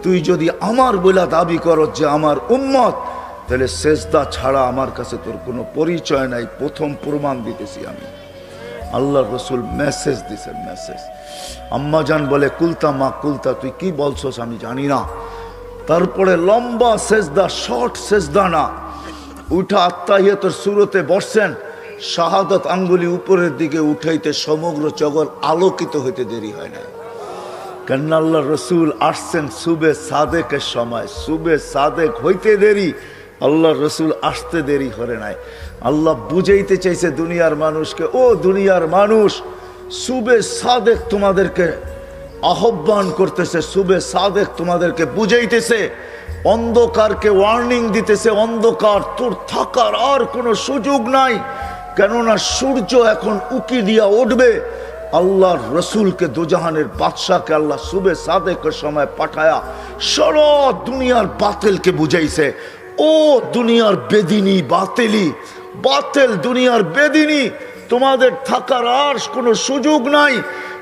তুই যদি আমার বলে দাবি করো যে আমার উম্মত, তাহলে সেজদা ছাড়া আমার কাছে তোর কোনো পরিচয় নাই, প্রথম প্রমাণ দিতেছি আমি। আল্লাহ রসুল মেসেজ দিছেন, মেসেজ। আম্মা জান বলে কুলতা মা কুলতা, তুই কি বলছস আমি জানি না। তারপরে লম্বা সেজদা, শর্ট সেজদা না, উঠা আত্তাহিয়াতুর সুরতে বসছেন, শাহাদাত আঙ্গুলি উপরের দিকে উঠাইতে সমগ্র জগৎ আলোকিত হইতে দেরি হয় না, কেন আল্লাহ রসুল আসছেন সুবে সাদেকের সময়, সুবে সাদেক হইতে দেরি, আল্লাহ রসুল আসতে দেরি করে নাই। আল্লাহ বুঝাইতে চাইছে দুনিয়ার মানুষকে, ও দুনিয়ার মানুষ, সুবে সাদেক তোমাদেরকে আহ্বান করতেছে, সুবে সাদেক তোমাদেরকে বুঝাইতেছে, অন্ধকারকে ওয়ার্নিং দিতেছে, অন্ধকার তোর থাকার আর কোনো সুযোগ নাই, কেননা সূর্য এখন উকি দিয়া উঠবে। আল্লাহর রসুলকে, দোজাহানের বাদশাকে আল্লাহ সুবে সাদেকের সময় পাঠায়া সারা দুনিয়ার বাতিলকে বুঝাইছে, ও দুনিয়ার বেদিনী বাতিলি, বাতিল দুনিয়ার বেদিনী, তোমাদের থাকার আর কোনো সুযোগ নাই,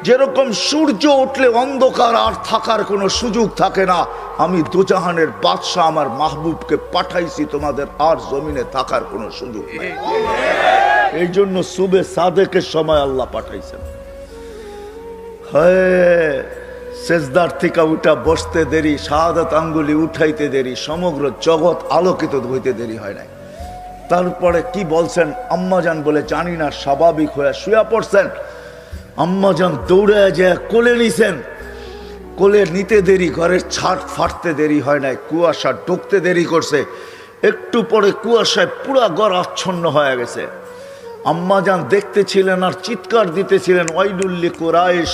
যেরকম সূর্য উঠলে অন্ধকার আর থাকার কোনো সুযোগ থাকে না, আমি দোজাহানের বাদশা আমার মাহবুবকে পাঠাইছি, তোমাদের আর জমিনে থাকার কোনো সুযোগ নেই। এই জন্য সুবে সাদেকের সময় আল্লাহ পাঠাইছেন। হ্যাঁ, সেজদার থেকে উঠা বসতে দেরি, শাহাদাত আঙ্গুলি উঠাইতে দেরি, সমগ্র জগৎ আলোকিত হইতে দেরি হয় নাই। তারপরে কি বলছেন, আম্মাজান বলে জানি না, স্বাভাবিক হয়ে শুয়ে পড়ছেন। আম্মাজান দৌড়ে যায় কোলে নিছেন, কোলে নিতে দেরি, ঘরের ছাদ ফাটতে দেরি হয় নাই, কুয়াশা ঢুকতে দেরি করছে, একটু পরে কুয়াশায় পুরা ঘর আচ্ছন্ন হয়ে গেছে। আম্মাজান দেখতেছিলেন আর চিৎকার দিতেছিলেন, ওয়াইলুল্লি কুরাইশ,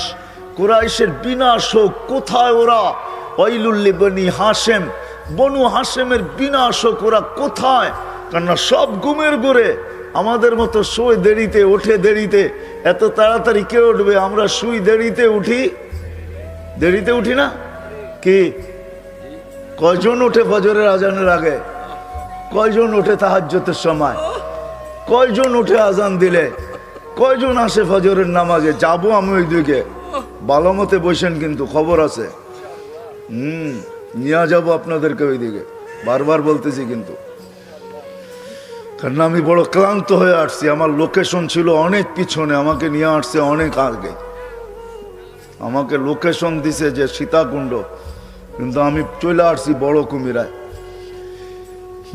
কুরাইশের বিনাশ হোক। কোথায় ওরা? ওয়াইলুল্লি বনি হাশেম, বনু হাশেমের বিনাশ হোক। ওরা কোথায়? কেননা সব ঘুমের ঘুরে, আমাদের মতো শুয়ে দেরিতে, ওঠে দেরিতে। এত তাড়াতাড়ি কে উঠবে? আমরা শুই দেরিতে, উঠি দেরিতে, উঠি না কি? কয়জন ওঠে ফজরের আজানের আগে? কয়জন ওঠে তাহাজ্জুদের সময়? কয়জন উঠে আজান দিলে? কয়জন আসে ফজরের নামাজে? যাবো আমি ওই দিকে, ভালো মতে বসেন, কিন্তু খবর আছে। নিয়ে যাবো আপনাদেরকে ওই দিকে, বারবার বলতেছি কিন্তু। কারণ আমি বড় ক্লান্ত হয়ে আসছি। আমার লোকেশন ছিল অনেক পিছনে, আমাকে নিয়ে আসছে অনেক আগে। আমাকে লোকেশন দিছে যে সীতাকুণ্ড, কিন্তু আমি চলে আসছি বড় কুমিরায়।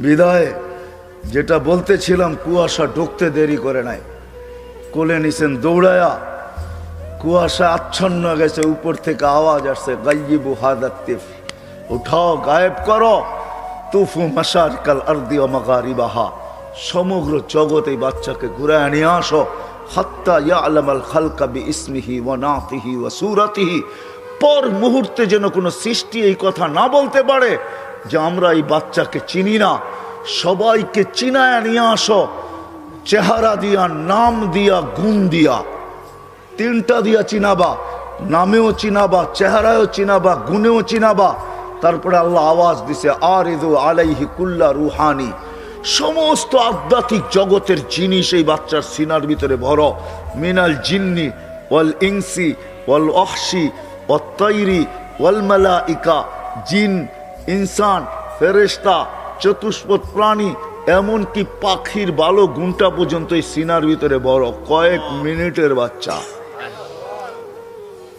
বিদায় যেটা বলতেছিলাম, কুয়াশা ঢুকতে দেরি করে নাই, কোলে নিছেন দৌড়ায়া। কুয়াশা আচ্ছন্ন গেছে, উপর থেকে আওয়াজ আসছে, গাইয়িবু হাদাতিফ, উঠাও, গায়েব করো। তুফু মাশারিকাল আরদি ওয়া মাগারিবাহা, সমগ্র জগৎ এই বাচ্চাকে ঘুরায় নিয়ে আসো। হাত্তা ইয়ালামাল খালকা বিইসমিহি ওয়া নাতিহি ওয়া সূরাতিহি, পর মুহূর্তে যেন কোনো সৃষ্টি এই কথা না বলতে পারে যে আমরা এই বাচ্চাকে চিনি না। সবাইকে চিনায় নিয়ে আসো, চেহারা দিয়া, নাম দিয়া, গুণ দিয়া, তিনটা দিয়া চিনাবা। নামেও চিনাবা, চেহারায়ও চিনাবা, গুণেও চিনাবা। তারপরে আল্লাহ আওয়াজ দিছে, আরিদু আলাইহি কুল্লা রুহানি, সমস্ত আধ্যাত্মিক জগতের জিনিস এই বাচ্চার সিনার ভিতরে ভরো। মিনাল জিন্নি ওয়াল ইনসি ওয়াল ওয়াহশি ওয়াত তাইরি ওয়াল মালাইকা, জিন, ইনসান, ফেরেশতা, চতুষ্পদ প্রাণী, এমনকি পাখির ভালো গুণটা পর্যন্ত এই সিনার ভিতরে বড়। কয়েক মিনিটের বাচ্চা।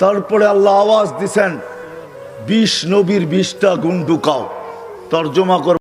তারপরে আল্লাহ আওয়াজ দিছেন, 20 নবীর 20টা গুণ ঢুকাও। তর্জমা কর।